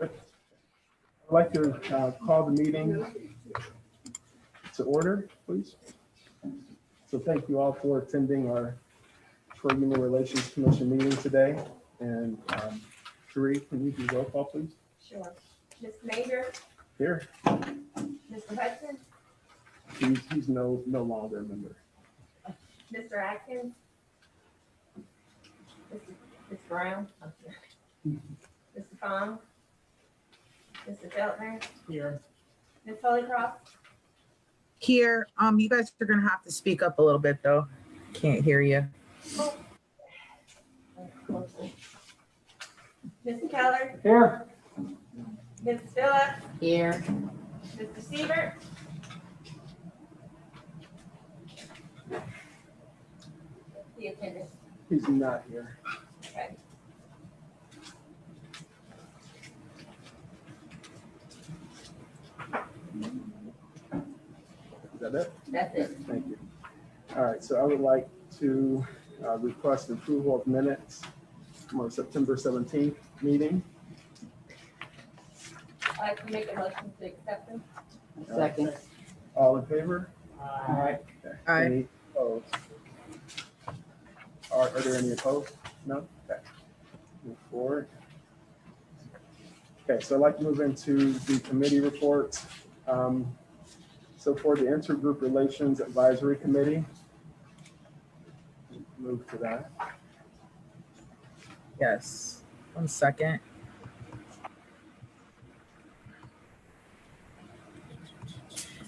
I'd like to call the meeting to order, please. So thank you all for attending our Troy Human Relations Commission meeting today. And Sheree, can you do roll call, please? Sure. Mr. Major, Here. Mr. Hudson, He's no longer a member. Mr. Atkins, Mr. Brown, Mr. Fong, Mr. Feltner, Here. Ms. Holycroft, Here, you guys are gonna have to speak up a little bit though. Can't hear you. Mr. Keller, Here. Mrs. Phillips, Here. Mr. Siebert, the attendant. He's not here. Okay. Is that it? That's it. Thank you. All right, so I would like to request approval of minutes from our September 17th meeting. I'd like to make a motion to accept them. Second. All in favor? Aye. Okay. Aye. Any opposed? Are there any opposed? No? Okay. Move forward. Okay, so I'd like to move into the committee reports. So for the Intergroup Relations Advisory Committee, move to that. Yes. 1 second.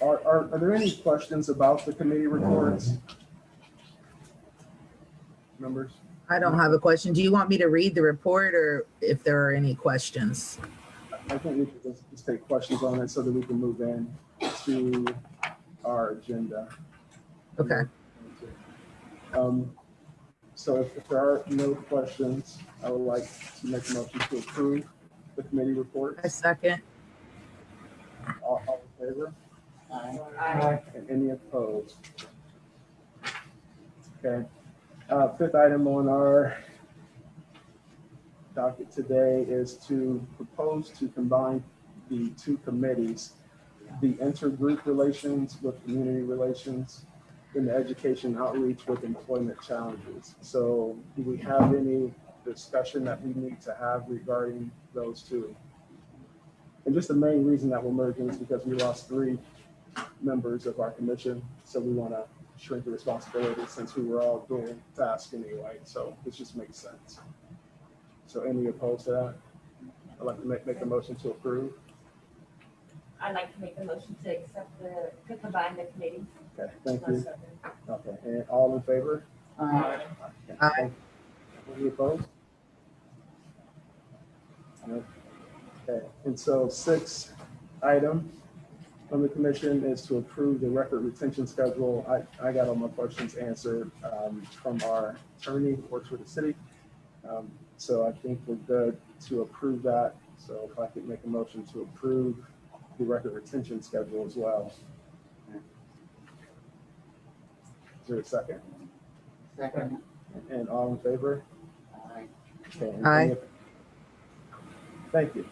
Are there any questions about the committee reports? Members? I don't have a question. Do you want me to read the report or if there are any questions? I think we could just take questions on it so that we can move in to our agenda. Okay. So if there are no questions, I would like to make a motion to approve the committee report. A second. All in favor? Aye. And any opposed? Okay. Fifth item on our docket today is to propose to combine the two committees, the intergroup relations with community relations, and the education outreach with employment challenges. So do we have any discussion that we need to have regarding those two? And just the main reason that we're merging is because we lost 3 members of our commission. So we want to shrink the responsibility since we were all doing tasks anyway. So it just makes sense. So any opposed to that? I'd like to make a motion to approve. I'd like to make a motion to accept to combine the committee. Okay, thank you. Okay, and all in favor? Aye. Aye. Any opposed? Okay, and so 6th item from the commission is to approve the record retention schedule. I got all my questions answered from our attorney who works for the city. So I think we're good to approve that. So if I could make a motion to approve the record retention schedule as well. Is there a second? Second. And all in favor? Aye. Okay, and Aye. any- Thank you.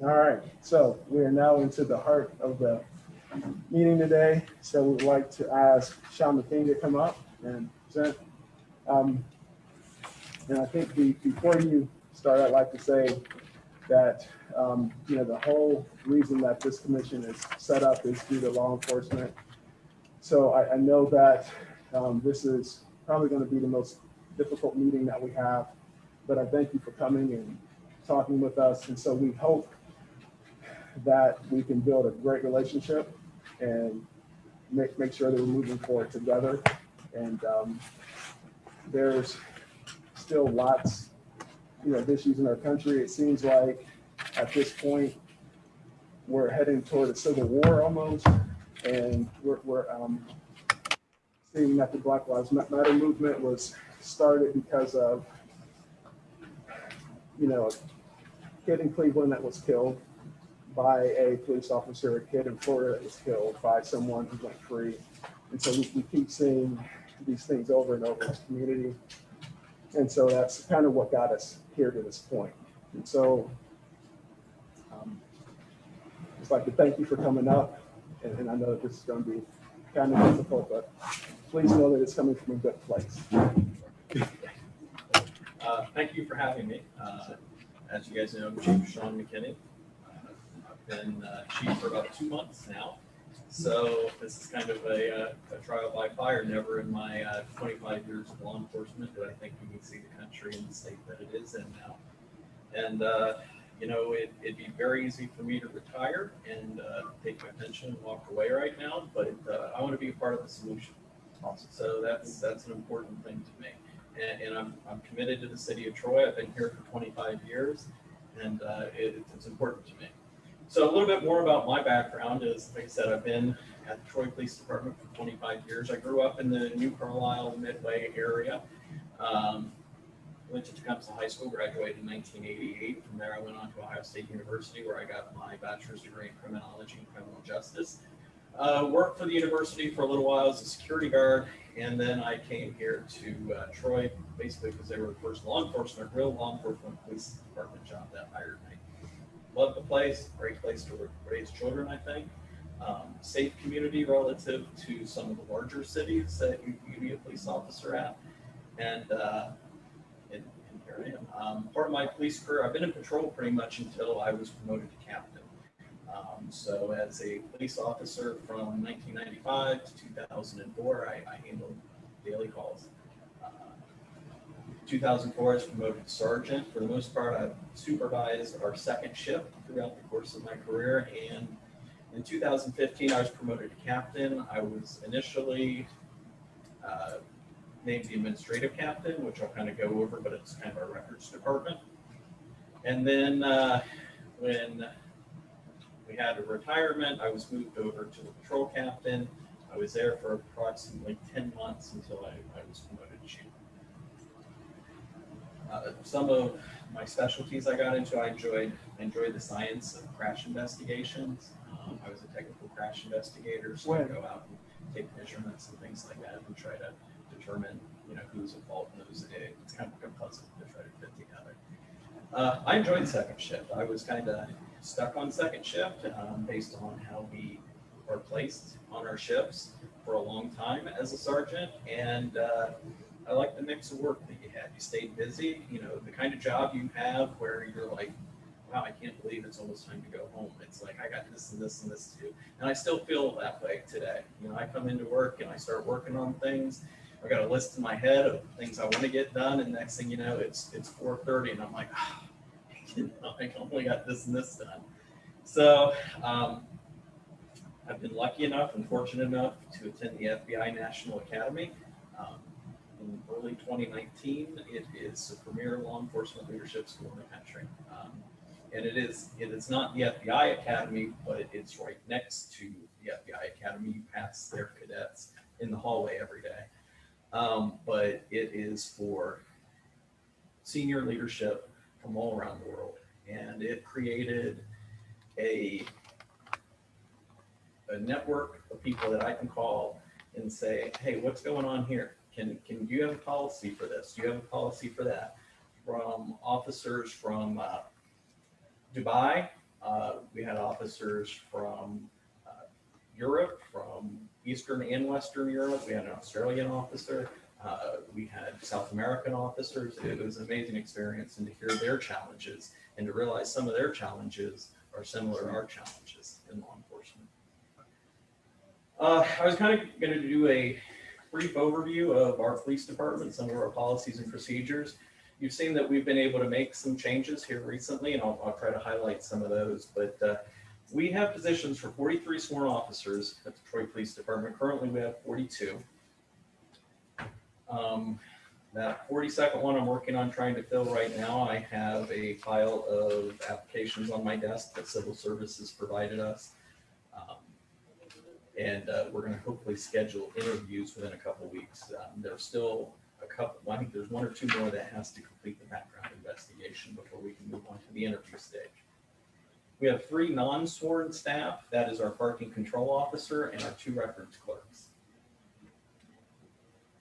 All right, so we are now into the heart of the meeting today. So we'd like to ask Sean Mckinney to come up and present. And I think before you start, I'd like to say that, the whole reason that this commission is set up is due to law enforcement. So I know that this is probably going to be the most difficult meeting that we have, but I thank you for coming and talking with us. And so we hope that we can build a great relationship and make sure that we're moving forward together. And there's still lots, of issues in our country. It seems like at this point, we're heading toward a civil war almost. And we're seeing that the Black Lives Matter movement was started because of, a kid in Cleveland that was killed by a police officer, a kid in Florida that was killed by someone who went free. And so we keep seeing these things over and over in this community. And so that's kind of what got us here to this point. And so just like to thank you for coming up. And I know that this is going to be kind of difficult, but please know that it's coming from a good place. Thank you for having me. As you guys know, I'm Chief Sean Mckinney. I've been chief for about 2 months now. So this is kind of a trial by fire. Never in my 25 years of law enforcement did I think we would see the country in the state that it is in now. And, you know, it'd be very easy for me to retire and take my pension and walk away right now, but I want to be a part of the solution. Awesome. So that's an important thing to me. And I'm committed to the city of Troy. I've been here for 25 years, and it's important to me. So a little bit more about my background is, like I said, I've been at the Troy Police Department for 25 years. I grew up in the New Carlisle, Midway area. Went to Tecumseh High School, graduated in 1988. From there, I went on to Ohio State University, where I got my bachelor's degree in criminology and criminal justice. Worked for the university for a little while as a security guard, and then I came here to Troy, basically because they were the first real law enforcement police department job that hired me. Love the place, great place to raise children, I think. Safe community relative to some of the larger cities that you can be a police officer at. And here I am. Part of my police career, I've been in patrol pretty much until I was promoted to captain. So as a police officer from 1995 to 2004, I handled daily calls. 2004, I was promoted to sergeant. For the most part, I've supervised our second shift throughout the course of my career. And in 2015, I was promoted to captain. I was initially named the administrative captain, which I'll kind of go over, but it's kind of our records department. And then when we had a retirement, I was moved over to the patrol captain. I was there for approximately 10 months until I was promoted to chief. Some of my specialties I got into, I enjoyed the science of crash investigations. I was a technical crash investigator, so I go out and take measurements and things like that and try to determine, you know, who's at fault and who's at it. It's kind of a puzzle to try to fit together. I enjoyed second shift. I was kind of stuck on second shift based on how we are placed on our shifts for a long time as a sergeant, and I like the mix of work that you had. You stayed busy, you know, the kind of job you have where you're like, wow, I can't believe it's almost time to go home. It's like, I got this and this and this too. And I still feel that way today. You know, I come into work and I start working on things. I got a list in my head of things I want to get done, and next thing you know, it's 4:30 and I'm like, oh, you know, I only got this and this done. So I've been lucky enough and fortunate enough to attend the FBI National Academy. In early 2019, it is the premier law enforcement leadership school in the country. And it is not the FBI Academy, but it's right next to the FBI Academy. You pass their cadets in the hallway every day. But it is for senior leadership from all around the world. And it created a network of people that I can call and say, hey, what's going on here? Can you have a policy for this? Do you have a policy for that? From officers from Dubai, we had officers from Europe, from Eastern and Western Europe. We had an Australian officer. We had South American officers. It was an amazing experience, and to hear their challenges and to realize some of their challenges are similar to our challenges in law enforcement. I was kind of going to do a brief overview of our police department, some of our policies and procedures. You've seen that we've been able to make some changes here recently, and I'll try to highlight some of those. But we have positions for 43 sworn officers at the Troy Police Department. Currently, we have 42. That 42nd one I'm working on trying to fill right now. I have a pile of applications on my desk that Civil Services provided us. And we're going to hopefully schedule interviews within a couple of weeks. There's still a couple, I think there's one or two more that has to complete the background investigation before we can move on to the interview stage. We have 3 non-sworn staff. That is our parking control officer and our 2 records clerks.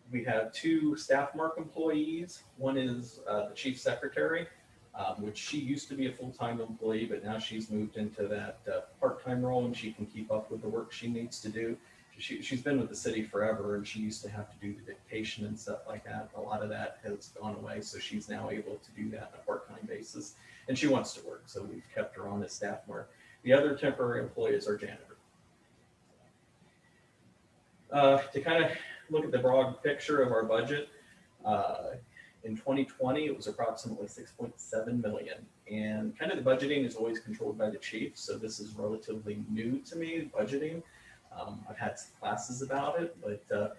We have 2 staff mark employees. One is the chief secretary. which she used to be a full-time employee, but now she's moved into that part-time role, and she can keep up with the work she needs to do. She's been with the city forever, and she used to have to do the dictation and stuff like that. A lot of that has gone away, so she's now able to do that on a part-time basis, and she wants to work, so we've kept her on as staff more. The other temporary employee is our janitor. To kind of look at the broad picture of our budget, in 2020, it was approximately 6.7 million. And kind of the budgeting is always controlled by the chief. So this is relatively new to me, budgeting. I've had some classes about it, but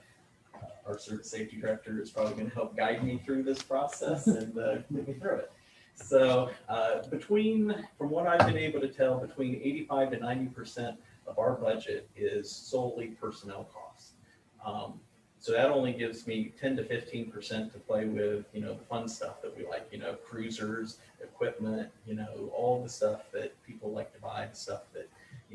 our service safety director is probably going to help guide me through this process and get me through it. So from what I've been able to tell, between 85 to 90% of our budget is solely personnel costs. So that only gives me 10 to 15% to play with, the fun stuff that we like, cruisers, equipment, all the stuff that people like to buy, the stuff that,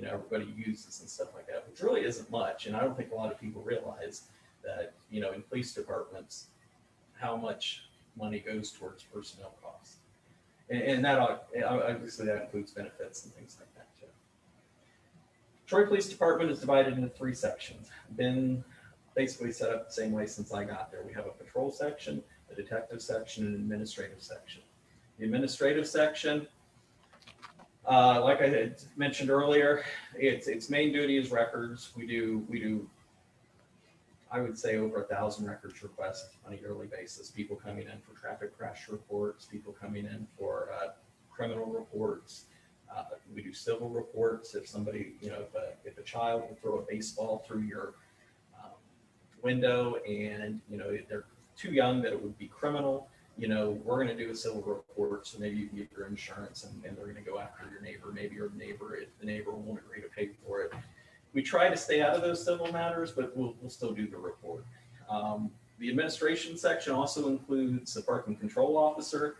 everybody uses and stuff like that, which really isn't much. And I don't think a lot of people realize that, in police departments, how much money goes towards personnel costs. And that obviously that includes benefits and things like that too. Troy Police Department is divided into 3 sections. Been basically set up the same way since I got there. We have a patrol section, a detective section, and an administrative section. The administrative section, like I had mentioned earlier, its main duty is records. We do, I would say, over 1,000 records requests on a yearly basis. People coming in for traffic crash reports, people coming in for criminal reports. We do civil reports. If somebody, if a child will throw a baseball through your window and they're too young that it would be criminal, we're going to do a civil report, so maybe you can get your insurance, and they're going to go after your neighbor. Maybe your neighbor, if the neighbor won't agree to pay for it. We try to stay out of those civil matters, but we'll still do the report. The administration section also includes the parking control officer.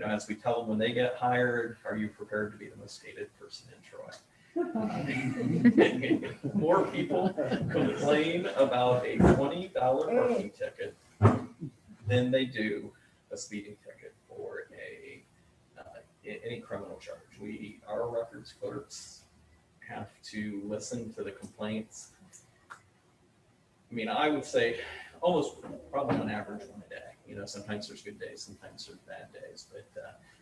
As we tell them when they get hired, are you prepared to be the most hated person in Troy? More people complain about a $20 parking ticket than they do a speeding ticket or any criminal charge. Our records clerks have to listen to the complaints. I would say almost probably on average one a day. Sometimes there's good days, sometimes there's bad days, but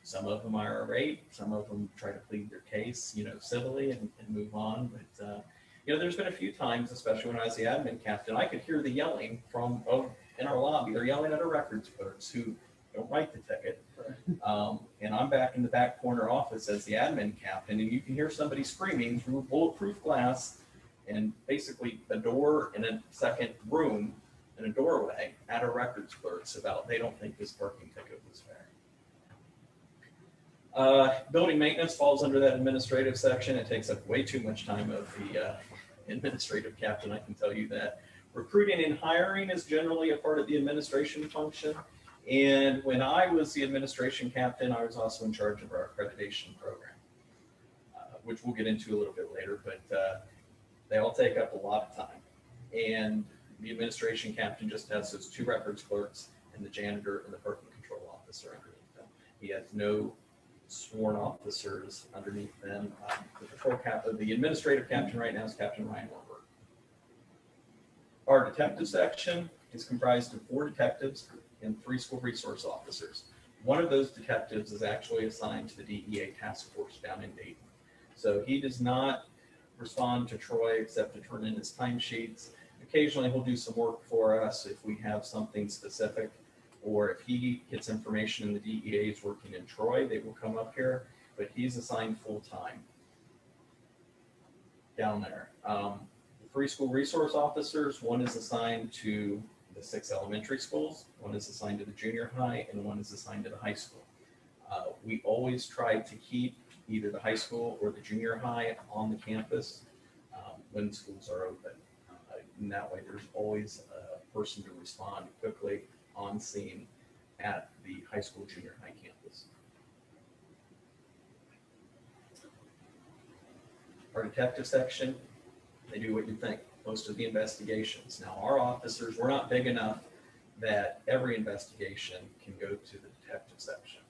some of them are irate, some of them try to plead their case, civilly and move on. But there's been a few times, especially when I was the admin captain, I could hear the yelling in our lobby. They're yelling at our records clerks who don't write the ticket. And I'm back in the back corner office as the admin captain, and you can hear somebody screaming through bulletproof glass and basically a door in a second room in a doorway at our records clerks about they don't think this parking ticket was fair. Building maintenance falls under that administrative section. It takes up way too much time of the administrative captain, I can tell you that. Recruiting and hiring is generally a part of the administration function. And when I was the administration captain, I was also in charge of our accreditation program, which we'll get into a little bit later, but they all take up a lot of time. And the administration captain just has those 2 records clerks and the janitor and the parking control officer underneath them. He has no sworn officers underneath them. The administrative captain right now is Captain Ryan Warburg. Our detective section is comprised of 4 detectives and 3 school resource officers. One of those detectives is actually assigned to the DEA task force down in Dayton. So he does not respond to Troy except to turn in his timesheets. Occasionally he'll do some work for us if we have something specific, or if he gets information and the DEA is working in Troy, they will come up here, but he's assigned full-time down there. The 3 school resource officers, one is assigned to the 6 elementary schools, one is assigned to the junior high, and one is assigned to the high school. We always try to keep either the high school or the junior high on the campus when the schools are open. And that way there's always a person to respond quickly on scene at the high school, junior high campus. Our detective section, they do what you think, most of the investigations. Now our officers, we're not big enough that every investigation can go to the detective section.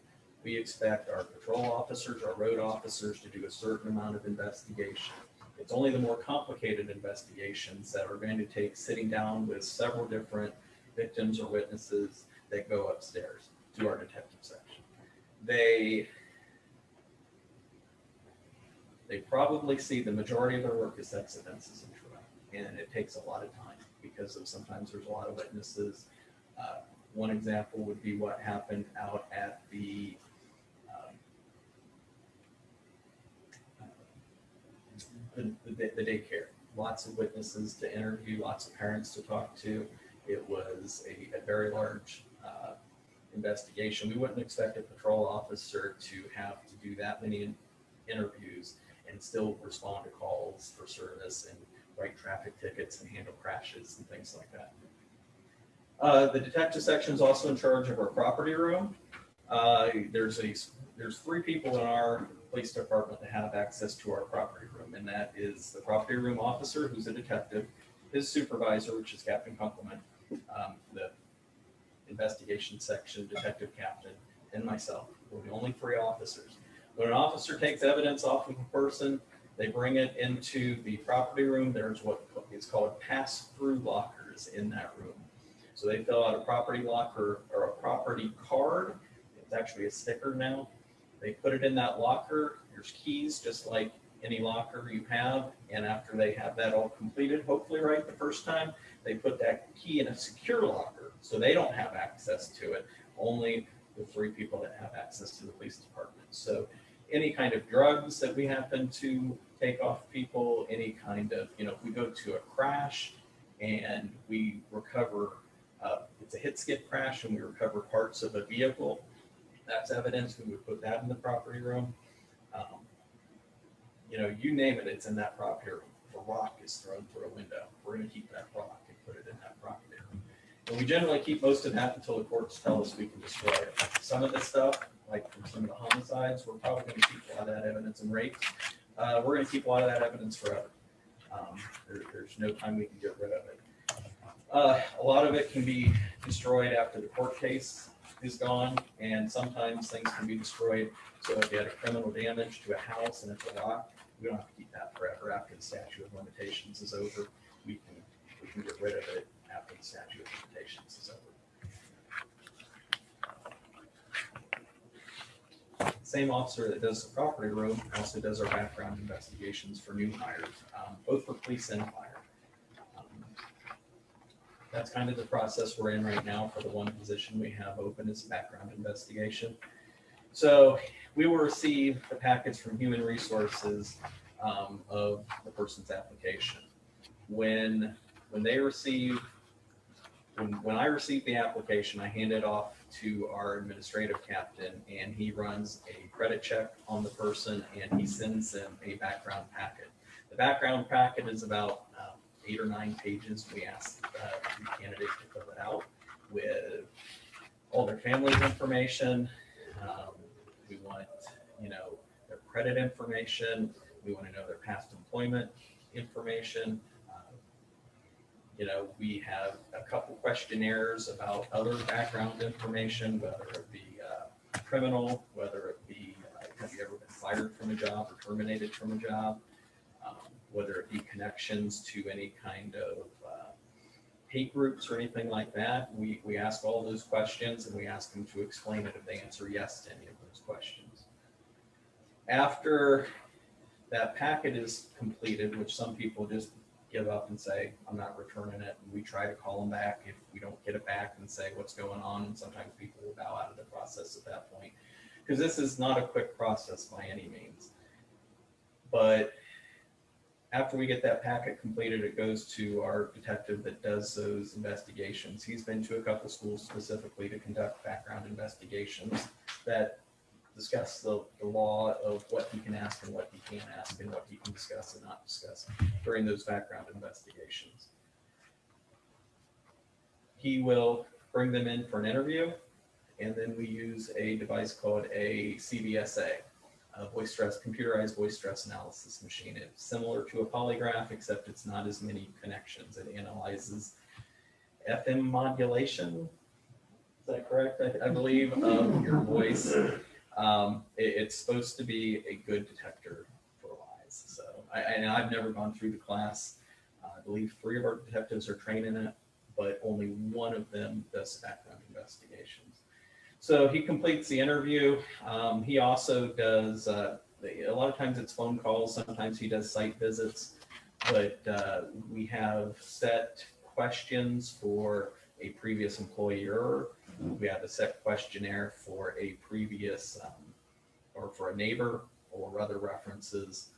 We expect our patrol officers, our road officers to do a certain amount of investigation. It's only the more complicated investigations that are going to take sitting down with several different victims or witnesses that go upstairs to our detective section. They probably see the majority of their work as sex offenses in Troy, and it takes a lot of time because of sometimes there's a lot of witnesses. One example would be what happened out at the daycare. Lots of witnesses to interview, lots of parents to talk to. It was a very large investigation. We wouldn't expect a patrol officer to have to do that many interviews and still respond to calls for service and write traffic tickets and handle crashes and things like that. The detective section is also in charge of our property room. There's 3 people in our police department that have access to our property room, and that is the property room officer, who's a detective, his supervisor, which is Captain Compliment, the investigation section detective captain, and myself. We're the only 3 officers. When an officer takes evidence off of a person, they bring it into the property room. There's what is called pass-through lockers in that room. So they fill out a property locker or a property card. It's actually a sticker now. They put it in that locker. There's keys, just like any locker you have. And after they have that all completed, hopefully right the first time, they put that key in a secure locker. So they don't have access to it. Only the 3 people that have access to the police department. So any kind of drugs that we happen to take off people, any kind of, if we go to a crash and we recover, it's a hit skip crash and we recover parts of a vehicle, that's evidence. We would put that in the property room. You name it, it's in that property room. If a rock is thrown through a window, we're going to keep that rock and put it in that property room. And we generally keep most of that until the courts tell us we can destroy it. Some of this stuff, like from some of the homicides, we're probably going to keep a lot of that evidence and rapes. We're going to keep a lot of that evidence forever. There's no time we can get rid of it. A lot of it can be destroyed after the court case is gone, and sometimes things can be destroyed. So if you had a criminal damage to a house and it's a rock, we don't have to keep that forever. After the statute of limitations is over, we can get rid of it after the statute of limitations is over. Same officer that does the property room also does our background investigations for new hires, both for police and fire. That's kind of the process we're in right now for the one position we have open is background investigation. So we will receive the packets from Human Resources of the person's application. When I receive the application, I hand it off to our administrative captain, and he runs a credit check on the person, and he sends them a background packet. The background packet is about 8 or 9 pages. We ask the candidate to fill it out with all their family's information. We want, their credit information. We want to know their past employment information. We have a couple questionnaires about other background information, whether it be criminal, whether it be have you ever been fired from a job or terminated from a job, whether it be connections to any kind of hate groups or anything like that. We ask all those questions, and we ask them to explain it if they answer yes to any of those questions. After that packet is completed, which some people just give up and say, I'm not returning it. And we try to call them back if we don't get it back and say what's going on. And sometimes people will bow out of the process at that point, because this is not a quick process by any means. But after we get that packet completed, it goes to our detective that does those investigations. He's been to a couple schools specifically to conduct background investigations that discuss the law of what he can ask and what he can't ask and what he can discuss and not discuss during those background investigations. He will bring them in for an interview, and then we use a device called a CVSA, a computerized voice stress analysis machine. It's similar to a polygraph, except it's not as many connections. It analyzes FM modulation, is that correct? I believe, of your voice. It's supposed to be a good detector for lies. So and I've never gone through the class. I believe 3 of our detectives are trained in it, but only one of them does background investigations. So he completes the interview. He also does, a lot of times it's phone calls, sometimes he does site visits, but we have set questions for a previous employer. We have a set questionnaire for a previous, or for a neighbor or other references.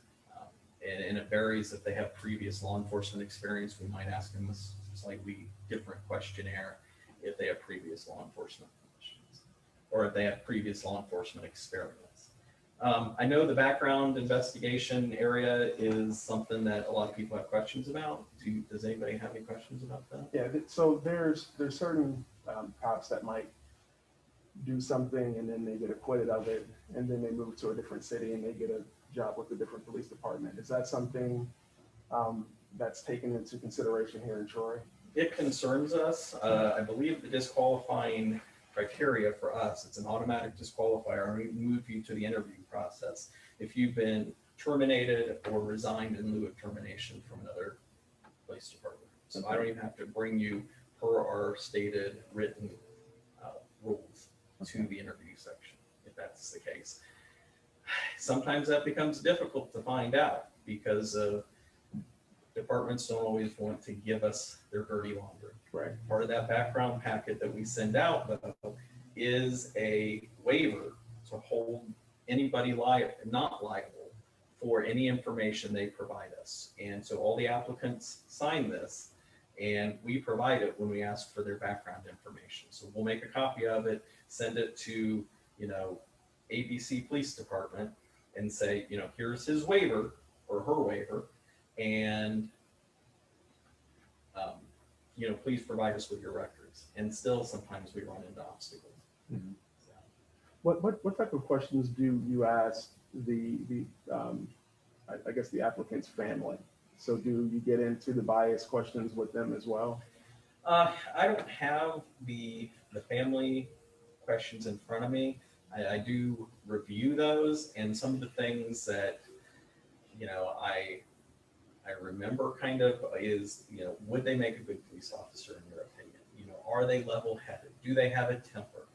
And it varies. If they have previous law enforcement experience, we might ask them a slightly different questionnaire if they have previous law enforcement positions, or if they have previous law enforcement experience. I know the background investigation area is something that a lot of people have questions about. Does anybody have any questions about that? Yeah, so there's certain cops that might do something and then they get acquitted of it, and then they move to a different city and they get a job with a different police department. Is that something that's taken into consideration here in Troy? It concerns us. I believe the disqualifying criteria for us, it's an automatic disqualifier, or we move you to the interview process if you've been terminated or resigned in lieu of termination from another police department. So I don't even have to bring you per our stated written rules to the interview section, if that's the case. Sometimes that becomes difficult to find out because departments don't always want to give us their dirty laundry. Right. Part of that background packet that we send out, though, is a waiver to hold anybody not liable for any information they provide us. And so all the applicants sign this, and we provide it when we ask for their background information. So we'll make a copy of it, send it to, ABC Police Department, and say, here's his waiver or her waiver, and please provide us with your records. And still, sometimes we run into obstacles. Mm-hmm. What type of questions do you ask I guess the applicant's family? So do you get into the bias questions with them as well? I don't have the family questions in front of me. I do review those, and some of the things that I remember kind of is, would they make a good police officer in your opinion? Are they level-headed? Do they have a temper?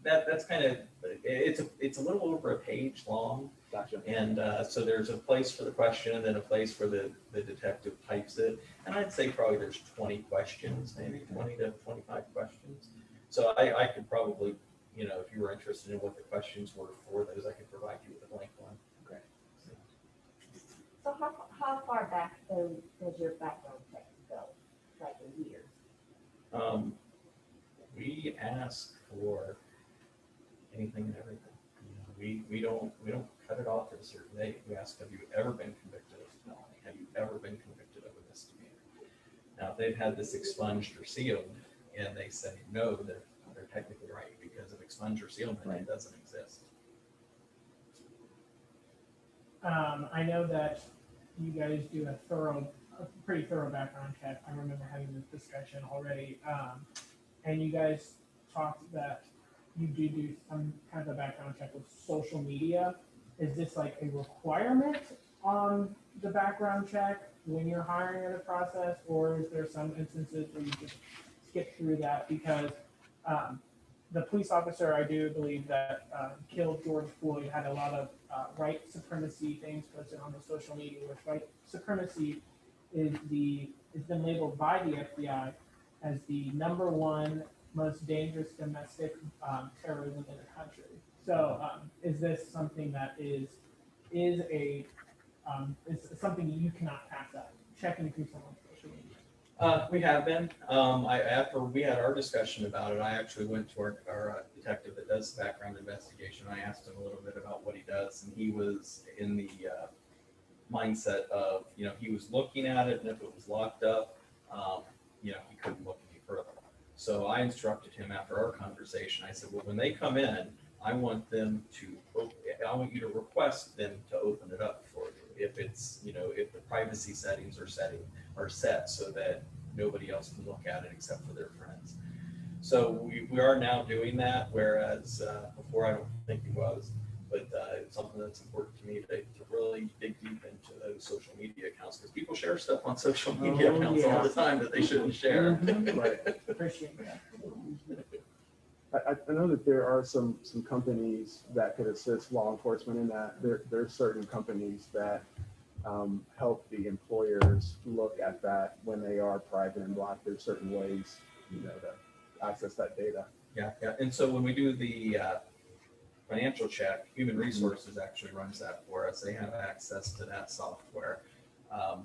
That's kind of, it's a little over a page long. Gotcha. And so there's a place for the question and then a place where the detective types it. And I'd say probably there's 20 questions, maybe 20 to 25 questions. So I could probably, if you were interested in what the questions were for those, I could provide you with a blank one. Okay. So how far back does your background check go? Like in years? We ask for anything and everything. We don't cut it off at a certain date. We ask, have you ever been convicted of a felony? Have you ever been convicted of a misdemeanor? Now, if they've had this expunged or sealed and they say no, they're technically right, because of expunge or sealment, it doesn't exist. I know that you guys do a pretty thorough background check. I remember having this discussion already. And you guys talked that you do some kind of a background check with social media. Is this like a requirement on the background check when you're hiring in the process, or is there some instances where you just skip through that? Because the police officer, I do believe that killed George Floyd, had a lot of white supremacy things posted on the social media, which white supremacy has been labeled by the FBI as the #1 most dangerous domestic terrorism in the country. So is this something that is something you cannot pass up, checking through someone's social media? We have been. After we had our discussion about it, I actually went to our detective that does background investigation. I asked him a little bit about what he does, and he was in the mindset of, he was looking at it, and if it was locked up, he couldn't look any further. So I instructed him after our conversation. I said, well, when they come in, I want you to request them to open it up for you. If it's, if the privacy settings are set so that nobody else can look at it except for their friends. So we are now doing that, whereas before I don't think he was. But it's something that's important to me to really dig deep into those social media accounts, because people share stuff on social media Oh, accounts yeah. all the time that they shouldn't share. Right. Appreciate that. I know that there are some companies that could assist law enforcement in that. There are certain companies that help the employers look at that when they are private and block. There's certain ways, to access that data. Yeah, yeah. And so when we do the financial check, Human Resources actually runs that for us. They have access to that software.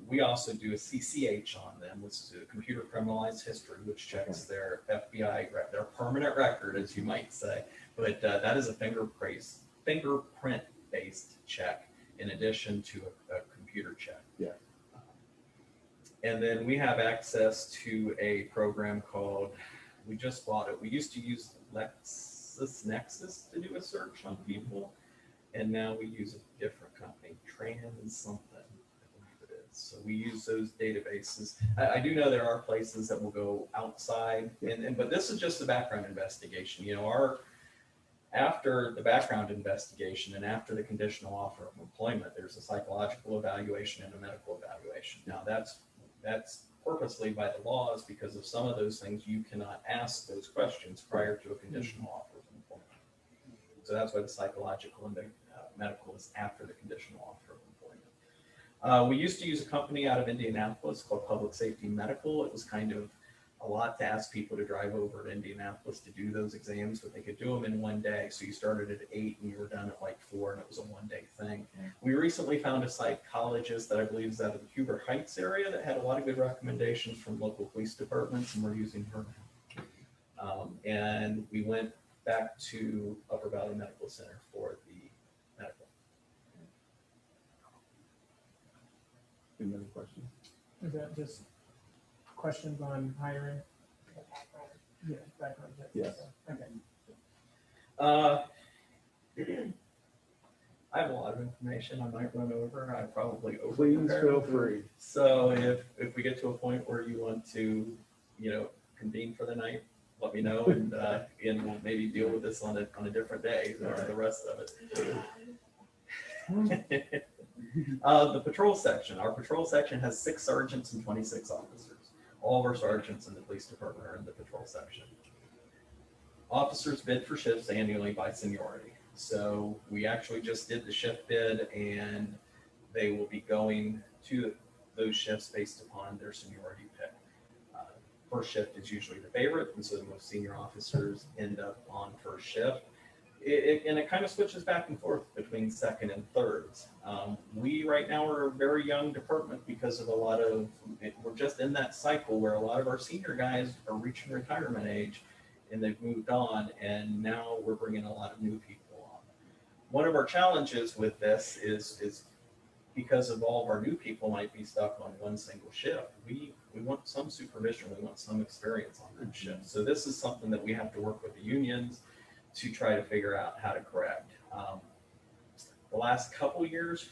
We also do a CCH on them, which is a computer criminalized history, which checks their FBI, their permanent record, as you might say. But that is a fingerprint-based check in addition to a computer check. Yeah. And then we have access to a program called, we just bought it. We used to use LexisNexis to do a search on people, and now we use a different company, Trans something, I believe it is. So we use those databases. I do know there are places that will go outside, but this is just the background investigation. After the background investigation and after the conditional offer of employment, there's a psychological evaluation and a medical evaluation. Now that's purposely by the laws, because of some of those things you cannot ask those questions prior to a conditional offer of employment. So that's why the psychological and the medical is after the conditional offer of employment. We used to use a company out of Indianapolis called Public Safety Medical. It was kind of a lot to ask people to drive over to Indianapolis to do those exams, but they could do them in one day. So you started at 8 and you were done at like 4, and it was a one-day thing. We recently found a psychologist that I believe is out of the Huber Heights area that had a lot of good recommendations from local police departments, and we're using her now. And we went back to Upper Valley Medical Center for the medical. Any other questions? Is that just questions on hiring? The background. Yeah, background checks. Yes. Okay. I have a lot of information I might run over. I probably over. Please feel free. So if we get to a point where you want to, convene for the night, let me know, and we'll maybe deal with this on a different day or the rest of it. The patrol section. Our patrol section has 6 sergeants and 26 officers. All of our sergeants in the police department are in the patrol section. Officers bid for shifts annually by seniority. So we actually just did the shift bid, and they will be going to those shifts based upon their seniority pick. First shift is usually the favorite, and so the most senior officers end up on first shift. And it kind of switches back and forth between second and thirds. We right now are a very young department because of we're just in that cycle where a lot of our senior guys are reaching retirement age and they've moved on, and now we're bringing a lot of new people on. One of our challenges with this is because of all of our new people might be stuck on one single shift. We want some supervision, we want some experience on that shift. So this is something that we have to work with the unions to try to figure out how to correct. The last couple years,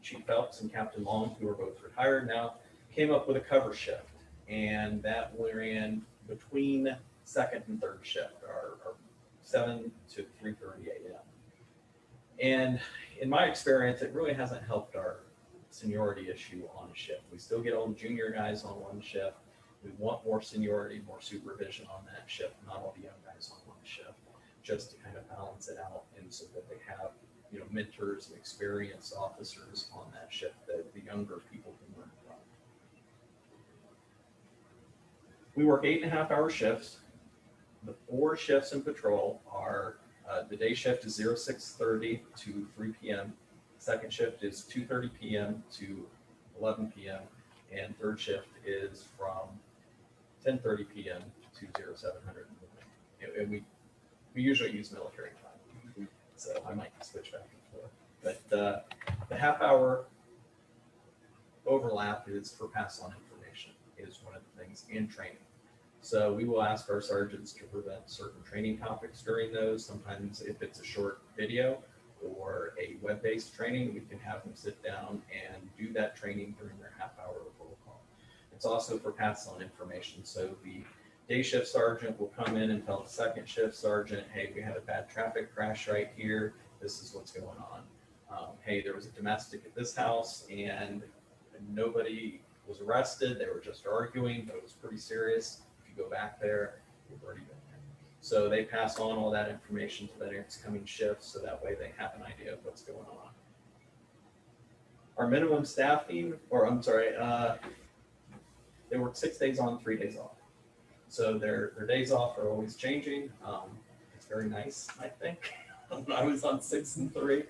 Chief Phelps and Captain Long, who are both retired now, came up with a cover shift, and that ran between second and third shift, or 7 to 3:30 a.m. And in my experience, it really hasn't helped our seniority issue on a shift. We still get all the junior guys on one shift. We want more seniority, more supervision on that shift, not all the young guys on one shift, just to kind of balance it out, and so that they have, mentors and experienced officers on that shift that the younger people can learn from. We work 8.5-hour shifts. The 4 shifts in patrol are, the day shift is 06:30 to 3 p.m. Second shift is 2:30 p.m. to 11 p.m. And third shift is from 10:30 p.m. to 0700. And we usually use military time, so I might switch back and forth. But the half-hour overlap is for pass-on information, is one of the things, in training. So we will ask our sergeants to prevent certain training topics during those. Sometimes if it's a short video or a web-based training, we can have them sit down and do that training during their half-hour roll call. It's also for pass-on information. So the day shift sergeant will come in and tell the second shift sergeant, hey, we had a bad traffic crash right here. This is what's going on. Hey, there was a domestic at this house and nobody was arrested. They were just arguing, but it was pretty serious. If you go back there, we've already been there. So they pass on all that information to the next coming shift, so that way they have an idea of what's going on. Our minimum staffing, or I'm sorry, they work 6 days on, 3 days off. So their days off are always changing. It's very nice, I think. When I was on 6 and 3,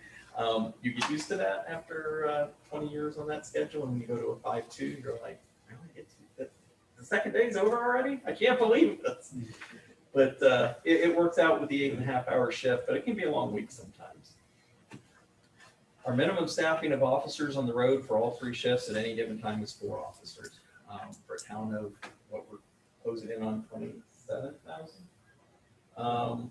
you get used to that after 20 years on that schedule. And when you go to a 5-2, you're like, really? The second day's over already? I can't believe this. But it works out with the 8.5-hour shift, but it can be a long week sometimes. Our minimum staffing of officers on the road for all 3 shifts at any given time is 4 officers. For a town of what we're closing in on 27,000.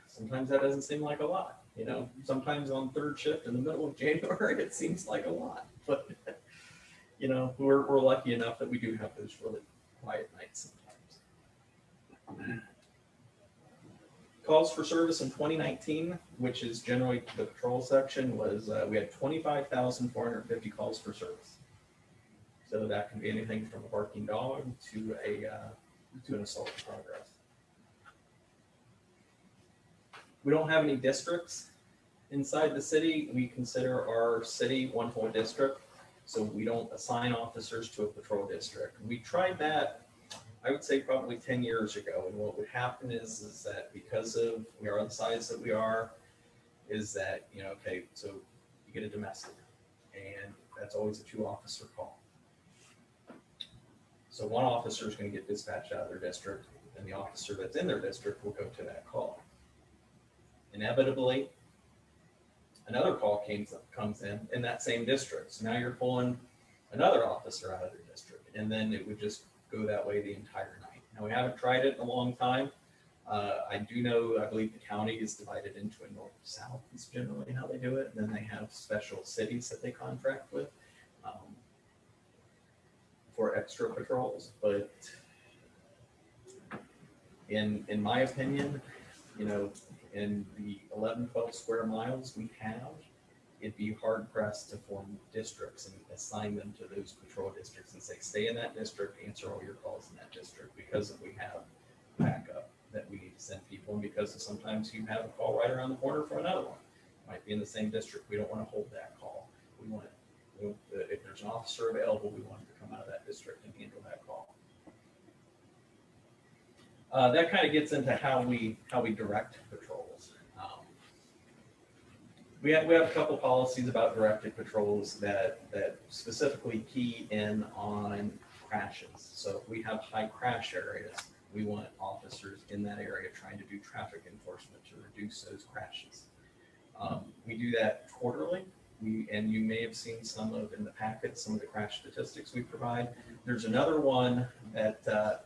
Sometimes that doesn't seem like a lot. You know, sometimes on 3rd shift in the middle of January, it seems like a lot. But you know, we're lucky enough that we do have those really quiet nights sometimes. Calls for service in 2019, which is generally the patrol section, was we had 25,450 calls for service. So that can be anything from a barking dog to an assault in progress. We don't have any districts inside the city. We consider our city one whole district, so we don't assign officers to a patrol district. We tried that, I would say probably 10 years ago, and what would happen is that because of we are the size that we are, is that, you know, okay, so you get a domestic, and that's always a 2-officer call. So one officer is going to get dispatched out of their district, and the officer that's in their district will go to that call. Inevitably, another call comes in that same district. So now you're pulling another officer out of their district, and then it would just go that way the entire night. Now, we haven't tried it in a long time. I do know, I believe the county is divided into a north-south is generally how they do it, and then they have special cities that they contract with for extra patrols. But in my opinion, you know, in the 11, 12 square miles we have, it'd be hard pressed to form districts and assign them to those patrol districts and say, stay in that district, answer all your calls in that district, because we have backup that we need to send people, and because sometimes you have a call right around the corner from another one. It might be in the same district. We don't want to hold that call. We want if there's an officer available, we want him to come out of that district and handle that call. That kind of gets into how we direct patrols. We have a couple policies about directed patrols that specifically key in on crashes. So if we have high crash areas, we want officers in that area trying to do traffic enforcement to reduce those crashes. We do that quarterly. And you may have seen some of in the packet, some of the crash statistics we provide. There's another one that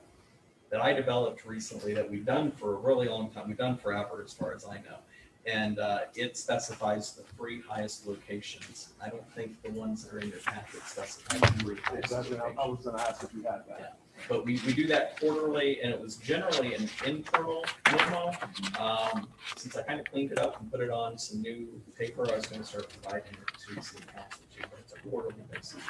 I developed recently that we've done for a really long time. We've done forever as far as I know. And it specifies the 3 highest locations. I don't think the ones that are in your packet specify the 3 highest locations. I was going to ask if you had that. Yeah. But we do that quarterly, and it was generally an internal memo. Since I kind of cleaned it up and put it on some new paper, I was going to start providing it to city council too, but it's a quarterly basis.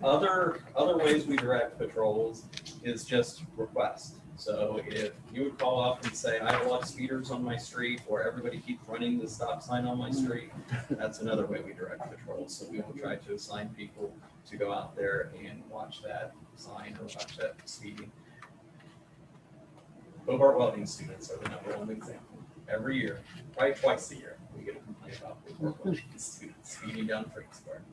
Other ways we direct patrols is just request. So if you would call up and say, I have a lot of speeders on my street, or everybody keeps running the stop sign on my street, that's another way we direct patrols. So we will try to assign people to go out there and watch that sign or watch that speeding. Hobart welding students are the #1 example. Every year, probably twice a year, we get a complaint about Hobart welding students speeding down Freaksburg.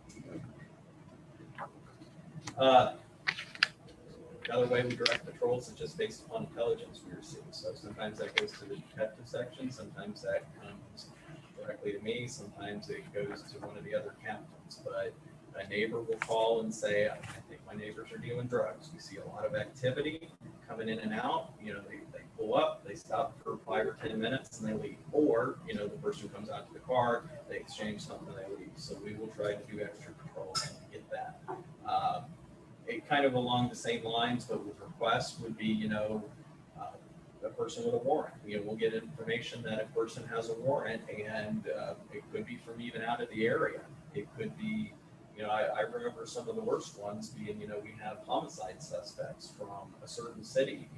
Another way we direct patrols is just based upon intelligence we receive. So sometimes that goes to the detective section, sometimes that comes directly to me, sometimes it goes to one of the other captains. But a neighbor will call and say, I think my neighbors are dealing drugs. We see a lot of activity coming in and out. You know, they pull up, they stop for 5 or 10 minutes and they leave. Or, you know, the person comes out to the car, they exchange something, they leave. So we will try to do extra patrols to get that. it kind of along the same lines, but with requests would be, a person with a warrant. We'll get information that a person has a warrant, and it could be from even out of the area. It could be, I remember some of the worst ones being, we have homicide suspects from a certain city,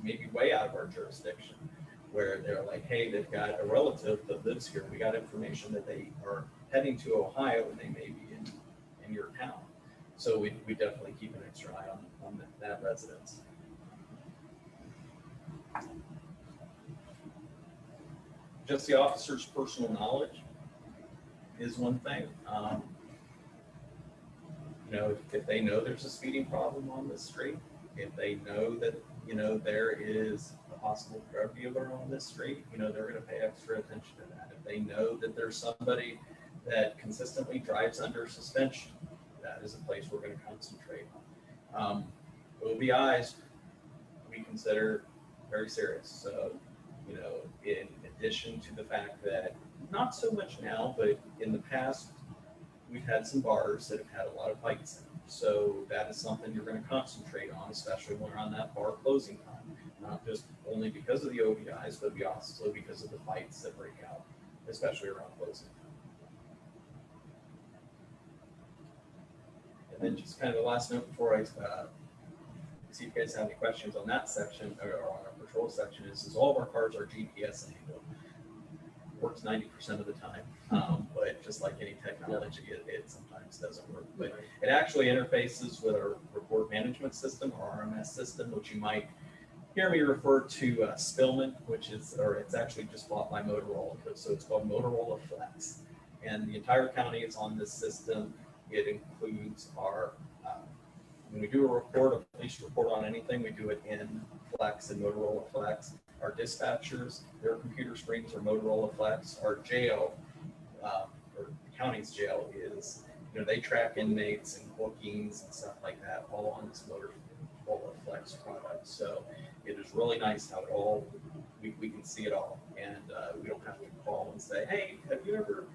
maybe way out of our jurisdiction, where they're like, hey, they've got a relative that lives here. We got information that they are heading to Ohio and they may be in your town. So we definitely keep an extra eye on that residence. Just the officer's personal knowledge is one thing. If they know there's a speeding problem on the street, if they know that, there is a possible drug dealer on this street, they're going to pay extra attention to that. If they know that there's somebody that consistently drives under suspension, that is a place we're going to concentrate on. OBIs, we consider very serious. So, in addition to the fact that not so much now, but in the past, we've had some bars that have had a lot of fights in them. So that is something you're going to concentrate on, especially when we're on that bar closing time. Not just only because of the OBIs, but also because of the fights that break out, especially around closing time. And then just kind of the last note before I see if you guys have any questions on that section, or on our patrol section, is all of our cars are GPS enabled. Works 90% of the time, but just like any technology, it sometimes doesn't work. But it actually interfaces with our report management system, our RMS system, which you might hear me refer to Spillman, it's actually just bought by Motorola, so it's called Motorola Flex. And the entire county is on this system. It includes our, when we do a report, a police report on anything, we do it in Flex and Motorola Flex. Our dispatchers, their computer screens are Motorola Flex. Our jail, or the county's jail is, they track inmates and bookings and stuff like that, all on this Motorola Flex product. So it is really nice how it all, we can see it all. And we don't have to call and say, hey, have you ever,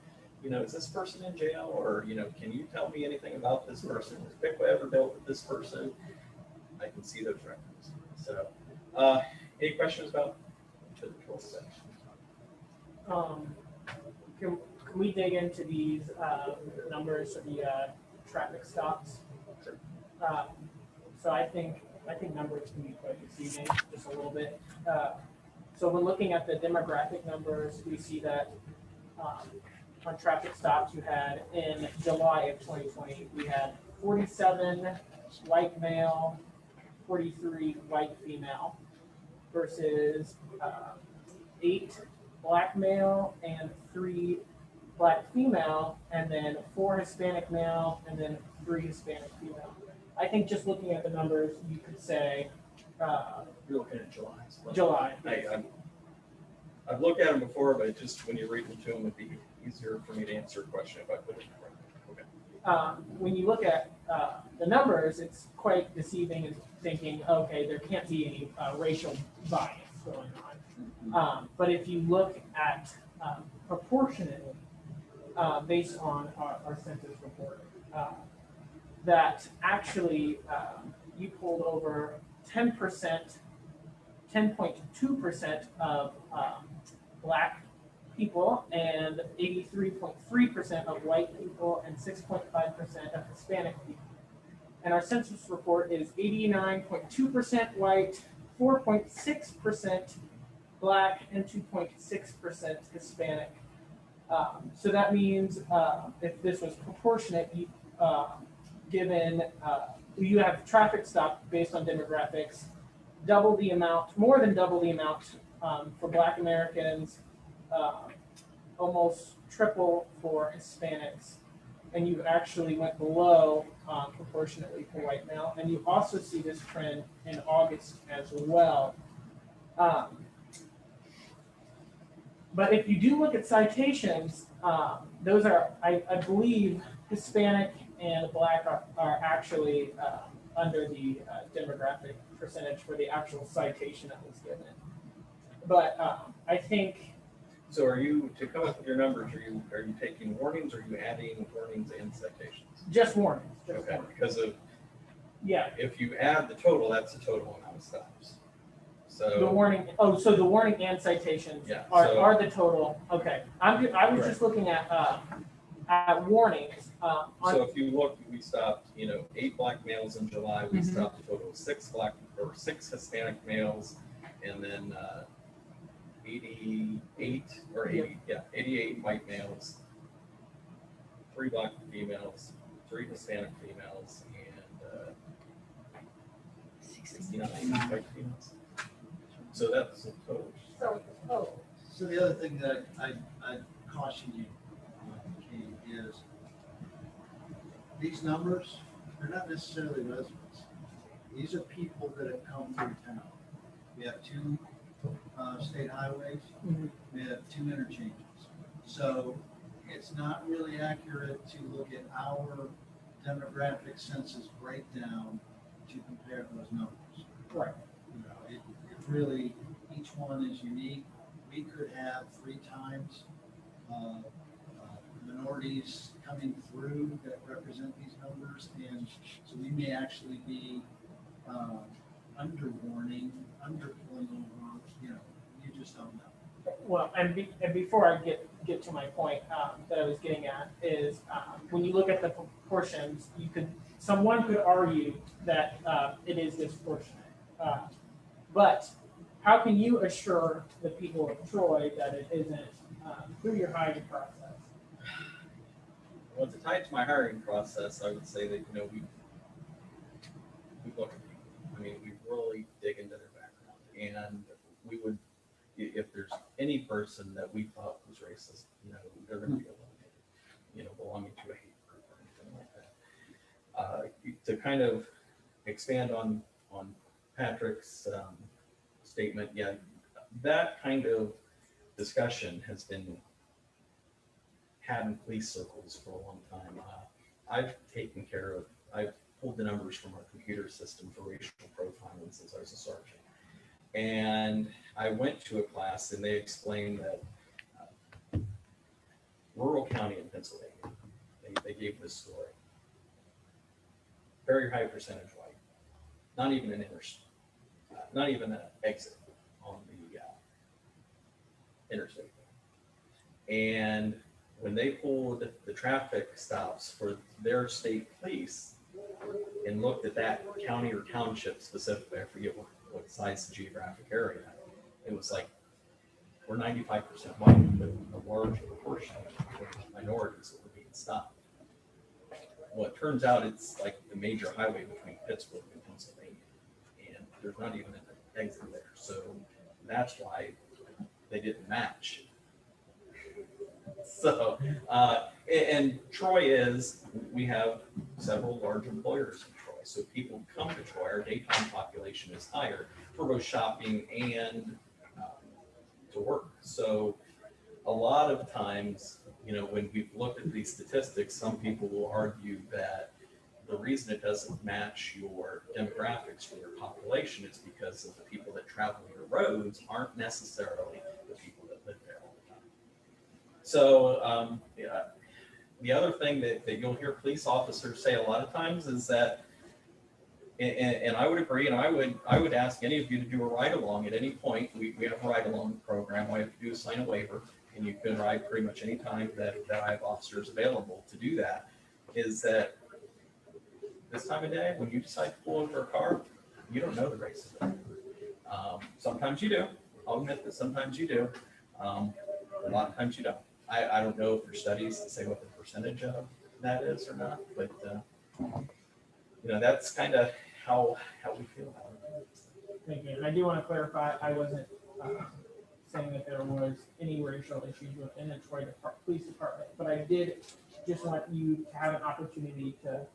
is this person in jail? Or, can you tell me anything about this person? Has PICWA ever dealt with this person? I can see those records. So, any questions about the patrol section? Can we dig into these numbers of the traffic stops? Sure. So I think numbers can be quite deceiving, just a little bit. So when looking at the demographic numbers, we see that on traffic stops you had in July of 2020, we had 47 white male, 43 white female, versus 8 black male and 3 black female, and then 4 Hispanic male, and then 3 Hispanic female. I think just looking at the numbers, you could say You're looking at July. July. I've looked at them before, but just when you read them to them, it'd be easier for me to answer a question if I put it in front of me. Okay. When you look at the numbers, it's quite deceiving and thinking, okay, there can't be any racial bias going on. But if you look at proportionately, based on our census report, that actually you pulled over 10%, 10.2% of black people, and 83.3% of white people, and 6.5% of Hispanic people. And our census report is 89.2% white, 4.6% black, and 2.6% Hispanic. So that means if this was proportionate, you have traffic stop based on demographics, double the amount, more than double the amount for Black Americans, almost triple for Hispanics, and you actually went below proportionately for white male. And you also see this trend in August as well. But if you do look at citations, those are, I believe, Hispanic and Black are actually under the demographic percentage for the actual citation that was given. But I think. So are you, to come up with your numbers, are you taking warnings, or are you adding warnings and citations? Just warnings. Okay, because of Yeah, If you add the total, that's the total amount of stops. the So, warning, oh, so the warning and citations Yeah, are, so- are the total, okay. I was just looking at warnings, so if you look, we stopped, 8 black males in July. We Mhm. stopped a total of 6 Hispanic males, and then 88 white males, 3 black females, 3 Hispanic females, and 69 white females. So that's the total. So, oh, So the other thing that I caution you, Katie, is these numbers, they're not necessarily residents. These are people that have come through town. We have 2 state highways, Mhm. we have 2 interchanges. So it's not really accurate to look at our demographic census breakdown to compare those numbers. right, It really, each one is unique. We could have 3 times minorities coming through that represent these numbers, and so we may actually be under warning, under pulling over, you just don't know. well, and before I get to my point, that I was getting at is, when you look at the proportions, someone could argue that, it is disproportionate. But how can you assure the people of Troy that it isn't, through your hiring process? Well, to tie it to my hiring process, I would say that, we look at people. I mean, we really dig into their background. And we would, if there's any person that we thought was racist, they're going to be eliminated, belonging to a hate group or anything like that. To kind of expand on Patrick's statement, yeah, that kind of discussion has been had in police circles for a long time. I've pulled the numbers from our computer system for racial profiling since I was a sergeant. And I went to a class and they explained that rural county in Pennsylvania, they gave this story. Very high percentage white, not even an not even an exit on the interstate. And when they pulled the traffic stops for their state police and looked at that county or township specifically, I forget what size the geographic area, it was like we're 95% white, but a large proportion of minorities that were being stopped. Well, it turns out it's like the major highway between Pittsburgh and Pennsylvania, and there's not even an exit there. So that's why they didn't match. So, and Troy we have several large employers in Troy. So people come to Troy, our daytime population is higher for both shopping and to work. So a lot of times, when we've looked at these statistics, some people will argue that the reason it doesn't match your demographics for your population is because of the people that travel your roads aren't necessarily the people that live there all the time. So the other thing that you'll hear police officers say a lot of times is that, and I would agree, and I would ask any of you to do a ride along at any point. We have a ride along program. All you have to do is sign a waiver, and you can ride pretty much any time that I have officers available to do that. Is that this time of day, when you decide to pull over a car, you don't know the race of it. Sometimes you do. I'll admit that sometimes you do. A lot of times you don't. I don't know if there's studies that say what the percentage of that is or not, but that's kind of how we feel about it. Thank you. And I do want to clarify, I wasn't saying that there was any racial issues within the Troy Police Department, but I did just want you to have an opportunity to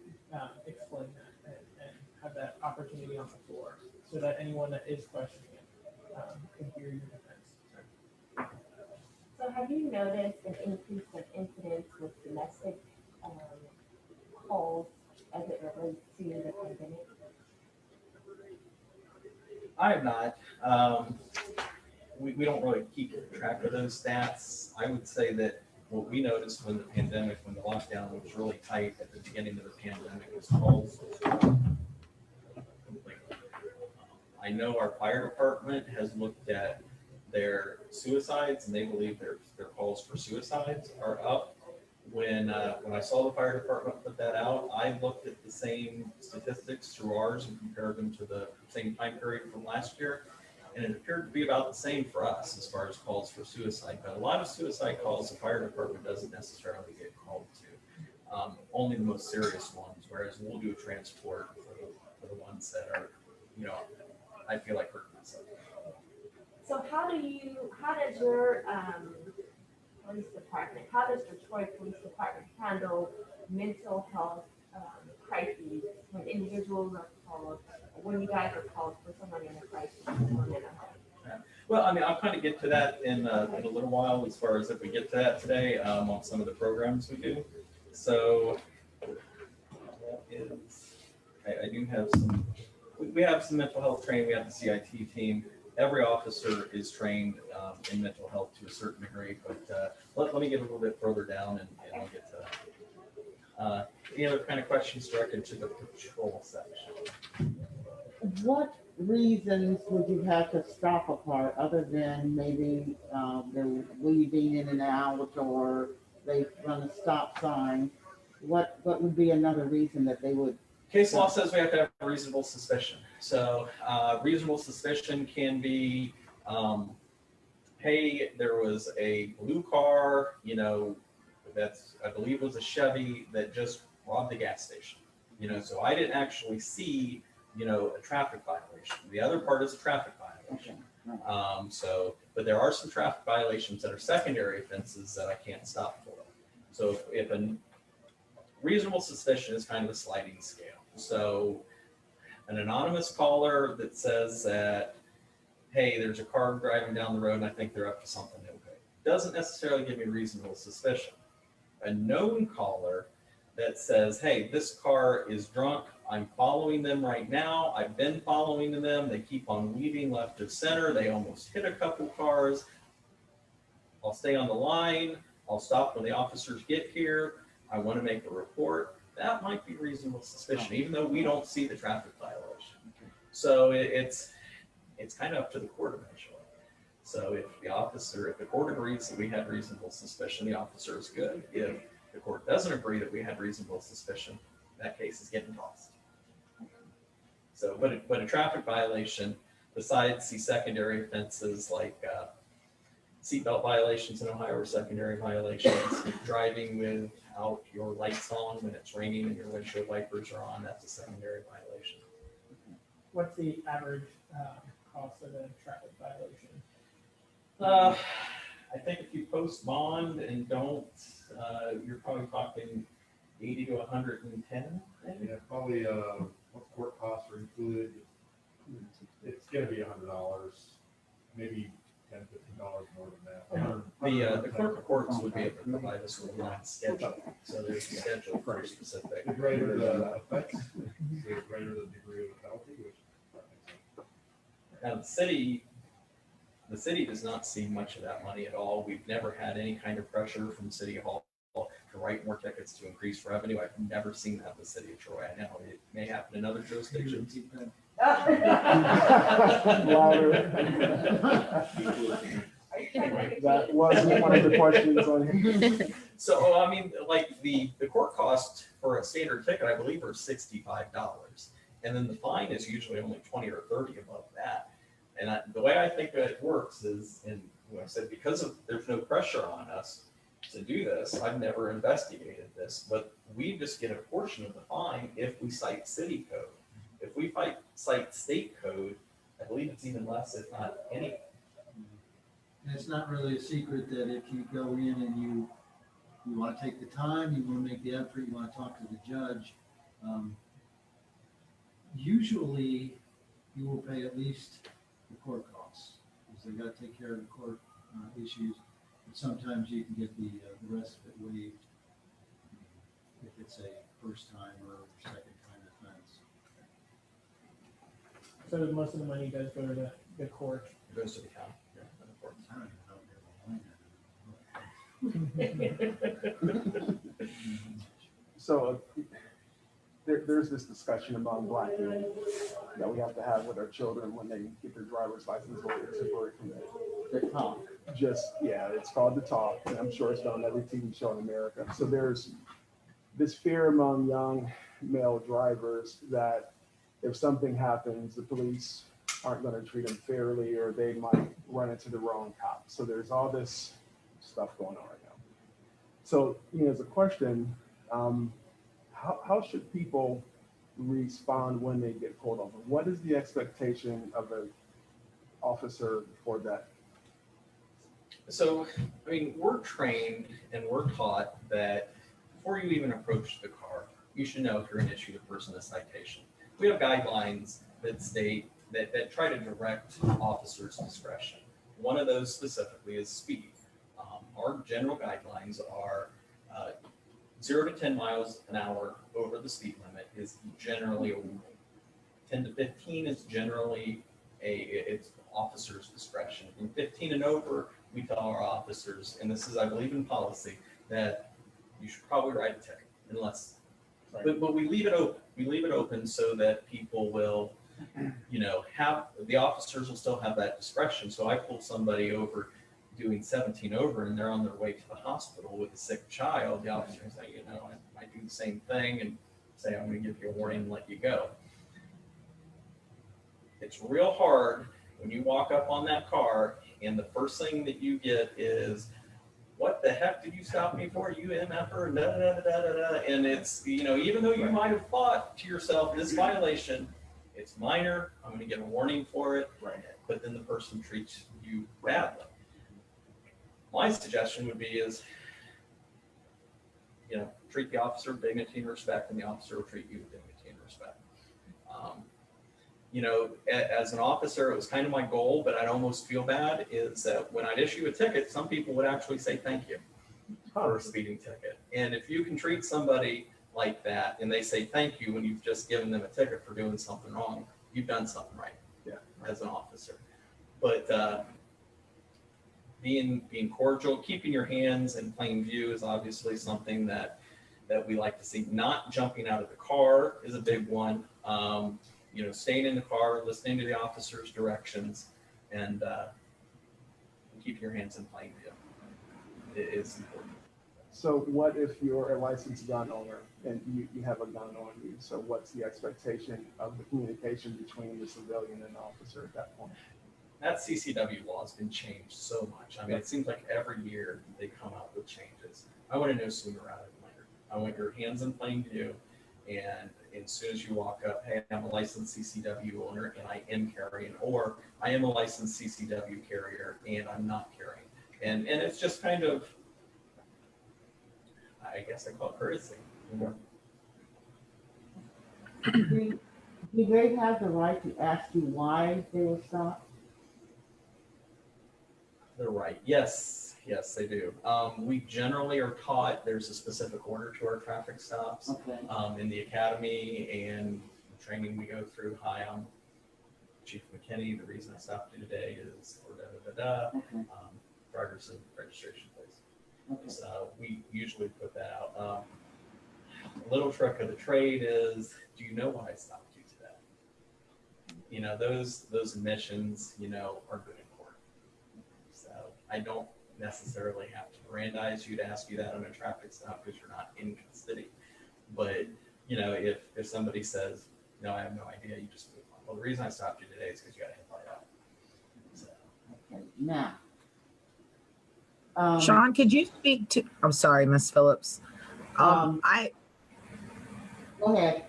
explain that and have that opportunity on the floor so that anyone that is questioning it can hear your defense. so have you noticed an increase of incidents with domestic calls as it relates to the pandemic? I have not. We don't really keep track of those stats. I would say that what we noticed when the lockdown was really tight at the beginning of the pandemic was calls I know our fire department has looked at their suicides, and they believe their calls for suicides are up. When I saw the fire department put that out, I looked at the same statistics through ours and compared them to the same time period from last year, and it appeared to be about the same for us as far as calls for suicide. But a lot of suicide calls the fire department doesn't necessarily get called to, only the most serious ones, whereas we'll do a transport for the ones that are, I feel like hurting myself. So how does your police department, how does the Troy Police Department handle mental health crises when individuals are called, when you guys are called for someone in a crisis or mental health? Well, I mean, I'll kind of get to that in a little while, as far as if we get to that today, on some of the programs we do. So that is, I do have some, we have some mental health training. We have the CIT team. Every officer is trained in mental health to a certain degree, but let me get a little bit further down and I'll get to that. Any other kind of questions directed to the patrol section? What reasons would you have to stop a car other than maybe they're weaving in and out, or they run a stop sign? What would be another reason that they would? Case law says we have to have reasonable suspicion. So reasonable suspicion can be, hey, there was a blue car, that's, I believe was a Chevy that just robbed the gas station. So I didn't actually see, a traffic violation. The other part is a traffic violation. But there are some traffic violations that are secondary offenses that I can't stop for. So if a reasonable suspicion is kind of a sliding scale. So an anonymous caller that says that, hey, there's a car driving down the road and I think they're up to something, okay, doesn't necessarily give me reasonable suspicion. A known caller that says, hey, this car is drunk, I'm following them right now, I've been following them, they keep on weaving left of center, they almost hit a couple cars, I'll stay on the line, I'll stop when the officers get here, I want to make a report. That might be reasonable suspicion, even though we don't see the traffic violation. So it's kind of up to the court eventually. So if the court agrees that we had reasonable suspicion, the officer is good. If the court doesn't agree that we had reasonable suspicion, that case is getting tossed. So, but a traffic violation, besides the secondary offenses like seatbelt violations in Ohio are secondary violations, driving without your lights on when it's raining and your windshield wipers are on, that's a secondary violation. What's the average cost of a traffic violation? I think if you post bond and don't, you're probably talking 80 to 110. Yeah, probably what court costs are included. It's gonna be $100, maybe $10, $15 more than that. The clerk of courts would be able to provide us with a schedule. So there's a schedule very specific. The greater the offense, the greater the degree of the penalty, which Now the city does not see much of that money at all. We've never had any kind of pressure from City Hall to write more tickets to increase revenue. I've never seen that in the city of Troy. I know it may happen in other jurisdictions. Louder. That wasn't one of the questions on here. So, I mean, like the court cost for a standard ticket, I believe, are $65. And then the fine is usually only 20 or 30 above that. And the way I think that it works is, and I said, because there's no pressure on us to do this, I've never investigated this, but we just get a portion of the fine if we cite city code. If we cite state code, I believe it's even less, if not any. And it's not really a secret that if you go in and you want to take the time, you want to make the effort, you want to talk to the judge, usually you will pay at least the court costs, because they've got to take care of the court issues. But sometimes you can get the rest of it waived if it's a first time or second time offense. So most of the money does go to the court. It goes to the county. Yeah, and of course. I don't even know if they're behind that. So there's this discussion among Black men that we have to have with our children when they get their driver's license or temporary permit. The talk. Just, yeah, it's called the talk, and I'm sure it's on every TV show in America. So there's this fear among young male drivers that if something happens, the police aren't going to treat them fairly, or they might run into the wrong cop. So there's all this stuff going on right now. So, as a question, how should people respond when they get pulled over? What is the expectation of an officer for that? So, I mean, we're trained and we're taught that before you even approach the car, you should know if you're going to issue a person a citation. We have guidelines that state that try to direct officers' discretion. One of those specifically is speed. Our general guidelines are 0 to 10 miles an hour over the speed limit is generally a warning. 10 to 15 is generally it's officer's discretion. From 15 and over, we tell our officers, and this is, I believe, in policy, that you should probably write a ticket unless, but we leave it open. We leave it open so that people will, have, the officers will still have that discretion. So I pull somebody over doing 17 over and they're on their way to the hospital with a sick child. The officer can say, I might do the same thing and say, I'm going to give you a warning and let you go. It's real hard when you walk up on that car and the first thing that you get is, what the heck did you stop me for? You MFer, da da da da da da. And it's, even though you might have thought to yourself, this violation, it's minor, I'm going to get a warning for it, but then the person treats you badly. My suggestion would be is, treat the officer with dignity and respect, and the officer will treat you with dignity and respect. As an officer, it was kind of my goal, but I'd almost feel bad is that when I'd issue a ticket, some people would actually say thank you for a speeding ticket. And if you can treat somebody like that and they say thank you when you've just given them a ticket for doing something wrong, you've done something right as an officer. But being cordial, keeping your hands in plain view is obviously something that we like to see. Not jumping out of the car is a big one. Staying in the car, listening to the officer's directions, and keeping your hands in plain view is important. So what if you're a licensed gun owner and you have a gun on you? So what's the expectation of the communication between the civilian and the officer at that point? That CCW law has been changed so much. I mean, it seems like every year they come out with changes. I want to know sooner rather than later. I want your hands in plain view, and as soon as you walk up, hey, I'm a licensed CCW owner and I am carrying, or I am a licensed CCW carrier and I'm not carrying. And it's just kind of, I guess I call it courtesy. Do they have the right to ask you why they were stopped? They're right. Yes, they do. We generally are taught there's a specific order to our traffic stops. Okay. In the academy and the training we go through. Hi, I'm Chief Mckinney. The reason I stopped you today is for da-da-da-da. Okay. Driver's and registration, please. Okay. So we usually put that out. A little trick of the trade is, do you know why I stopped you today? Those admissions, are good in court. So I don't necessarily have to Mirandize you to ask you that on a traffic stop because you're not in custody. But, if somebody says, no, I have no idea, you just move on. Well, the reason I stopped you today is because you got hit by that. So. Okay. Now. Sean, could you speak to, I'm sorry, Miss Phillips. Go ahead.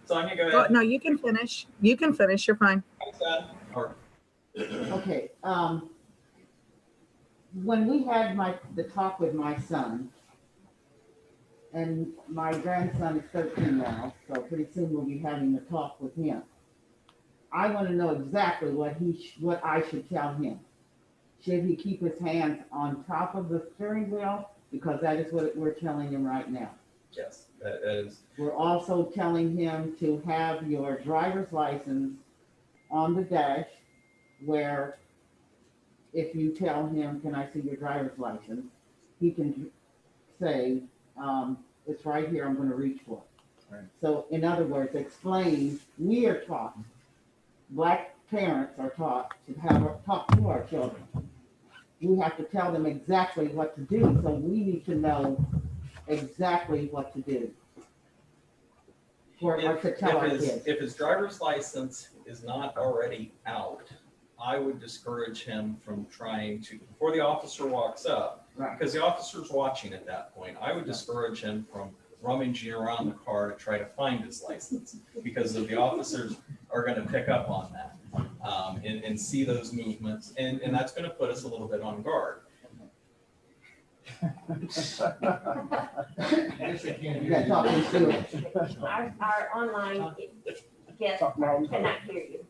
Sonia, go ahead. No, you can finish. You can finish. You're fine. Okay. When we had the talk with my son, and my grandson is 13 now, so pretty soon we'll be having the talk with him. I want to know exactly what I should tell him. Should he keep his hands on top of the steering wheel? Because that is what we're telling him right now. Yes, that is. We're also telling him to have your driver's license on the dash, where if you tell him, can I see your driver's license? He can say, it's right here, I'm gonna reach for it. Right. So in other words, explain, we are taught, black parents are taught to talk to our children. We have to tell them exactly what to do, so we need to know exactly what to do. Or to tell our kids. If his driver's license is not already out, I would discourage him from trying to, before the officer walks up, Right. because the officer's watching at that point, I would discourage him from rummaging around the car to try to find his license, because the officers are gonna pick up on that, and see those movements, and that's gonna put us a little bit on guard. You gotta talk them through it. Our online guests Talk loud. cannot hear you.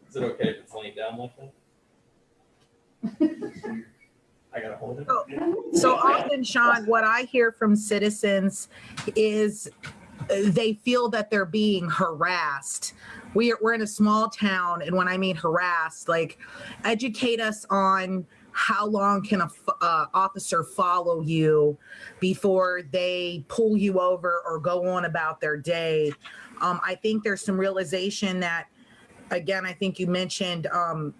Is it okay if it's laying down like that? I gotta hold it. So often, Sean, what I hear from citizens is they feel that they're being harassed. We're in a small town, and when I mean harassed, like, educate us on how long can a officer follow you before they pull you over or go on about their day. I think there's some realization that, again, I think you mentioned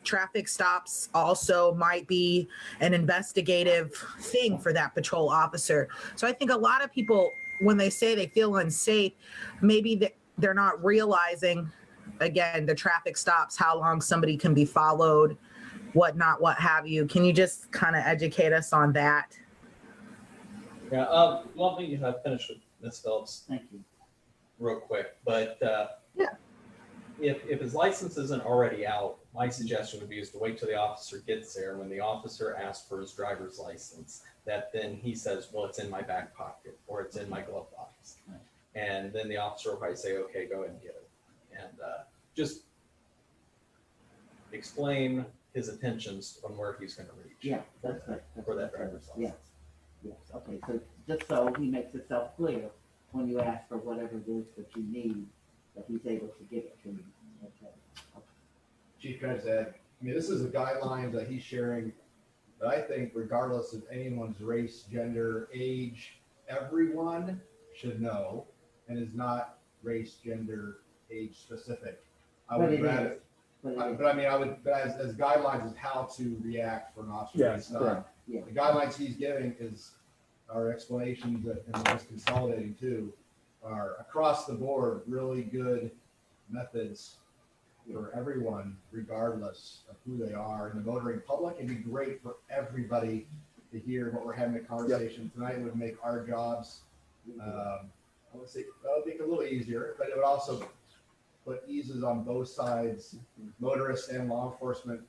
traffic stops also might be an investigative thing for that patrol officer. So I think a lot of people, when they say they feel unsafe, maybe they're not realizing, again, the traffic stops, how long somebody can be followed, whatnot, what have you. Can you just kind of educate us on that? Yeah, let me finish with Ms. Phillips Thank you. real quick, but Yeah. if his license isn't already out, my suggestion would be is to wait till the officer gets there. When the officer asks for his driver's license, that then he says, well, it's in my back pocket or it's in my glove box. Right. And then the officer will probably say, okay, go ahead and get it. And just explain his intentions on where he's going to reach. Yeah, that's right. For that driver's Yes, license. yes, okay, so just so he makes himself clear, when you ask for whatever it is that you need, that he's able to give it to you. Okay. Chief, can I just add, I mean, this is a guideline that he's sharing that I think regardless of anyone's race, gender, age, everyone should know and is not race, gender, age specific. I But would it rather, is. But it is. but I mean, I would, but as guidelines is how to react for an officer. Yes, It's not- correct. Yeah. The guidelines he's giving is, our explanations that, and just consolidating too, are across the board, really good methods for everyone, regardless of who they are. In the motoring public, it'd be great for everybody to hear what we're having a conversation tonight. It would make our jobs, I would say, that would make it a little easier, but it would also put eases on both sides, motorists and law enforcement,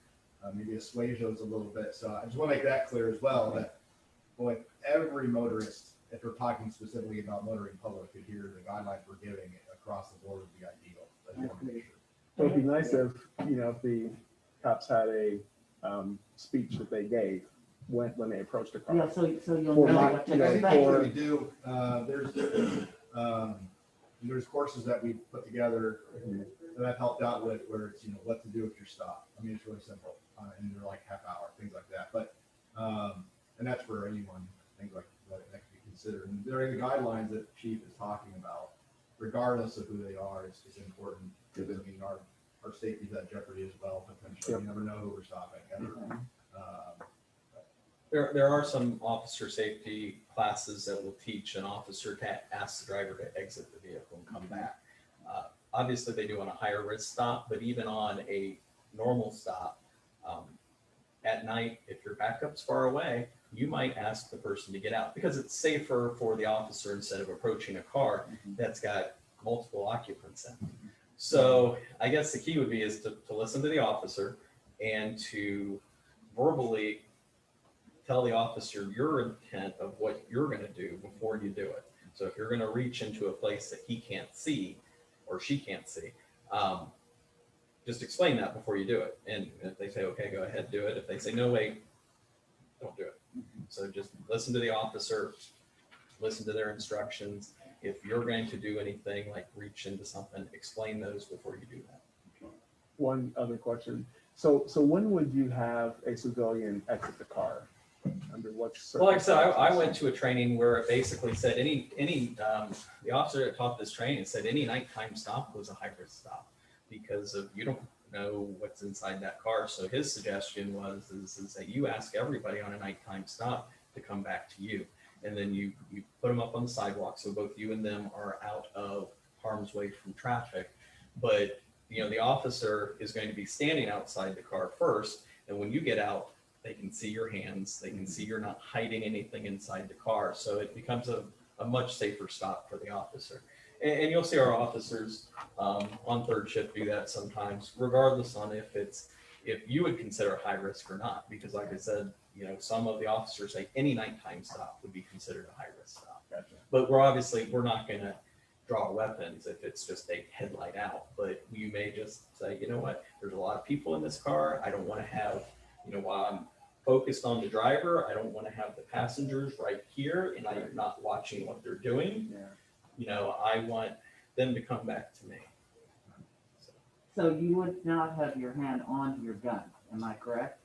maybe assuage those a little bit. So I just want to make that clear as well, that boy, every motorist, if we're talking specifically about motoring public, could hear the guidelines we're giving across the board would be ideal. I just want to make sure. So it'd be nice if, if the cops had a speech that they gave when they approached the Yeah, car. so you'll For know my- what to you know, I think expect. what we do, there's courses that we put together that I've helped out with where it's, what to do with your stop. I mean, it's really simple, and they're like half hour, things like that. But, and that's for anyone, things like that can be considered. And during the guidelines that Chief is talking about, regardless of who they are, it's important. Because I mean, our safety's at jeopardy as well, potentially. Yep. You never know who we're stopping. There are some officer safety classes that will teach an officer to ask the driver to exit the vehicle and come back. Obviously, they do on a higher risk stop, but even on a normal stop, at night, if your backup's far away, you might ask the person to get out because it's safer for the officer instead of approaching a car that's got multiple occupants in. So I guess the key would be is to listen to the officer and to verbally tell the officer your intent of what you're going to do before you do it. So if you're going to reach into a place that he can't see or she can't see, just explain that before you do it. And if they say, okay, go ahead, do it. If they say, no, wait, don't do it. So just listen to the officer, listen to their instructions. If you're going to do anything like reach into something, explain those before you do that. One other question. So when would you have a civilian exit the car? Under what what's. Well, like I said, I went to a training where it basically said the officer that taught this training said any nighttime stop was a high risk stop because of you don't know what's inside that car. So his suggestion is that you ask everybody on a nighttime stop to come back to you. And then you put them up on the sidewalk so both you and them are out of harm's way from traffic. But the officer is going to be standing outside the car first, and when you get out, they can see your hands, they can see you're not hiding anything inside the car. So it becomes a much safer stop for the officer. And you'll see our officers on third shift do that sometimes, regardless on if you would consider high risk or not. Because like I said, some of the officers say any nighttime stop would be considered a high risk stop. Gotcha. But we're not going to draw weapons if it's just a headlight out. But you may just say, you know what, there's a lot of people in this car. I don't want to have, while I'm focused on the driver, I don't want to have the passengers right here and I'm not watching what they're doing. Yeah. I want them to come back to me. So you would not have your hand on your gun, am I correct?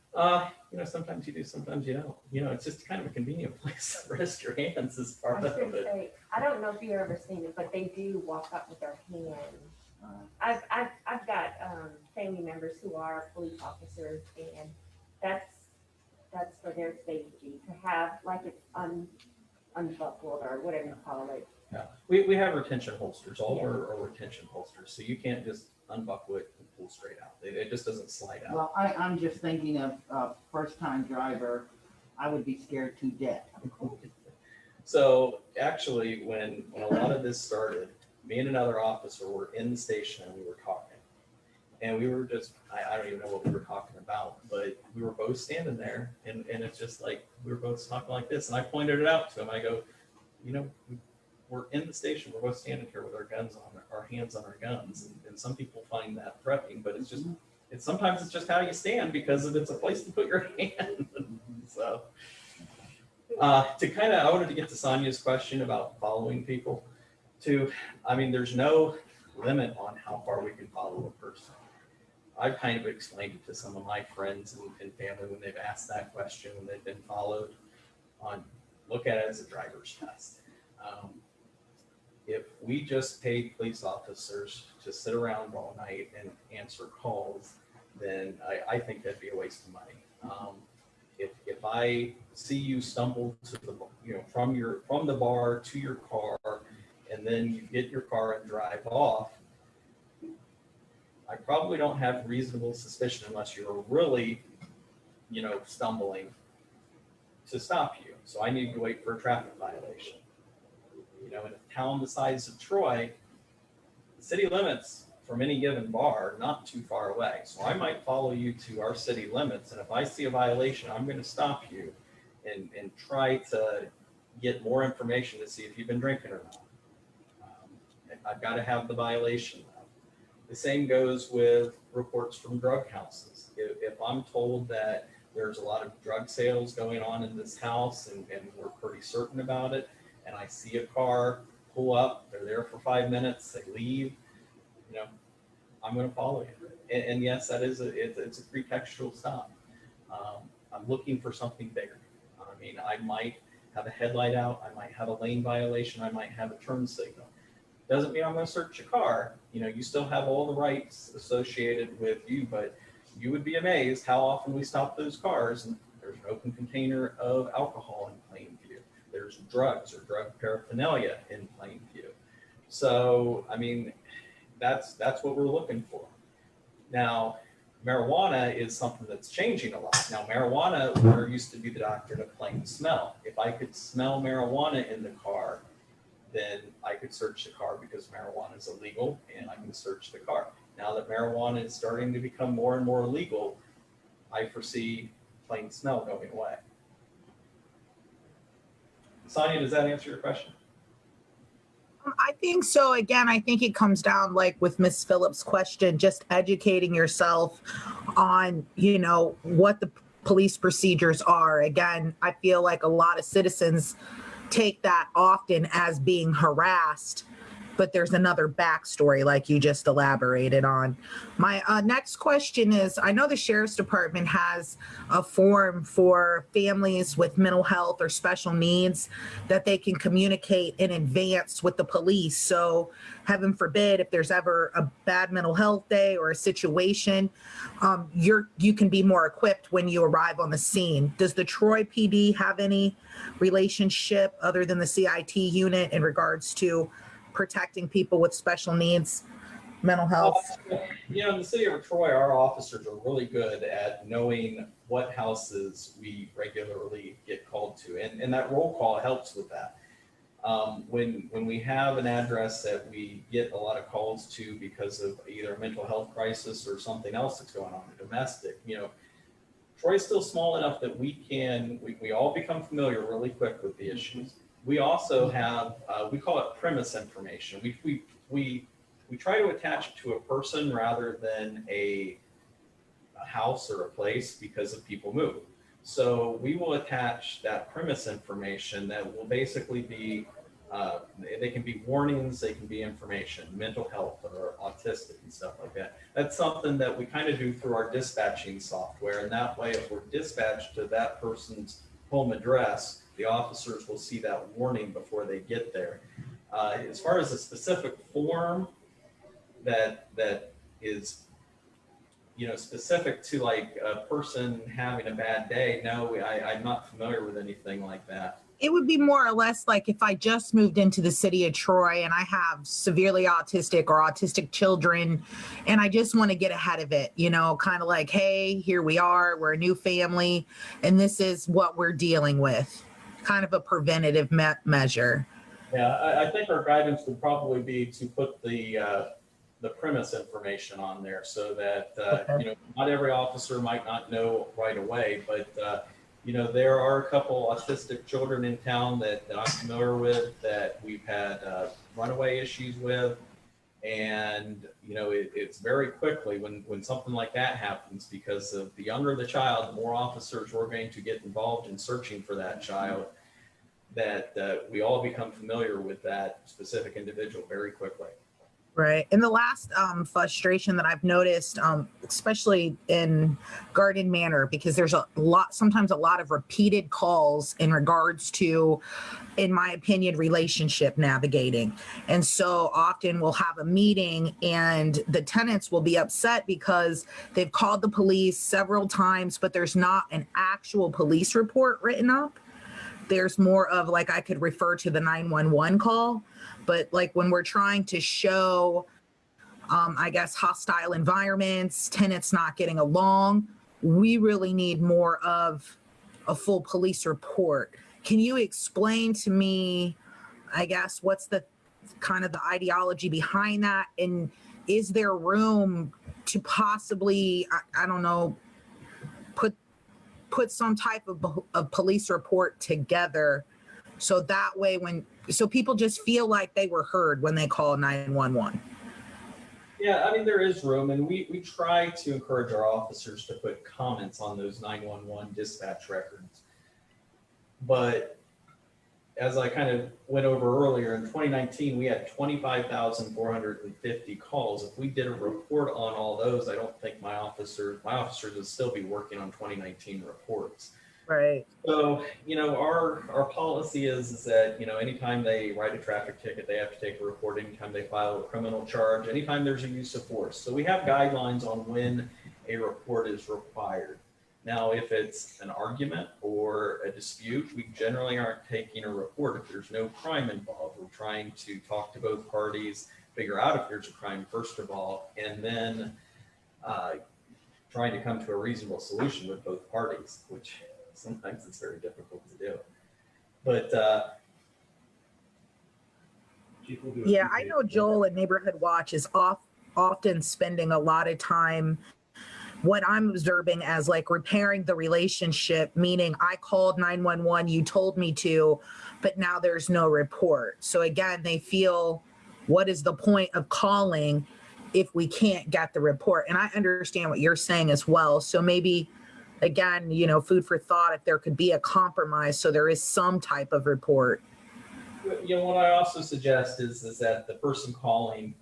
Sometimes you do, sometimes you don't. It's just kind of a convenient place to rest your hands as I part was of gonna it. say, I don't know if you've ever seen it, but they do walk up with their hand. I've got family members who are police officers, and that's for their safety to have like it's unbuckled or whatever you call it. Yeah, we have retention holsters. All of our are retention holsters, so you can't just unbuckle it and pull straight out. It just doesn't slide out. Well, I'm just thinking of a first-time driver. I would be scared to death. So actually, when a lot of this started, me and another officer were in the station and we were talking. And we were just, I don't even know what we were talking about, but we were both standing there and it's just like, we were both talking like this. And I pointed it out to him. I go, we're in the station. We're both standing here with our guns on, our hands on our guns. And some people find that threatening, but sometimes it's just how you stand because it's a place to put your hand. So I wanted to get to Sonia's question about following people there's no limit on how far we can follow a person. I've kind of explained it to some of my friends and family when they've asked that question, when they've been followed look at it as a driver's test. If we just paid police officers to sit around all night and answer calls, then I think that'd be a waste of money. If I see you stumble to the, from the bar to your car, and then you get your car and drive off, I probably don't have reasonable suspicion unless you're really, stumbling to stop you. So I need to wait for a traffic violation. In a town the size of Troy, the city limits from any given bar are not too far away. So I might follow you to our city limits, and if I see a violation, I'm going to stop you and try to get more information to see if you've been drinking or not. I've got to have the violation. The same goes with reports from drug houses. If I'm told that there's a lot of drug sales going on in this house and we're pretty certain about it, and I see a car pull up, they're there for 5 minutes, they leave, I'm going to follow you. And yes, that is it's a pretextual stop. I'm looking for something bigger. I might have a headlight out, I might have a lane violation, I might have a turn signal. Doesn't mean I'm going to search your car. You still have all the rights associated with you, but you would be amazed how often we stop those cars and there's an open container of alcohol in plain view. There's drugs or drug paraphernalia in plain view. So, that's what we're looking for. Now, marijuana is something that's changing a lot. Now, marijuana, there used to be the doctrine of plain smell. If I could smell marijuana in the car, then I could search the car because marijuana is illegal and I can search the car. Now that marijuana is starting to become more and more legal, I foresee plain smell going away. Sonia, does that answer your question? I think so. Again, I think it comes down, like with Miss Phillips' question, just educating yourself on, what the police procedures are. Again, I feel like a lot of citizens take that often as being harassed. but there's another backstory like you just elaborated on. My next question is, I know the Sheriff's Department has a form for families with mental health or special needs that they can communicate in advance with the police. So heaven forbid, if there's ever a bad mental health day or a situation, you can be more equipped when you arrive on the scene. Does the Troy PD have any relationship other than the CIT unit in regards to protecting people with special needs, mental health? In the city of Troy, our officers are really good at knowing what houses we regularly get called to, and that roll call helps with that. When we have an address that we get a lot of calls to because of either a mental health crisis or something else that's going on, a domestic, Troy's still small enough that we all become familiar really quick with the issues. We also have, we call it premise information. We try to attach it to a person rather than a house or a place because of people move. So we will attach that premise information that will basically be, they can be warnings, they can be information, mental health or autistic and stuff like that. That's something that we kind of do through our dispatching software. And that way, if we're dispatched to that person's home address, the officers will see that warning before they get there. As far as a specific form that is, specific to like a person having a bad day, no, I'm not familiar with anything like that. It would be more or less like if I just moved into the city of Troy and I have severely autistic or autistic children and I just want to get ahead of it, kind of like, hey, here we are, we're a new family, and this is what we're dealing with. Kind of a preventative measure. Yeah, I think our guidance would probably be to put the premise information on there so that, Okay. not every officer might not know right away, but there are a couple autistic children in town that I'm familiar with that we've had runaway issues with. And, it's very quickly when something like that happens, because of the younger the child, the more officers we're going to get involved in searching for that child, that we all become familiar with that specific individual very quickly. Right. And the last frustration that I've noticed, especially in Garden Manor, because there's sometimes a lot of repeated calls in regards to, in my opinion, relationship navigating. And so often we'll have a meeting and the tenants will be upset because they've called the police several times, but there's not an actual police report written up. There's more of like, I could refer to the 911 call, but like when we're trying to show, I guess, hostile environments, tenants not getting along, we really need more of a full police report. Can you explain to me, I guess, what's the kind of the ideology behind that? And is there room to possibly, I don't know, put some type of police report together so that way so people just feel like they were heard when they call 911? Yeah, there is room, and we try to encourage our officers to put comments on those 911 dispatch records. But as I kind of went over earlier, in 2019, we had 25,450 calls. If we did a report on all those, I don't think my officers would still be working on 2019 reports. Right. So, our policy is that, anytime they write a traffic ticket, they have to take a report. Anytime they file a criminal charge, anytime there's a use of force. So we have guidelines on when a report is required. Now, if it's an argument or a dispute, we generally aren't taking a report. If there's no crime involved, we're trying to talk to both parties, figure out if there's a crime, first of all, and then trying to come to a reasonable solution with both parties, which sometimes it's very difficult to do. But yeah, I know Joel at Neighborhood Watch is often spending a lot of time, what I'm observing as like repairing the relationship, meaning I called 911, you told me to, but now there's no report. So again, they feel, what is the point of calling if we can't get the report? And I understand what you're saying as well. So maybe, again, food for thought, if there could be a compromise so there is some type of report. You know, what I also suggest is that the person calling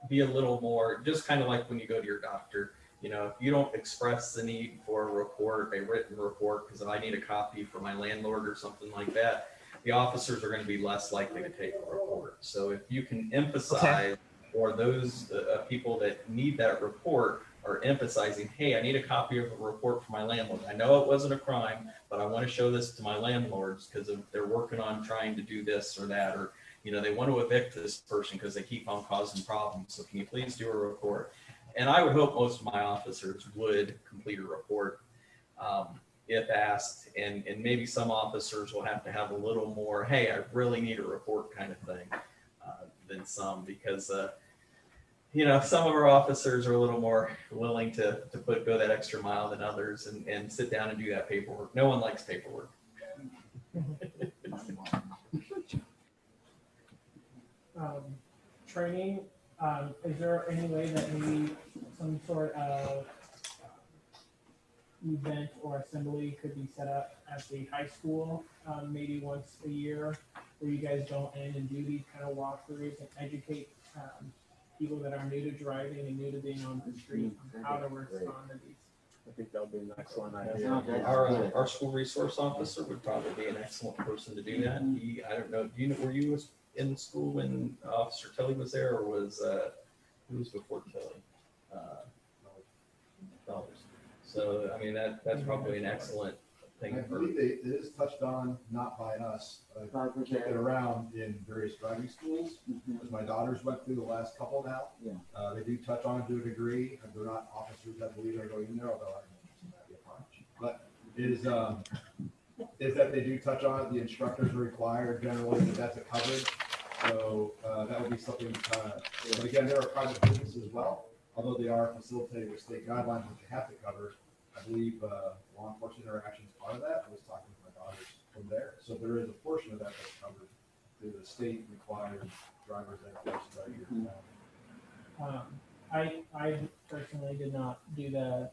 be a little more, just kind of like when you go to your doctor. You know, if you don't express the need for a report, a written report, because I need a copy for my landlord or something like that, the officers are going to be less likely to take a report. So if you can emphasize, or those people that need that report are emphasizing, hey, I need a copy of a report for my landlord. I know it wasn't a crime, but I want to show this to my landlords because they're working on trying to do this or that, or, you know, they want to evict this person because they keep on causing problems. So can you please do a report? And I would hope most of my officers would complete a report if asked, and maybe some officers will have to have a little more, hey, I really need a report kind of thing than some, because you know, some of our officers are a little more willing to go that extra mile than others and sit down and do that paperwork. No one likes paperwork. Training, is there any way that maybe some sort of event or assembly could be set up at the high school, maybe once a year, where you guys don't end and do these kind of walkthroughs and educate people that are new to driving and new to being on the street on how to respond to these? I think that would be an excellent idea. Our school resource officer would probably be an excellent person to do that. I don't know, were you in school when Officer Tully was there, or was who was before Tully? Dollars. So I mean that's probably an excellent thing. I believe it is touched on, not by us, kicked it around in various driving schools. As my daughters went through the last couple now. Yeah. They do touch on it to a degree, and they're not officers that believe they're going in there, although I don't know, be a part. But it is that they do touch on it. The instructors are required generally that that's a coverage. So that would be something. But again, there are private businesses as well, although they are facilitating with state guidelines that they have to cover. I believe law enforcement interaction is part of that. I was talking to my daughters from there. So there is a portion of that that's covered through the state required driver's education. I personally did not do the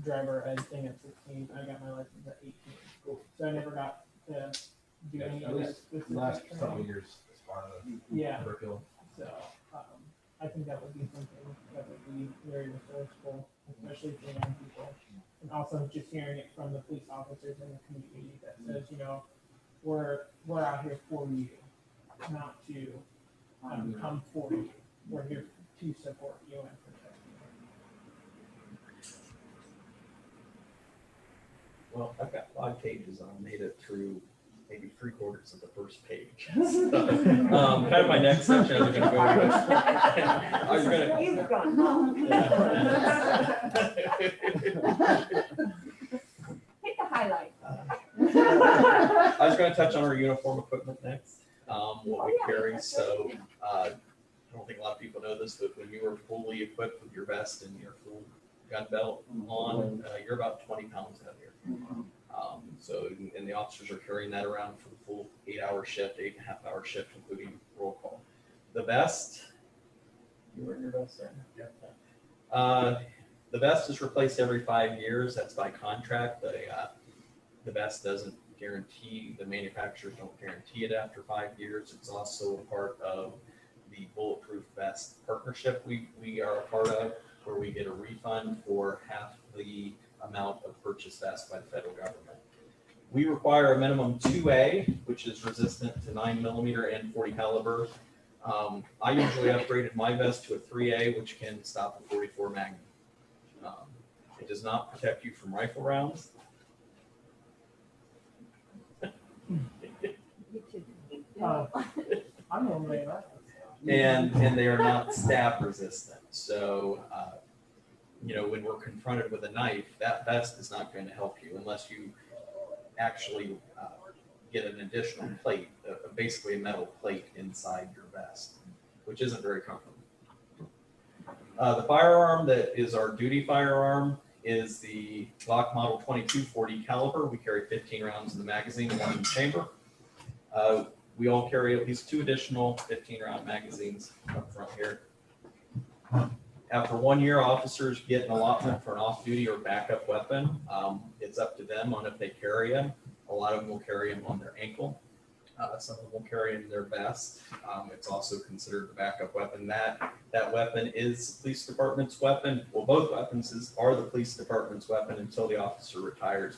driver ed thing at 16. I got my license at 18. Cool. So I never got to do any At of that least specific the last training. couple of years as part of the Yeah. curriculum. So I think that would be something that would be very resourceful, especially for young people. And also just hearing it from the police officers in the community that says, you know, we're out here for you, not to come for you. We're here to support you and protect you. Well, I've got 5 pages and I made it through maybe 3/4 of the first page. So, kind of my next section, I'm going to go with. I was going to. You've gone long. Hit the highlight. I was going to touch on our uniform equipment next, what we carry. So I don't think a lot of people know this, but when you are fully equipped with your vest and your full gun belt on, you're about 20 pounds heavier. And the officers are carrying that around for the full 8-hour shift, 8.5-hour shift, including roll call. The vest, you wearing your vest there? Yeah. The vest is replaced every 5 years. That's by contract. The vest doesn't guarantee, the manufacturers don't guarantee it after 5 years. It's also a part of the Bulletproof Vest partnership we are a part of, where we get a refund for half the amount of purchased vests by the federal government. We require a minimum 2A, which is resistant to 9mm and 40 caliber. I usually upgraded my vest to a 3A, which can stop a 44 Magnum. It does not protect you from rifle rounds. I'm on way up. And they are not stab resistant. So, you know, when we're confronted with a knife, that vest is not going to help you unless you actually get an additional plate, basically a metal plate inside your vest, which isn't very comfortable. The firearm that is our duty firearm is the Glock Model 2240 caliber. We carry 15 rounds in the magazine, 1 in the chamber. We all carry at least 2 additional 15-round magazines up front here. After 1 year, officers get an allotment for an off-duty or backup weapon. It's up to them on if they carry them. A lot of them will carry them on their ankle. Some of them will carry in their vest. It's also considered the backup weapon. That weapon is the police department's weapon. Well, both weapons are the police department's weapon until the officer retires,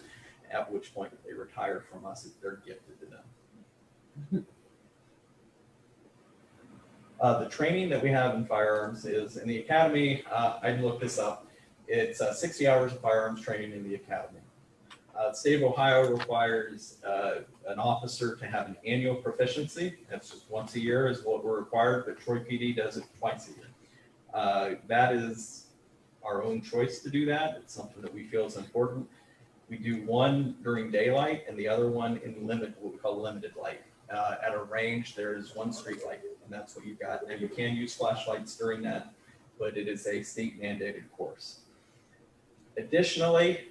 at which point they retire from us if they're gifted to them. The training that we have in firearms is in the academy. I looked this up. It's 60 hours of firearms training in the academy. The state of Ohio requires an officer to have an annual proficiency. That's just once a year is what we're required, but Troy PD does it twice a year. That is our own choice to do that. It's something that we feel is important. We do one during daylight and the other one in what we call limited light. At a range, there's one street light, and that's what you got. And you can use flashlights during that, but it is a state mandated course. Additionally,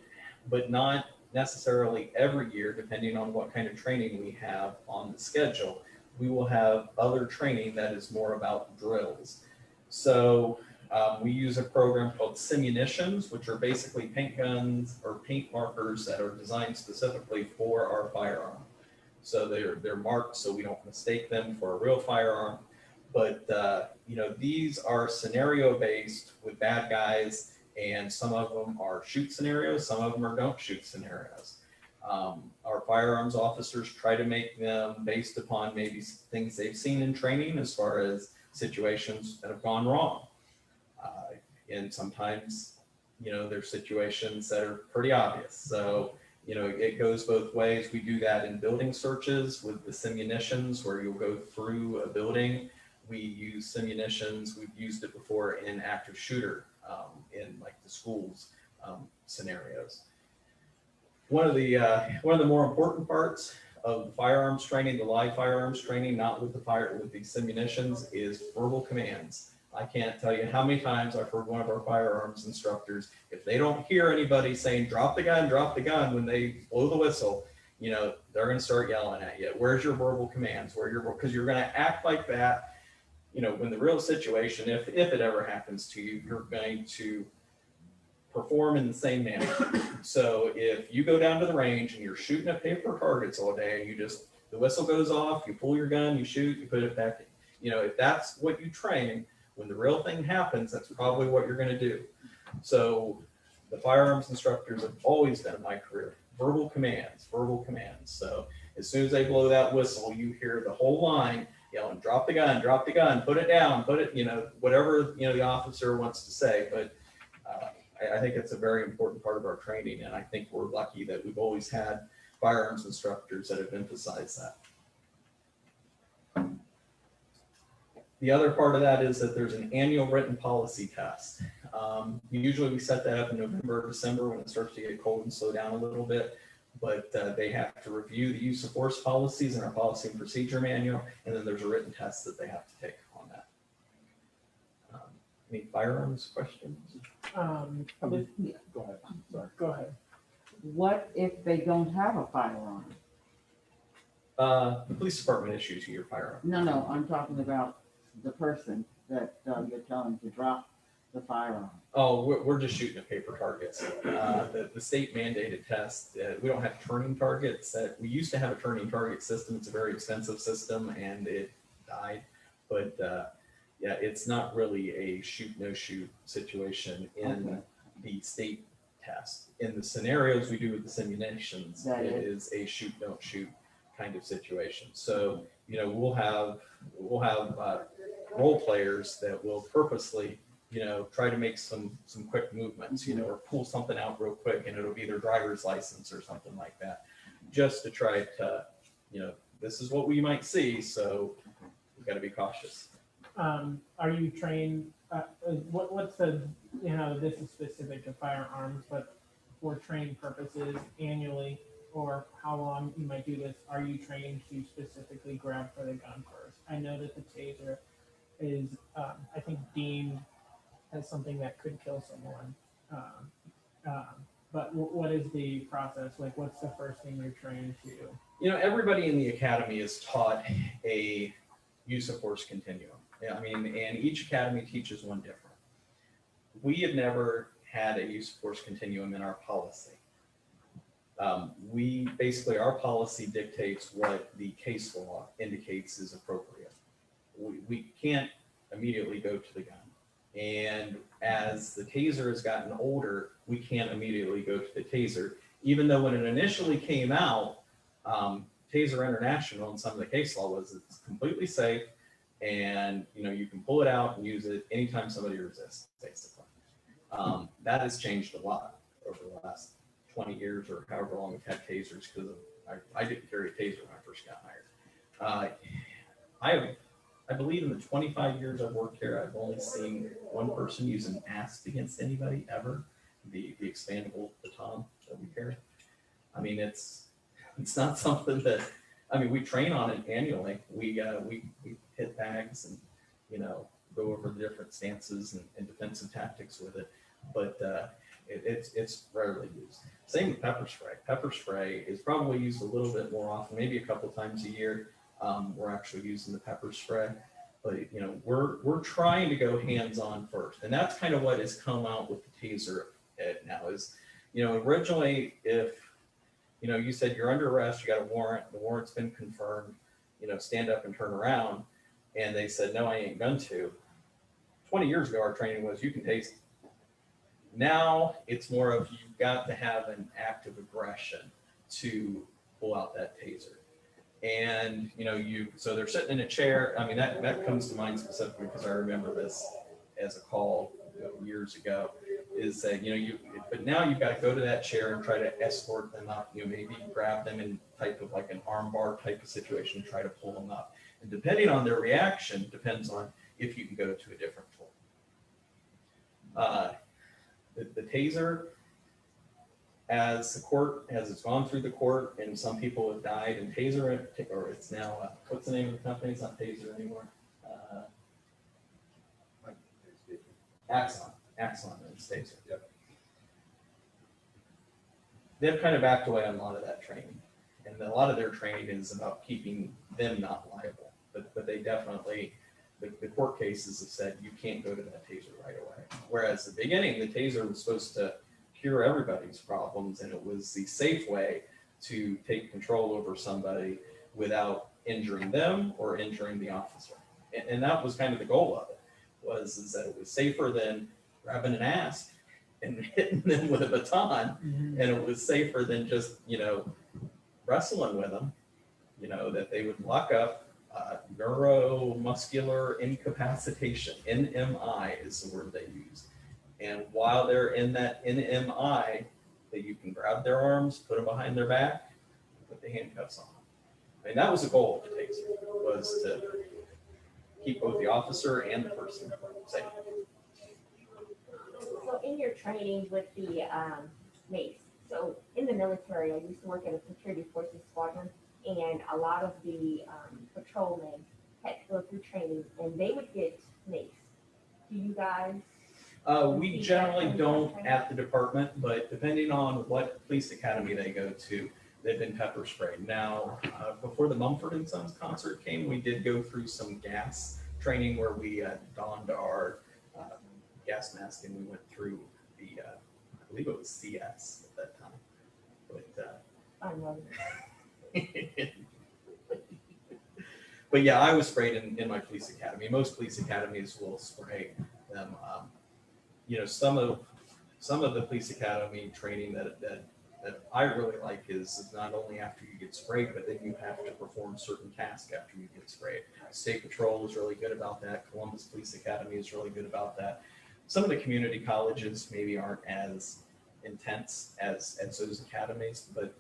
but not necessarily every year, depending on what kind of training we have on the schedule, we will have other training that is more about drills. So we use a program called simunitions, which are basically paint guns or paint markers that are designed specifically for our firearm. So they're marked so we don't mistake them for a real firearm. But these are scenario based with bad guys, and some of them are shoot scenarios, some of them are don't shoot scenarios. Our firearms officers try to make them based upon maybe things they've seen in training as far as situations that have gone wrong. And sometimes, there's situations that are pretty obvious. So, it goes both ways. We do that in building searches with the simunitions where you'll go through a building. We use simunitions. We've used it before in active shooter in like the schools scenarios. One of the more important parts of the firearms training, the live firearms training, not with the simunitions, is verbal commands. I can't tell you how many times I've heard one of our firearms instructors, if they don't hear anybody saying drop the gun when they blow the whistle, they're going to start yelling at you. Where's your verbal commands? Because you're going to act like that. When the real situation, if it ever happens to you, you're going to perform in the same manner. So if you go down to the range and you're shooting at paper targets all day and the whistle goes off, you pull your gun, you shoot, you put it back in. If that's what you train, when the real thing happens, that's probably what you're going to do. So the firearms instructors have always been in my career, verbal commands. So as soon as they blow that whistle, you hear the whole line yelling, drop the gun, put it down, whatever, the officer wants to say. But I think it's a very important part of our training. And I think we're lucky that we've always had firearms instructors that have emphasized that. The other part of that is that there's an annual written policy test. Usually we set that up in November or December when it starts to get cold and slow down a little bit. But they have to review the use of force policies in our policy and procedure manual, and then there's a written test that they have to take on that. Any firearms questions? Go ahead. Sorry. Go ahead. What if they don't have a firearm? The police department issues you your firearm. No, I'm talking about the person that you're telling to drop the firearm. Oh, we're just shooting at paper targets. The state mandated test, we don't have turning targets. We used to have a turning target system. It's a very expensive system and it died. But yeah, it's not really a shoot, no shoot situation in the state test. In the scenarios we do with the simulations, it is a shoot, don't shoot kind of situation. So, we'll have role players that will purposely try to make some quick movements, or pull something out real quick and it'll be their driver's license or something like that, just to try to, this is what we might see. So we've got to be cautious. Are you trained, what's the, this is specific to firearms, but for training purposes annually, or how long you might do this, are you trained to specifically grab for the gun first? I know that the taser is, I think, deemed as something that could kill someone. But what is the process? Like, what's the first thing you're trained to? Everybody in the academy is taught a use of force continuum. Yeah, and each academy teaches one different. We have never had a use of force continuum in our policy. We basically, our policy dictates what the case law indicates is appropriate. We can't immediately go to the gun. And as the taser has gotten older, we can't immediately go to the taser, even though when it initially came out, Taser International and some of the case law was it's completely safe, and you can pull it out and use it anytime somebody resists, basically. That has changed a lot over the last 20 years or however long we've had tasers, because I didn't carry a taser when I first got hired. I believe in the 25 years I've worked here, I've only seen one person use an asp against anybody ever, the expandable baton that we carry. I mean, it's not something that, we train on it annually. We hit bags and, go over the different stances and defensive tactics with it, but it's rarely used. Same with pepper spray. Pepper spray is probably used a little bit more often, maybe a couple times a year. We're actually using the pepper spray, but we're trying to go hands-on first, and that's kind of what has come out with the taser now. Is originally, if you said you're under arrest, you got a warrant, the warrant's been confirmed, stand up and turn around, and they said no, I ain't going to. 20 years ago, our training was you can tase. Now it's more of you've got to have an act of aggression to pull out that taser. And so they're sitting in a chair. I mean, that comes to mind specifically because I remember this as a call years ago, is that but now you've got to go to that chair and try to escort them up, maybe grab them in type of like an arm bar type of situation and try to pull them up. And depending on their reaction depends on if you can go to a different floor. The taser, as it's gone through the court, and some people have died in taser, or it's now, what's the name of the company? It's not Taser anymore. Axon and Taser. Yep. They've kind of backed away on a lot of that training, and a lot of their training is about keeping them not liable. But they definitely, the court cases have said you can't go to that taser right away. Whereas at the beginning, the taser was supposed to cure everybody's problems, and it was the safe way to take control over somebody without injuring them or injuring the officer. And that was kind of the goal of it, is that it was safer than grabbing an asp and hitting them with a baton, and it was safer than just wrestling with them, that they would lock up. Neuromuscular incapacitation, NMI is the word they use. And while they're in that NMI, that you can grab their arms, put them behind their back, put the handcuffs on. I mean, that was the goal of the taser, was to keep both the officer and the person safe. So in your training with the mace, so in the military, I used to work in a security forces squadron, and a lot of the patrolmen had to go through training, and they would get mace. Do you guys? We generally don't at the department, but depending on what police academy they go to, they've been pepper sprayed. Now, before the Mumford & Sons concert came, we did go through some gas training where we donned our gas mask, and we went through the, I believe it was CS at that time. But I love it. but yeah, I was sprayed in my police academy. Most police academies will spray them. Some of the police academy training that I really like is not only after you get sprayed, but then you have to perform certain tasks after you get sprayed. State Patrol is really good about that. Columbus Police Academy is really good about that. Some of the community colleges maybe aren't as intense as those academies, but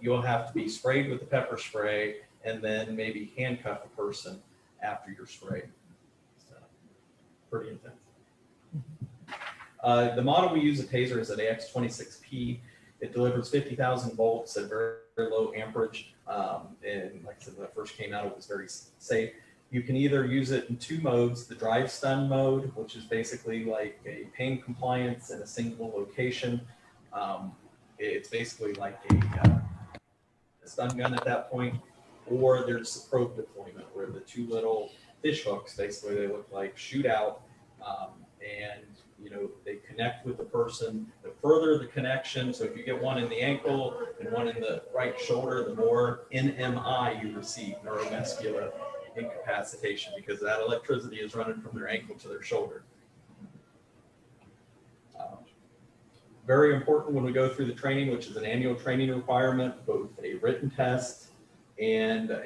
you'll have to be sprayed with the pepper spray and then maybe handcuff a person after you're sprayed. So, pretty intense. The model we use at Taser is an AX26P. It delivers 50,000 volts at very, very low amperage. And like I said, when it first came out, it was very safe. You can either use it in two modes: the drive stun mode, which is basically like a pain compliance in a single location. It's basically like a stun gun at that point. Or there's the probe deployment, where the two little fish hooks, basically they look like, shoot out, and they connect with the person. The further the connection, so if you get one in the ankle and one in the right shoulder, the more NMI you receive, neuromuscular incapacitation, because that electricity is running from their ankle to their shoulder. Very important when we go through the training, which is an annual training requirement, both a written test and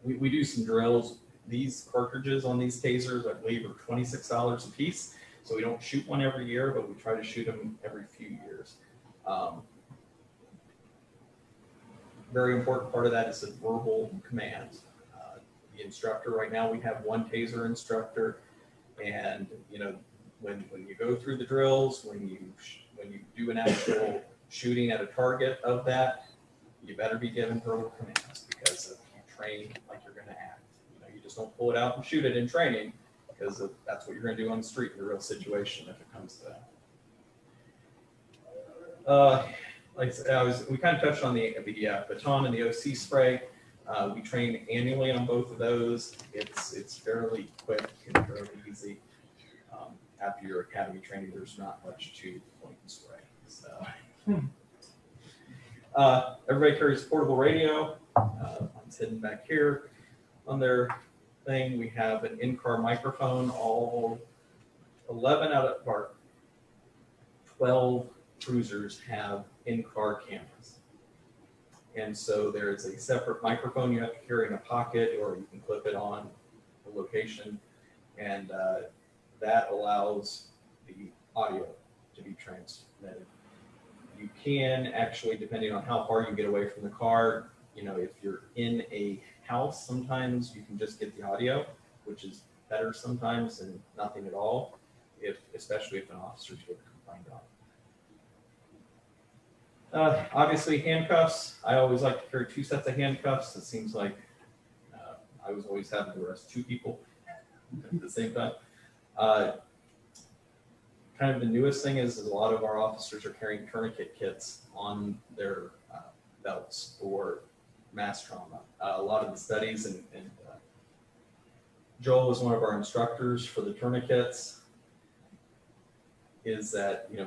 we do some drills. These cartridges on these tasers, I believe, are $26 a piece. So we don't shoot one every year, but we try to shoot them every few years. Very important part of that is the verbal commands. The instructor, right now we have one taser instructor, and when you go through the drills, when you do an actual shooting at a target of that, you better be given verbal commands, because if you train like you're going to act, you just don't pull it out and shoot it in training, because that's what you're going to do on the street in a real situation if it comes to that. Like I said, we kind of touched on the baton and the OC spray. We train annually on both of those. It's fairly quick and fairly easy. After your academy training, there's not much to point and spray. So, everybody carries a portable radio. It's hidden back here on their thing. We have an in-car microphone. All 11 out of our 12 cruisers have in-car cameras. And so there's a separate microphone you have to carry in a pocket, or you can clip it on the location. And that allows the audio to be transmitted. You can actually, depending on how far you get away from the car, if you're in a house, sometimes you can just get the audio, which is better sometimes than nothing at all, especially if an officer's getting complained on. Obviously, handcuffs. I always like to carry 2 sets of handcuffs. It seems like I was always having to arrest 2 people at the same time. Kind of the newest thing is a lot of our officers are carrying tourniquet kits on their belts for mass trauma. A lot of the studies, and Joel was one of our instructors for the tourniquets, is that we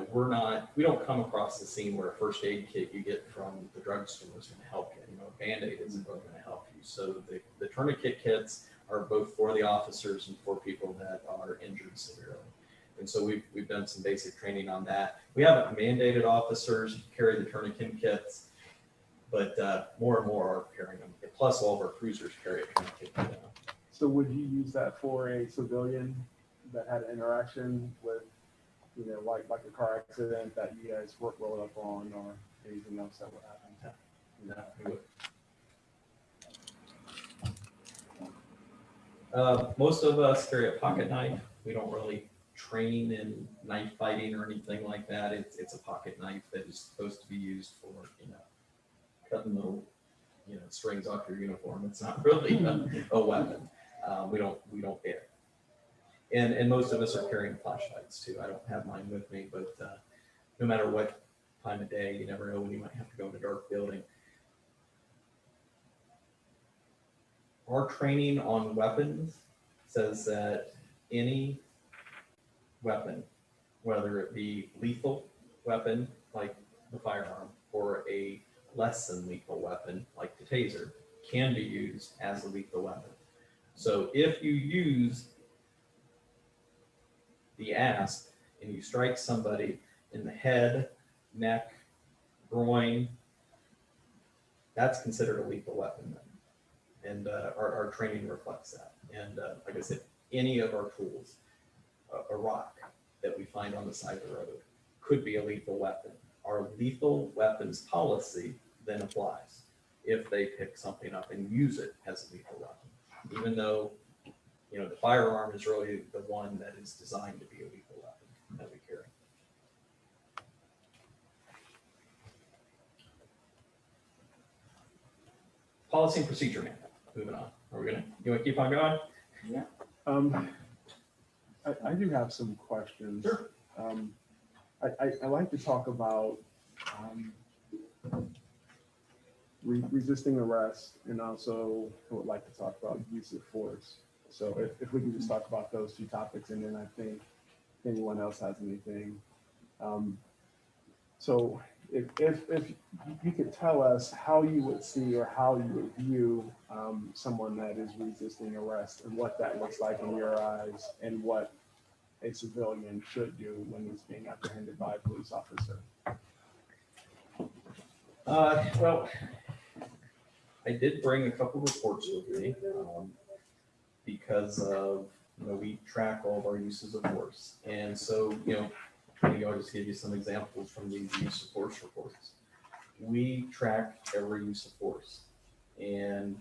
don't come across the scene where a first aid kit you get from the drugstore is going to help you. A Band-Aid isn't really going to help you. So the tourniquet kits are both for the officers and for people that are injured severely. And so we've done some basic training on that. We haven't mandated officers to carry the tourniquet kits, but more and more are carrying them. Plus, all of our cruisers carry a tourniquet kit. So would you use that for a civilian that had interaction with, like a car accident that you guys rolled up on, or anything else that would happen? No, we would. Most of us carry a pocket knife. We don't really train in knife fighting or anything like that. It's a pocket knife that is supposed to be used for, cutting little, strings off your uniform. It's not really a weapon. We don't dare. And most of us are carrying flashlights too. I don't have mine with me, but no matter what time of day, you never know when you might have to go in a dark building. Our training on weapons says that any weapon, whether it be lethal weapon like the firearm or a less than lethal weapon like the taser, can be used as a lethal weapon. So if you use the asp and you strike somebody in the head, neck, groin, that's considered a lethal weapon then. And our training reflects that. And like I said, any of our tools, a rock that we find on the side of the road could be a lethal weapon. Our lethal weapons policy then applies if they pick something up and use it as a lethal weapon, even though the firearm is really the one that is designed to be a lethal weapon that we carry. Policy and procedure manual. Moving on. You want to keep on going? Yeah. I do have some questions. Sure. I like to talk about resisting arrest, and also I would like to talk about use of force. So if we could just talk about those two topics, and then I think if anyone else has anything. So if you could tell us how you would see or how you would view someone that is resisting arrest and what that looks like in your eyes and what a civilian should do when he's being apprehended by a police officer. Well, I did bring a couple reports with me because of, we track all of our uses of force. And so, maybe I'll just give you some examples from these use of force reports. We track every use of force. And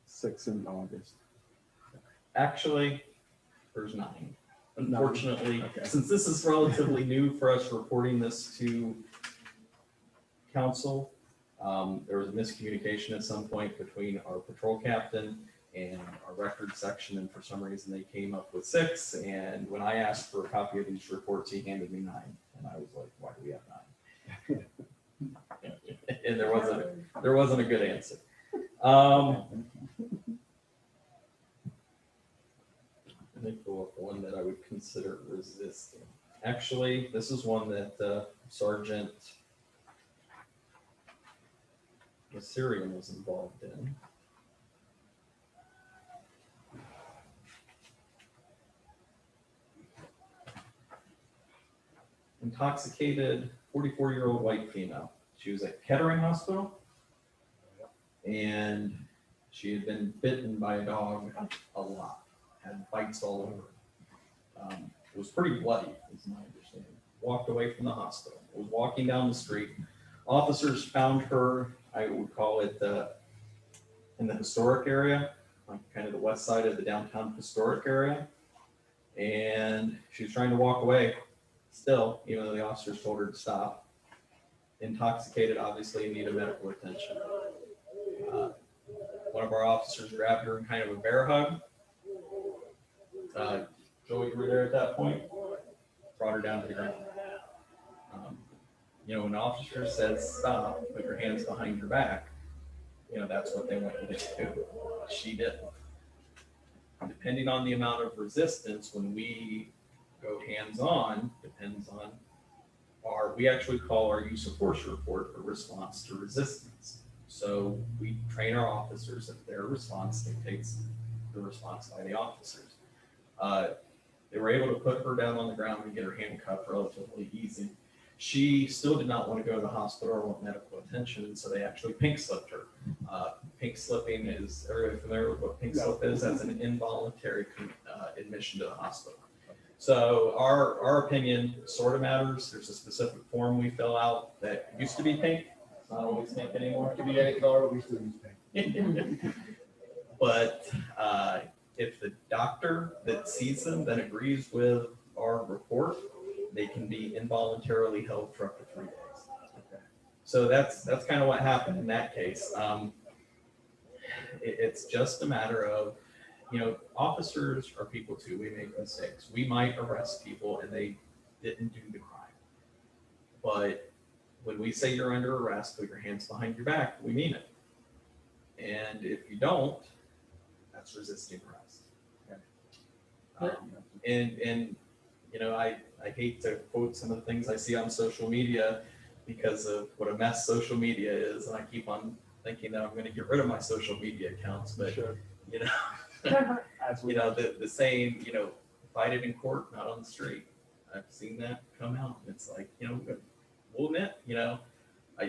6 in August. actually, there's 9. Unfortunately, Okay. since this is relatively new for us reporting this to council, there was a miscommunication at some point between our patrol captain and our record section, and for some reason they came up with 6. And when I asked for a copy of these reports, he handed me 9, and I was like, "Why do we have 9?" And there wasn't a good answer. Let me pull up one that I would consider resisting. Actually, this is one that Sergeant Syrian was involved in. Intoxicated 44-year-old white female. She was at Kettering Hospital, and she had been bitten by a dog a lot, had bites all over. It was pretty bloody, is my understanding. Walked away from the hospital, was walking down the street. Officers found her, I would call it in the historic area, like kind of the west side of the downtown historic area. And she was trying to walk away still, even though the officers told her to stop. Intoxicated, obviously, in need of medical attention. One of our officers grabbed her in kind of a bear hug. Joey, you were there at that point? Brought her down to the ground. When an officer says stop, put your hands behind your back, that's what they want you to do. She didn't. Depending on the amount of resistance, when we go hands-on, depends on we actually call our use of force report a response to resistance. So we train our officers that their response dictates the response by the officers. They were able to put her down on the ground and get her handcuffed relatively easy. She still did not want to go to the hospital or want medical attention, so they actually pink slipped her. Pink slipping is, everybody familiar with what pink slip is? That's an involuntary admission to the hospital. So our opinion sort of matters. There's a specific form we fill out that used to be pink. It's not always pink anymore. It could be any color, we still use pink. But if the doctor that sees them then agrees with our report, they can be involuntarily held for up to 3 days. Okay. So that's kind of what happened in that case. It's just a matter of, officers are people too. We make mistakes. We might arrest people and they didn't do the crime. But when we say you're under arrest, put your hands behind your back, we mean it. And if you don't, that's resisting arrest. Okay. I hate to quote some of the things I see on social media because of what a mess social media is, and I keep on thinking that I'm going to get rid of my social media accounts. But Sure. the saying, fight it in court, not on the street. I've seen that come out. It's like, we'll admit,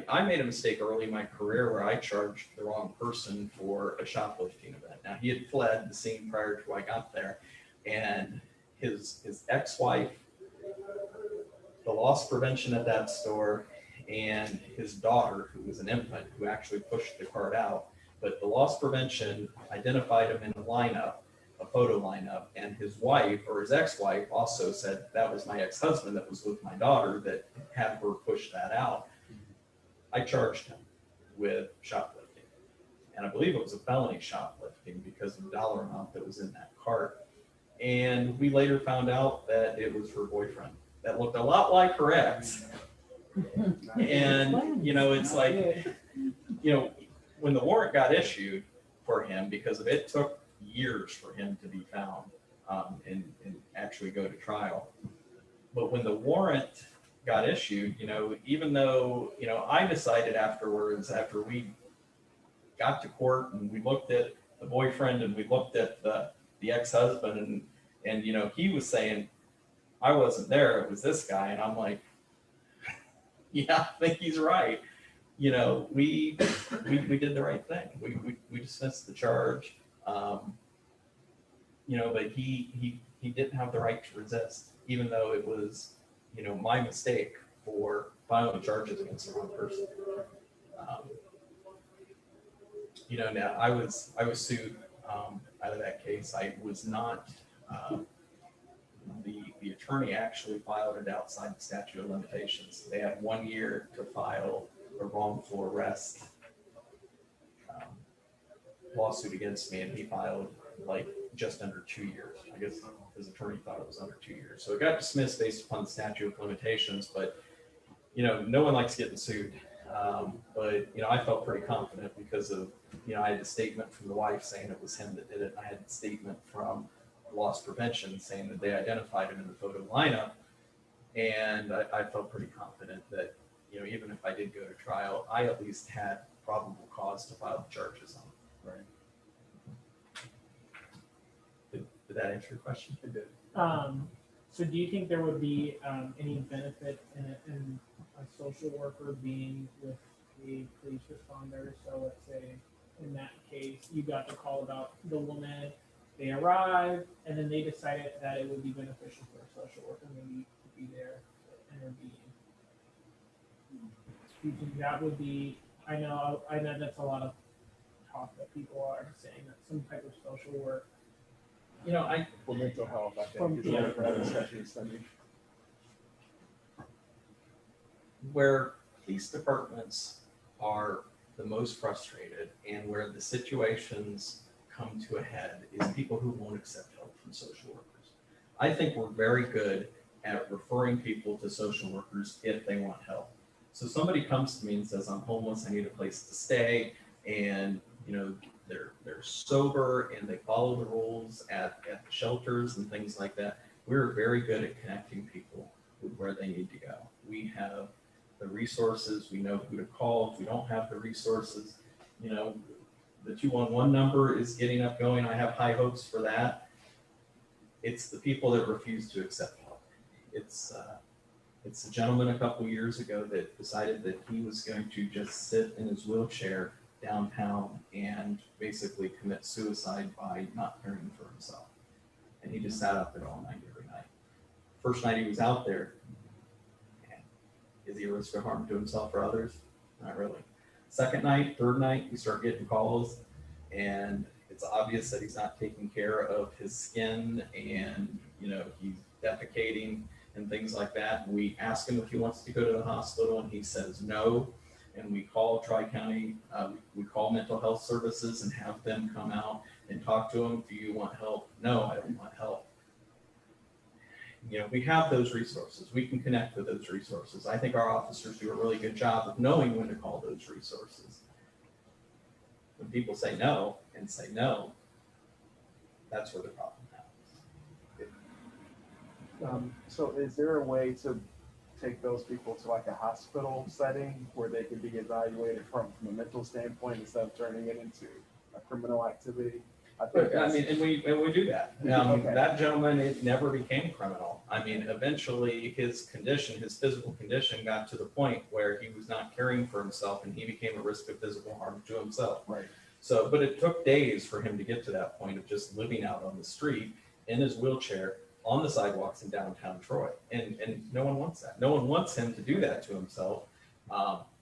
I made a mistake early in my career where I charged the wrong person for a shoplifting event. Now, he had fled the scene prior to I got there, and his ex-wife, the loss prevention at that store, and his daughter, who was an infant, who actually pushed the cart out. But the loss prevention identified him in a lineup, a photo lineup, and his wife, or his ex-wife, also said that was my ex-husband that was with my daughter that had her push that out. I charged him with shoplifting, and I believe it was a felony shoplifting because of the dollar amount that was in that cart. And we later found out that it was her boyfriend that looked a lot like her ex. And, it's like, when the warrant got issued, for him because it took years for him to be found and actually go to trial. But when the warrant got issued, even though, I decided afterwards, after we got to court and we looked at the boyfriend and we looked at the ex-husband and he was saying, I wasn't there, it was this guy. And I'm like, yeah, I think he's right. We did the right thing. We dismissed the charge. But he didn't have the right to resist, even though it was, my mistake for filing charges against the wrong person. Now I was sued out of that case. I was not, the attorney actually filed it outside the statute of limitations. They had 1 year to file a wrongful arrest lawsuit against me, and he filed like just under 2 years. I guess his attorney thought it was under 2 years. So it got dismissed based upon the statute of limitations, but no one likes getting sued. But I felt pretty confident because of, I had a statement from the wife saying it was him that did it. I had a statement from loss prevention saying that they identified him in the photo lineup. And I felt pretty confident that, even if I did go to trial, I at least had probable cause to file the charges on. Right. Did that answer your question? It did. So do you think there would be any benefit in a social worker being with a police responder? So let's say in that case, you got the call about the woman, they arrived, and then they decided that it would be beneficial for a social worker maybe to be there to intervene. Do you think that would be, I know that's a lot of talk that people are saying that some type of social work. For mental health, I From- think, is yeah. what that discussion is sending. Where police departments are the most frustrated and where the situations come to a head is people who won't accept help from social workers. I think we're very good at referring people to social workers if they want help. So somebody comes to me and says, I'm homeless, I need a place to stay, and they're sober and they follow the rules at the shelters and things like that. We're very good at connecting people with where they need to go. We have the resources, we know who to call. If we don't have the resources, the 211 number is getting up going. I have high hopes for that. It's the people that refuse to accept help. It's a gentleman a couple years ago that decided that he was going to just sit in his wheelchair downtown and basically commit suicide by not caring for himself. And he just sat up there all night, every night. First night he was out there, man, is he a risk of harm to himself or others? Not really. Second night, third night, we start getting calls, and it's obvious that he's not taking care of his skin, and he's defecating and things like that. We ask him if he wants to go to the hospital, and he says no. And we call Tri-County, we call mental health services and have them come out and talk to him. Do you want help? No, I don't want help. We have those resources. We can connect with those resources. I think our officers do a really good job of knowing when to call those resources. When people say no, that's where the problem happens. So is there a way to take those people to like a hospital setting where they can be evaluated from a mental standpoint instead of turning it into a criminal activity? I think And we do that. Okay. That gentleman, it never became criminal. Eventually his physical condition got to the point where he was not caring for himself and he became a risk of physical harm to himself. Right. So, but it took days for him to get to that point of just living out on the street in his wheelchair on the sidewalks in downtown Troy. And no one wants that. No one wants him to do that to himself.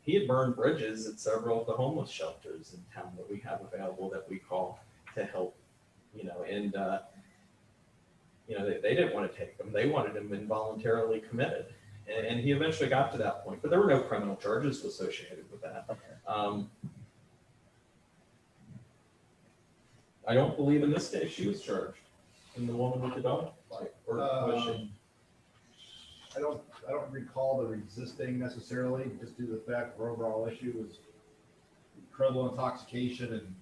He had burned bridges at several of the homeless shelters in town that we have available that we call to help, they didn't want to take him. They wanted him involuntarily committed. And he eventually got to that point, but there were no criminal charges associated with that. Okay. I don't believe in this case she was charged. And the woman with the dog fight, or was she? I don't recall the resisting necessarily, just due to the fact the overall issue was incredible intoxication and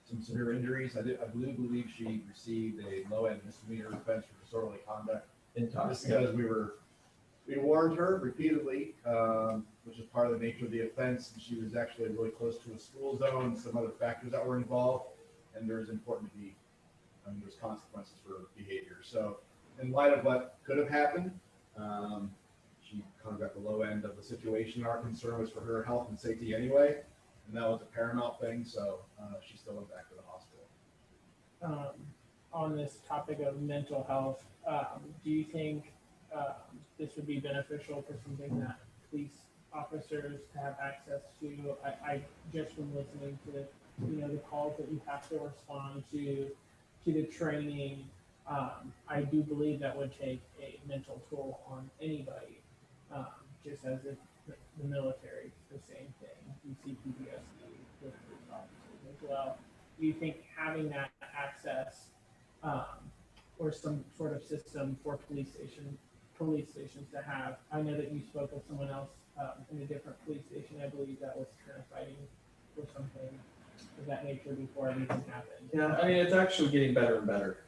some severe injuries. I do believe she received a low-end misdemeanor offense for disorderly conduct. Just because we warned her repeatedly, which is part of the nature of the offense, and she was actually really close to a school zone, some other factors that were involved, and there's important to be, there's consequences for behavior. So in light of what could have happened, she kind of got the low end of the situation. Our concern was for her health and safety anyway, and that was a paramount thing, so she still went back to the hospital. On this topic of mental health, do you think this would be beneficial for something that police officers have access to? I just from listening to the calls that you have to respond to the training, I do believe that would take a mental toll on anybody. Just as if the military, the same thing. You see PTSD with police officers as well. Do you think having that access or some sort of system for police stations to have? I know that you spoke with someone else in a different police station. I believe that was kind of fighting for something of that nature before everything happened. Yeah, I mean, it's actually getting better and better.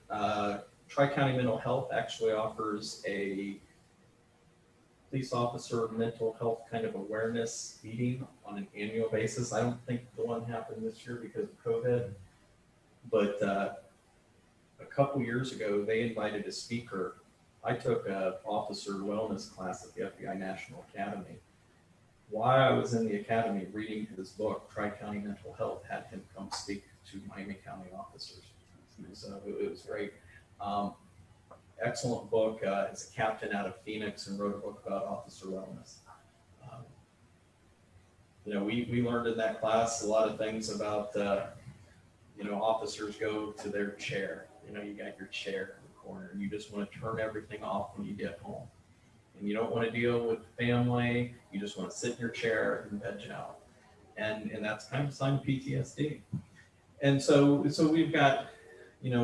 Tri-County Mental Health actually offers a police officer mental health kind of awareness meeting on an annual basis. I don't think the one happened this year because of COVID, but a couple years ago, they invited a speaker. I took an officer wellness class at the FBI National Academy. While I was in the academy reading his book, Tri-County Mental Health, had him come speak to Miami County officers. So it was great. Excellent book. It's a captain out of Phoenix and wrote a book about officer wellness. We learned in that class a lot of things about, officers go to their chair. You got your chair in the corner and you just want to turn everything off when you get home. And you don't want to deal with family. You just want to sit in your chair and veg out. And that's kind of a sign of PTSD. And so we've got,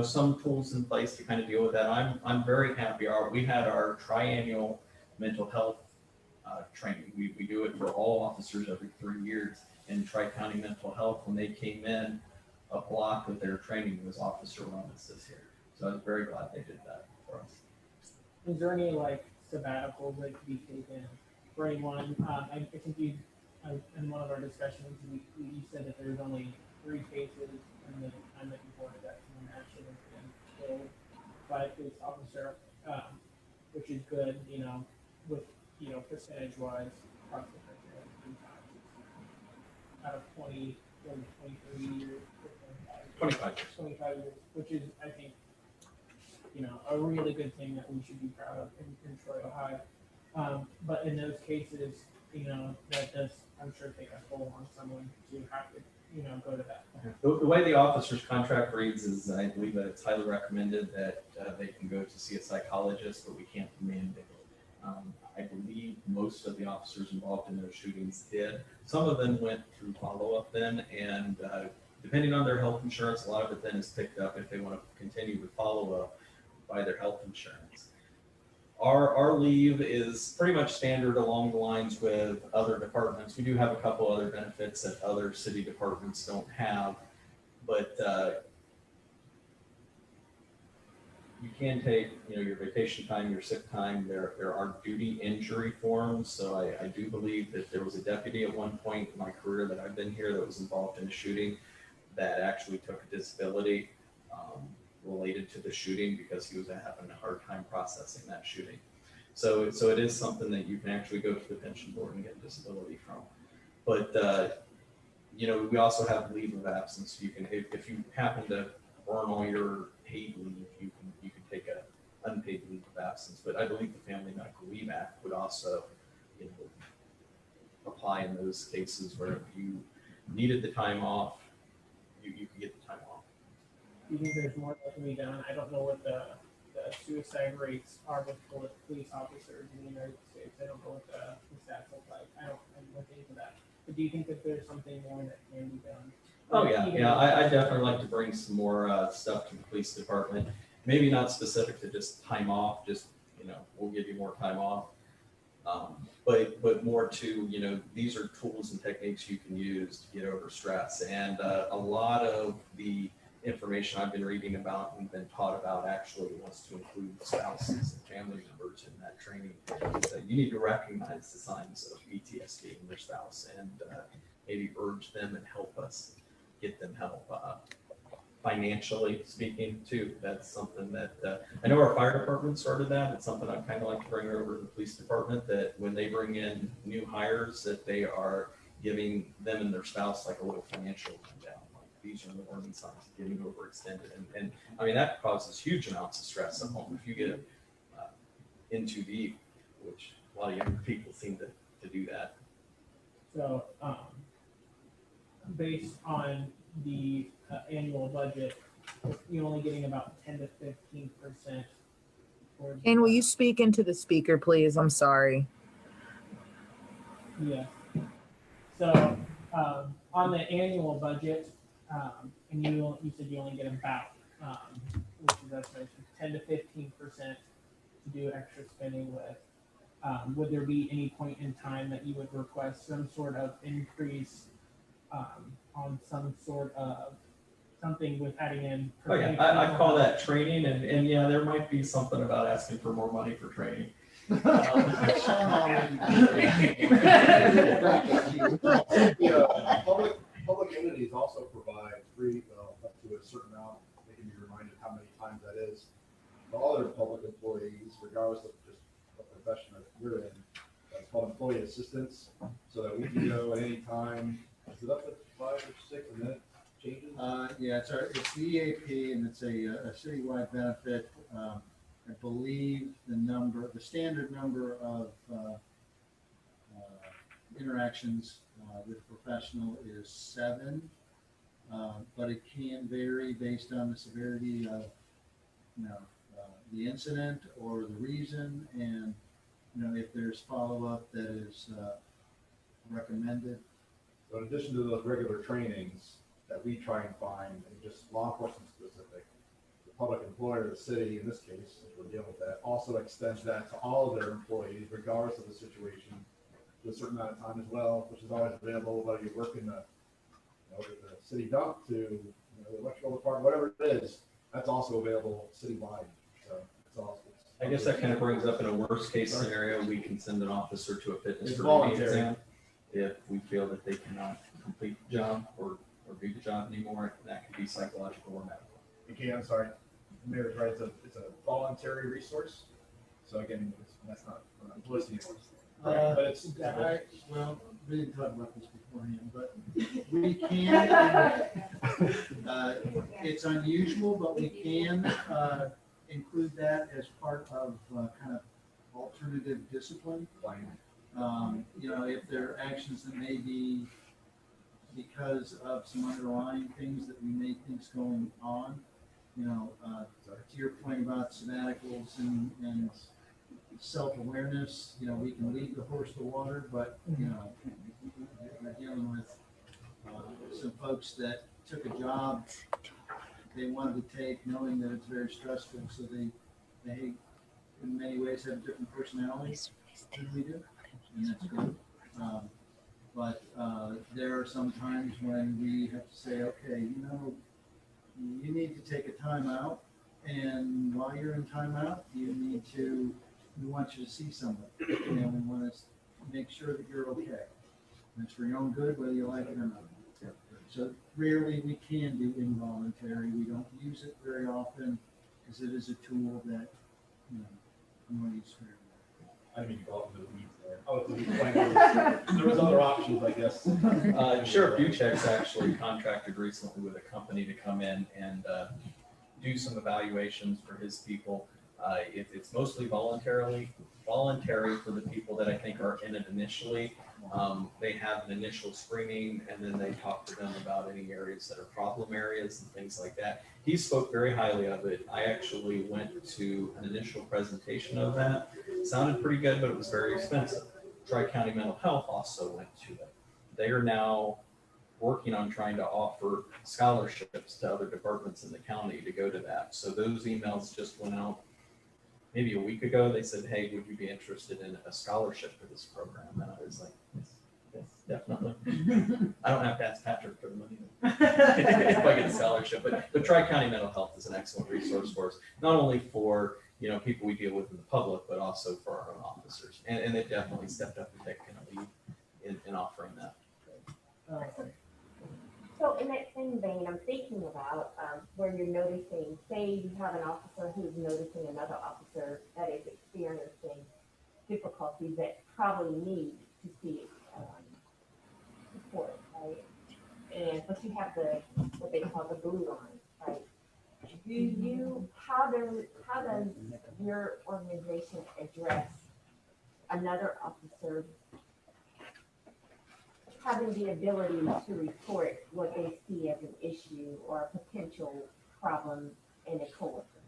some tools in place to kind of deal with that. I'm very happy. We had our triennial mental health training. We do it for all officers every 3 years. And Tri-County Mental Health, when they came in, a block of their training was officer wellness this year. So I was very glad they did that for us. Is there any sabbaticals that could be taken for anyone? I think you, in one of our discussions, you said that there's only 3 cases in the time that you reported that someone actually has been killed by a police officer, which is good, with, percentage-wise across the country, 3 times. Out of 20, 23 years, 25 years. 25 years, which is, I think, a really good thing that we should be proud of in Troy, Ohio. But in those cases, that does, I'm sure, take a toll on someone to have to, go to that. The way the officer's contract reads is, I believe that it's highly recommended that they can go to see a psychologist, but we can't mandate it. I believe most of the officers involved in those shootings did. Some of them went through follow-up then, and depending on their health insurance, a lot of it then is picked up if they want to continue with follow-up by their health insurance. Our leave is pretty much standard along the lines with other departments. We do have a couple other benefits that other city departments don't have, but you can take, your vacation time, your sick time. There are duty injury forms. So I do believe that there was a deputy at one point in my career that I've been here that was involved in a shooting that actually took a disability related to the shooting because he was having a hard time processing that shooting. So it is something that you can actually go to the pension board and get disability from. But we also have leave of absence. You can, if you happen to burn all your paid leave, you can take an unpaid leave of absence. But I believe the Family Medical Leave Act would also apply in those cases where if you needed the time off, you could get the time off. Do you think there's more that can be done? I don't know what the suicide rates are with police officers in the United States. I don't know what the stats look like. I don't look into that. But do you think that there's something more that can be done? Oh yeah. I definitely like to bring some more stuff to the police department. Maybe not specific to just time off. Just we'll give you more time off. But more to, you know, these are tools and techniques you can use to get over stress. And a lot of the information I've been reading about and been taught about actually wants to include spouses and family members in that training. So you need to recognize the signs of PTSD in your spouse and maybe urge them and help us get them help. Financially speaking too, that's something that I know our fire department started that. It's something I'd kind of like to bring over to the police department, that when they bring in new hires, that they are giving them and their spouse like a little financial rundown. Like, these are the warning signs of getting overextended. And I mean, that causes huge amounts of stress at home if you get in too deep, which a lot of younger people seem to do that. So, based on the annual budget, you're only getting about 10 to 15%. And will you speak into the speaker, please? I'm sorry. Yeah. So, on the annual budget, and you said you only get about, which is estimated 10 to 15% to do extra spending with. Would there be any point in time that you would request some sort of increase on some sort of something with adding in? Oh yeah, I call that training, and yeah, there might be something about asking for more money for training. Public entities also provide free, up to a certain amount, they can be reminded how many times that is. For all their public employees, regardless of just what profession that you're in, that's called employee assistance, so that we can go at any time. Is it up to 5 or 6 a minute changes? Yeah, it's the EAP, and it's a citywide benefit. I believe the standard number of interactions with a professional is 7, but it can vary based on the severity of, the incident or the reason, and, if there's follow-up that is recommended. So in addition to those regular trainings that we try and find, and just law enforcement specific, the public employer, the city, in this case, since we're dealing with that, also extends that to all of their employees, regardless of the situation, to a certain amount of time as well, which is always available, whether you work in the city dump to the electrical department, whatever it is, that's also available citywide. So it's also. I guess that kind of brings up, in a worst case scenario, we can send an officer to a fitness It's for voluntary. exam if we feel that they cannot complete the job or do the job anymore. That could be psychological or medical. Okay, I'm sorry. The mayor's right. It's a voluntary resource. So again, that's not listing it. But it's Well, we didn't talk about this beforehand, but we can, it's unusual, but we can include that as part of kind of alternative discipline. If there are actions that may be because of some underlying things that we may think's going on, to your point about sabbaticals and self-awareness, we can lead the horse to water, but, we're dealing with some folks that took a job they wanted to take, knowing that it's very stressful, so they in many ways have different personalities than we do, and that's good. But there are some times when we have to say, okay, you need to take a time out, and while you're in timeout, we want you to see someone, we want to make sure that you're okay. And it's for your own good, whether you like it or not. So rarely we can do involuntary. We don't use it very often because it is a tool that, I'm going to use for. I didn't mean to go into the weeds there. There was other options, I guess. Sheriff Duchek's actually contracted recently with a company to come in and do some evaluations for his people. It's mostly voluntary for the people that I think are in it initially. They have an initial screening, and then they talk to them about any areas that are problem areas and things like that. He spoke very highly of it. I actually went to an initial presentation of that. It sounded pretty good, but it was very expensive. Tri-County Mental Health also went to it. They are now working on trying to offer scholarships to other departments in the county to go to that. So those emails just went out maybe a week ago, they said, hey, would you be interested in a scholarship for this program? And I was like, yes, definitely. I don't have to ask Patrick for the money if I get a scholarship, but Tri-County Mental Health is an excellent resource for us, not only for, people we deal with in the public, but also for our own officers. And they've definitely stepped up and taken a lead in offering that. So in that same vein, I'm thinking about where you're noticing, say you have an officer who's noticing another officer that is experiencing difficulties that probably need to see support, right? But you have what they call the blue line, right? How does your organization address another officer having the ability to report what they see as an issue or a potential problem in a coworker?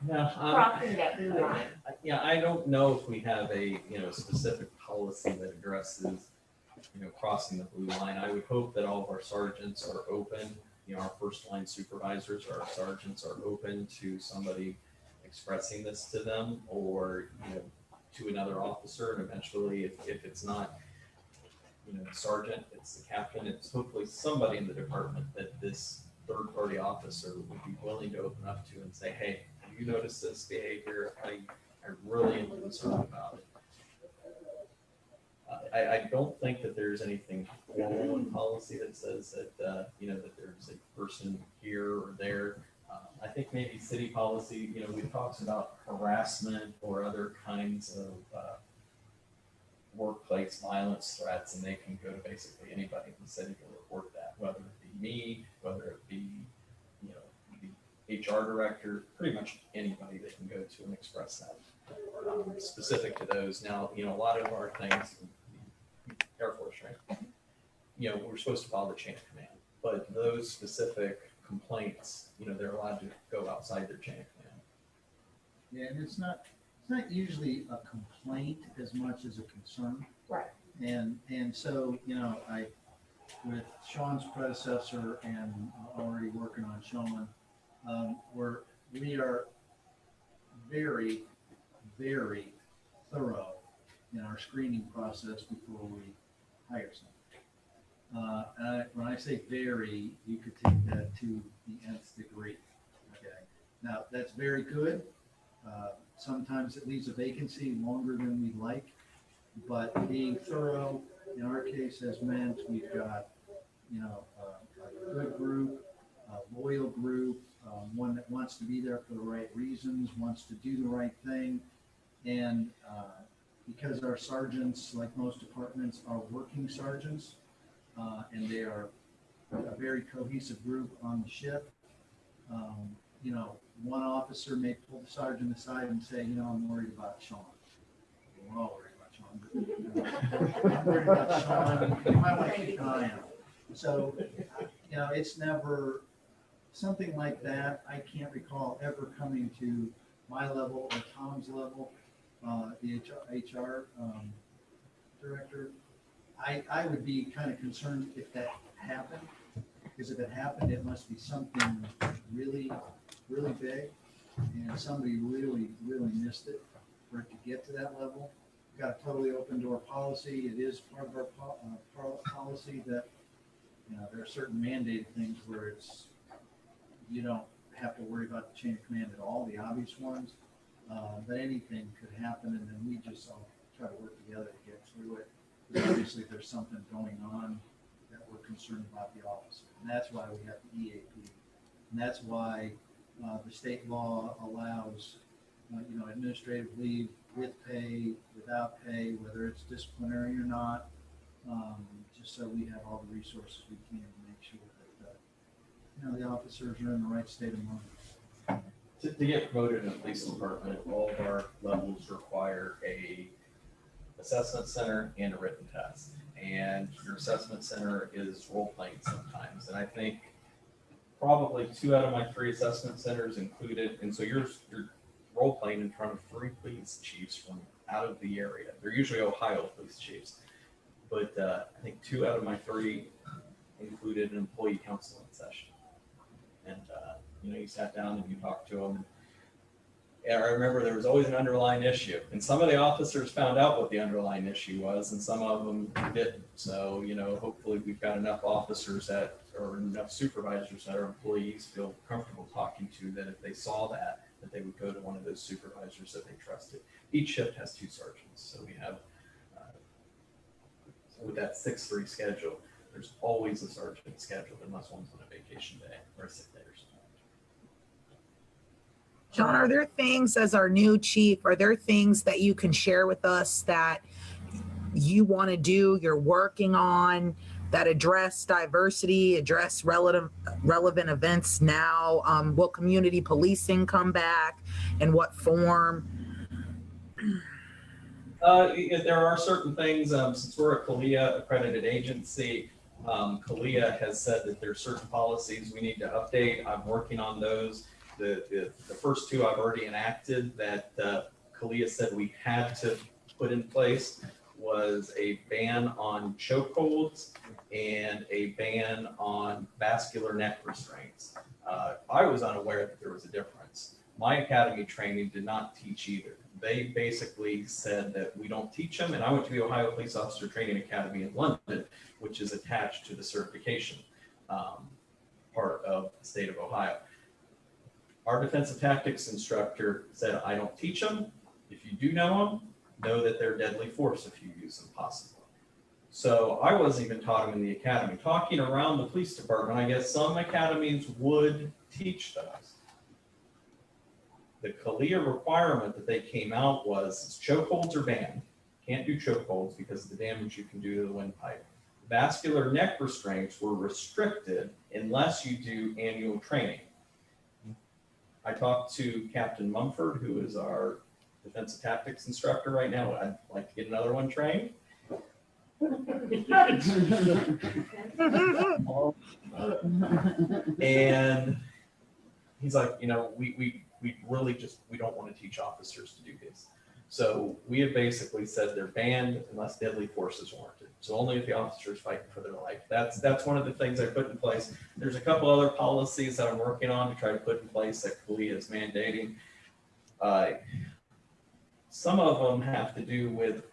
Crossing that blue line. I don't know if we have a specific policy that addresses crossing the blue line. I would hope that all of our sergeants are open. Our first line supervisors or our sergeants are open to somebody expressing this to them, or to another officer, and eventually if it's not the sergeant, it's the captain, it's hopefully somebody in the department that this third party officer would be willing to open up to and say, hey, have you noticed this behavior? I really am concerned about it. I don't think that there's anything formal in policy that says that that there's a person here or there. I think maybe city policy, it talks about harassment or other kinds of workplace violence threats, and they can go to basically anybody in the city to report that, whether it be me, whether it be the HR director, pretty much anybody they can go to and express that. Specific to those, now a lot of our things, Air Force, right? We're supposed to follow the chain of command, but those specific complaints, they're allowed to go outside their chain of command. Yeah, and it's not usually a complaint as much as a concern. Right. And so, with Sean's predecessor and already working on Sean, we are very, very thorough in our screening process before we hire someone. When I say very, you could take that to the nth degree. Okay. Now that's very good. Sometimes it leaves a vacancy longer than we'd like, but being thorough in our case has meant we've got, a good group, a loyal group, one that wants to be there for the right reasons, wants to do the right thing. And because our sergeants, like most departments, are working sergeants, and they are a very cohesive group on the ship, one officer may pull the sergeant aside and say, I'm worried about Sean. We're all worried about Sean, but I'm worried about Sean. You might want to keep an eye on him. So, it's never something like that. I can't recall ever coming to my level or Tom's level, the HR director. I would be kind of concerned if that happened, because if it happened, it must be something really, really big, and somebody really, really missed it for it to get to that level. We've got a totally open door policy. It is part of our policy that there are certain mandated things where you don't have to worry about the chain of command at all, the obvious ones, but anything could happen, and then we just all try to work together to get through it. Because obviously there's something going on that we're concerned about the officer, and that's why we have the EAP, and that's why the state law allows administrative leave with pay, without pay, whether it's disciplinary or not, just so we have all the resources we can to make sure that the officers are in the right state of mind. To get promoted in the police department, all of our levels require a assessment center and a written test. And your assessment center is role playing sometimes. And I think probably 2 out of my 3 assessment centers included. And so you're role playing in front of 3 police chiefs from out of the area. They're usually Ohio police chiefs. But I think 2 out of my 3 included an employee counseling session. And you sat down and you talked to them. And I remember there was always an underlying issue, and some of the officers found out what the underlying issue was, and some of them didn't. So, hopefully we've got enough officers or enough supervisors that our employees feel comfortable talking to, that if they saw that they would go to one of those supervisors that they trusted. Each shift has 2 sergeants, so we have, with that 6-3 schedule, there's always a sergeant scheduled unless one's on a vacation day or a sick day or something. John, are there things, as our new chief, are there things that you can share with us that you want to do, you're working on, that address diversity, address relevant events now? Will community policing come back? In what form? There are certain things, since we're a CALEA accredited agency, CALEA has said that there are certain policies we need to update. I'm working on those. The first 2 I've already enacted that CALEA said we had to put in place was a ban on chokeholds and a ban on vascular neck restraints. I was unaware that there was a difference. My academy training did not teach either. They basically said that we don't teach them, and I went to the Ohio Police Officer Training Academy in London, which is attached to the certification part of the state of Ohio. Our defensive tactics instructor said, I don't teach them. If you do know them, know that they're deadly force if you use them possibly. So I wasn't even taught them in the academy. Talking around the police department, I guess some academies would teach those. The CALEA requirement that they came out was chokeholds are banned. Can't do chokeholds because of the damage you can do to the windpipe. Vascular neck restraints were restricted unless you do annual training. I talked to Captain Mumford, who is our defensive tactics instructor right now. I'd like to get another one trained. And he's like, we really we don't want to teach officers to do this. So we have basically said they're banned unless deadly force is warranted. So only if the officer is fighting for their life. That's one of the things I put in place. There's a couple other policies that I'm working on to try to put in place that CALEA is mandating. Some of them have to do with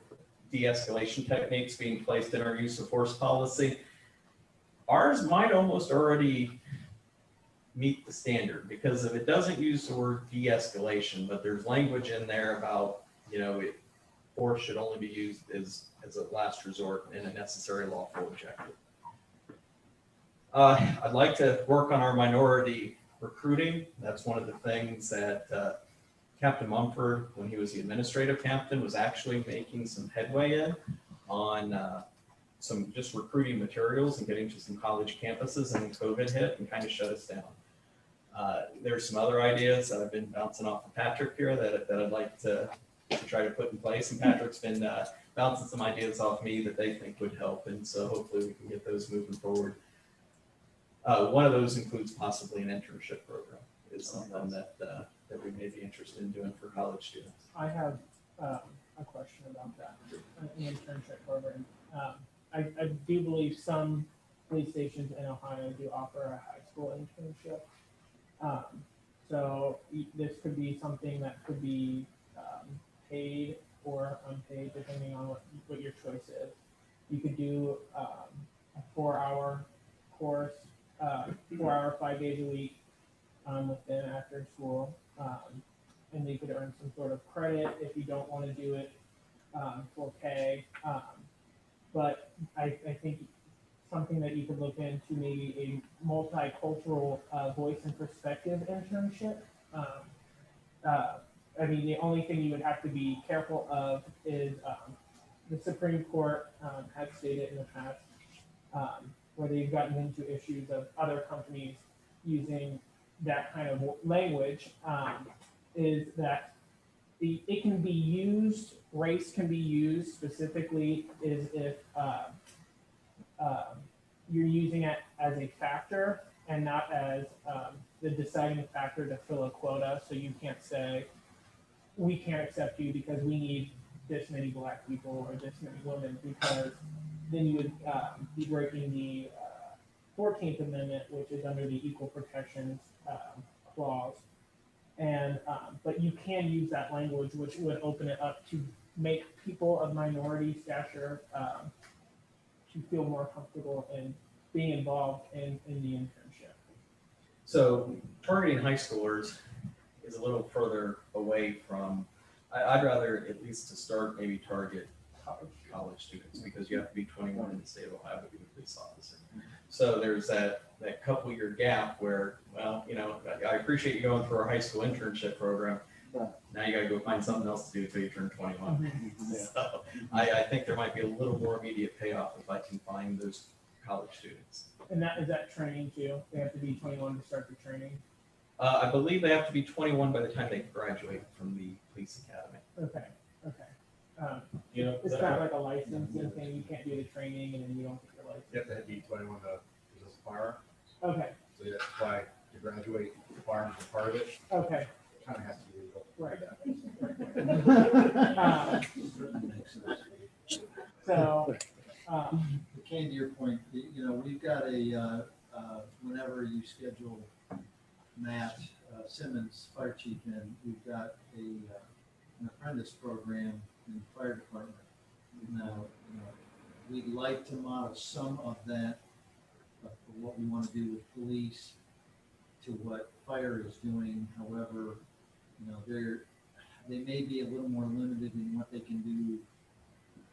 de-escalation techniques being placed in our use of force policy. Ours might almost already meet the standard, because if it doesn't use the word de-escalation, but there's language in there about, force should only be used as a last resort and a necessary lawful objective. I'd like to work on our minority recruiting. That's one of the things that Captain Mumford, when he was the administrative captain, was actually making some headway in on some just recruiting materials and getting to some college campuses, and then COVID hit and kind of shut us down. There's some other ideas that I've been bouncing off of Patrick here that I'd like to try to put in place, and Patrick's been bouncing some ideas off me that they think would help, and so hopefully we can get those moving forward. One of those includes possibly an internship program. Is something that we may be interested in doing for college students. I have a question about that, an internship program. I do believe some police stations in Ohio do offer a high school internship. So this could be something that could be paid or unpaid, depending on what your choice is. You could do a 4-hour course, 4-hour, 5 days a week within after school. And you could earn some sort of credit if you don't want to do it for pay. But I think something that you could look into, maybe a multicultural voice and perspective internship. I mean, the only thing you would have to be careful of is the Supreme Court has stated in the past where they've gotten into issues of other companies using that kind of language, is that it can be used, race can be used specifically is if you're using it as a factor and not as the deciding factor to fill a quota. So you can't say, we can't accept you because we need this many Black people or this many women, because then you would be breaking the 14th Amendment, which is under the Equal Protections Clause. And, but you can use that language, which would open it up to make people of minority stature to feel more comfortable in being involved in the internship. So targeting high schoolers is a little further away from, I'd rather, at least to start, maybe target college students, because you have to be 21 in the state of Ohio to be a police officer. So there's that couple year gap where, well, you know, I appreciate you going through our high school internship program. Now you gotta go find something else to do until you turn 21. So I think there might be a little more immediate payoff if I can find those college students. And that is that training too? They have to be 21 to start the training? I believe they have to be 21 by the time they graduate from the police academy. Okay, okay. You know, It's not like a licensing thing, you can't do the training and then you don't get your license. You have to be 21 to possess a firearm. Okay, So that's why to graduate, firearms are part of it. okay, Kind of has to be legal. right. Certainly makes sense. So, Kane, to your point, you know, we've got a, whenever you schedule Matt Simmons, fire chief, in, we've got an apprentice program in the fire department. Now, you know, we'd like to model some of that, of what we want to do with police to what fire is doing. However, you know, they may be a little more limited in what they can do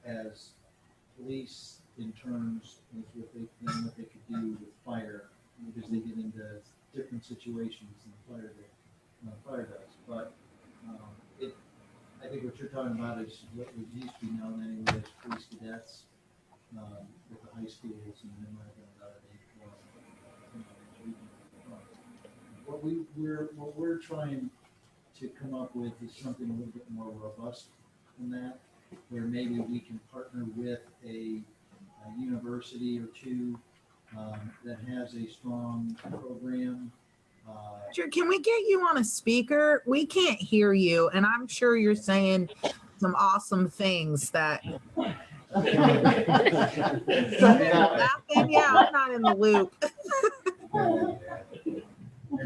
as police in terms of than what they could do with fire, because they get into different situations than fire does. But I think what you're talking about is what was used to be known anyway as police cadets with the high schools, and then might have been another name. What we're trying to come up with is something a little bit more robust than that, where maybe we can partner with a university or two that has a strong program. Can we get you on a speaker? We can't hear you, and I'm sure you're saying some awesome things that. Laughing, yeah, I'm not in the loop. You're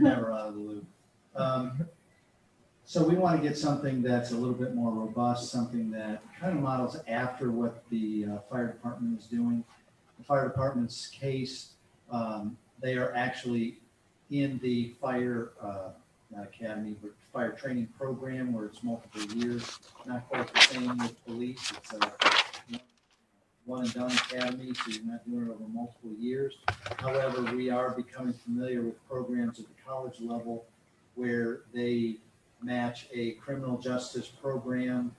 never out of the loop. So we want to get something that's a little bit more robust, something that kind of models after what the fire department is doing. The fire department's case, they are actually in the fire, not academy, but fire training program where it's multiple years. Not quite the same with police. It's a one and done academy, so you're not doing it over multiple years. However, we are becoming familiar with programs at the college level where they match a criminal justice program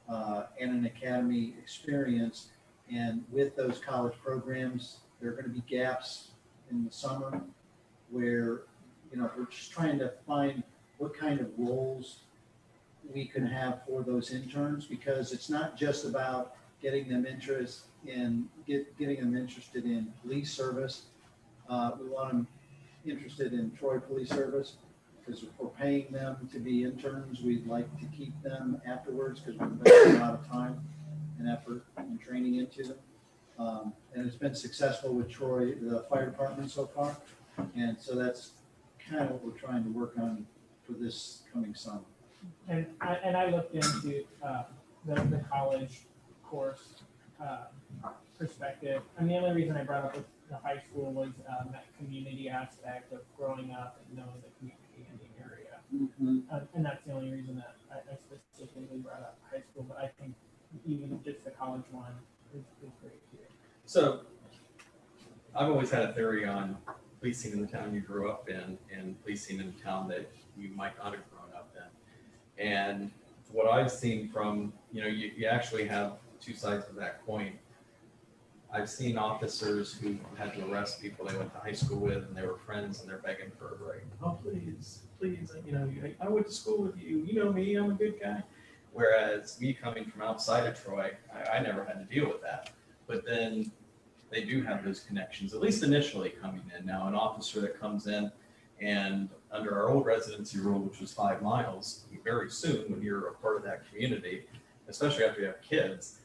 and an academy experience. And with those college programs, there are going to be gaps in the summer where, you know, we're just trying to find what kind of roles we can have for those interns, because it's not just about getting them interested in police service. We want them interested in Troy Police Service, because if we're paying them to be interns, we'd like to keep them afterwards, because we're investing a lot of time and effort and training into them. And it's been successful with Troy, the fire department so far. And so that's kind of what we're trying to work on for this coming summer. and I looked into the college course perspective. And the only reason I brought up the high school was that community aspect of growing up and knowing the community in the area. And that's the only reason that I specifically brought up high school. But I think even just the college one is great too. So I've always had a theory on policing in the town you grew up in and policing in a town that you might not have grown up in. And what I've seen from, you know, you actually have two sides of that coin. I've seen officers who had to arrest people they went to high school with and they were friends and they're begging for a break. Oh, please, you know, I went to school with you. You know me, I'm a good guy. Whereas me coming from outside of Troy, I never had to deal with that. But then they do have those connections, at least initially coming in. Now, an officer that comes in and under our old residency rule, which was 5 miles, very soon when you're a part of that community, especially after you have kids,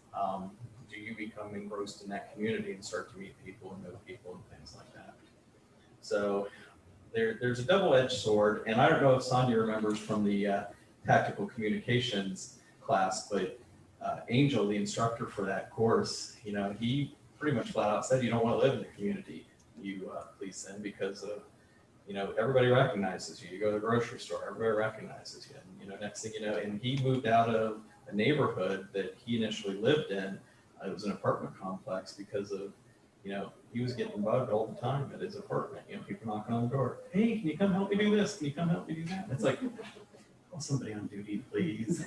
do you become engrossed in that community and start to meet people and know people and things like that. So there's a double-edged sword, and I don't know if Sonia remembers from the tactical communications class, but Angel, the instructor for that course, he pretty much flat out said, you don't want to live in the community you police in, because of, everybody recognizes you. You go to the grocery store, everybody recognizes you. And, next thing you know, and he moved out of a neighborhood that he initially lived in. It was an apartment complex because of, he was getting bugged all the time at his apartment. People knocking on the door. Hey, can you come help me do this? Can you come help me do that? It's like, call somebody on duty, please.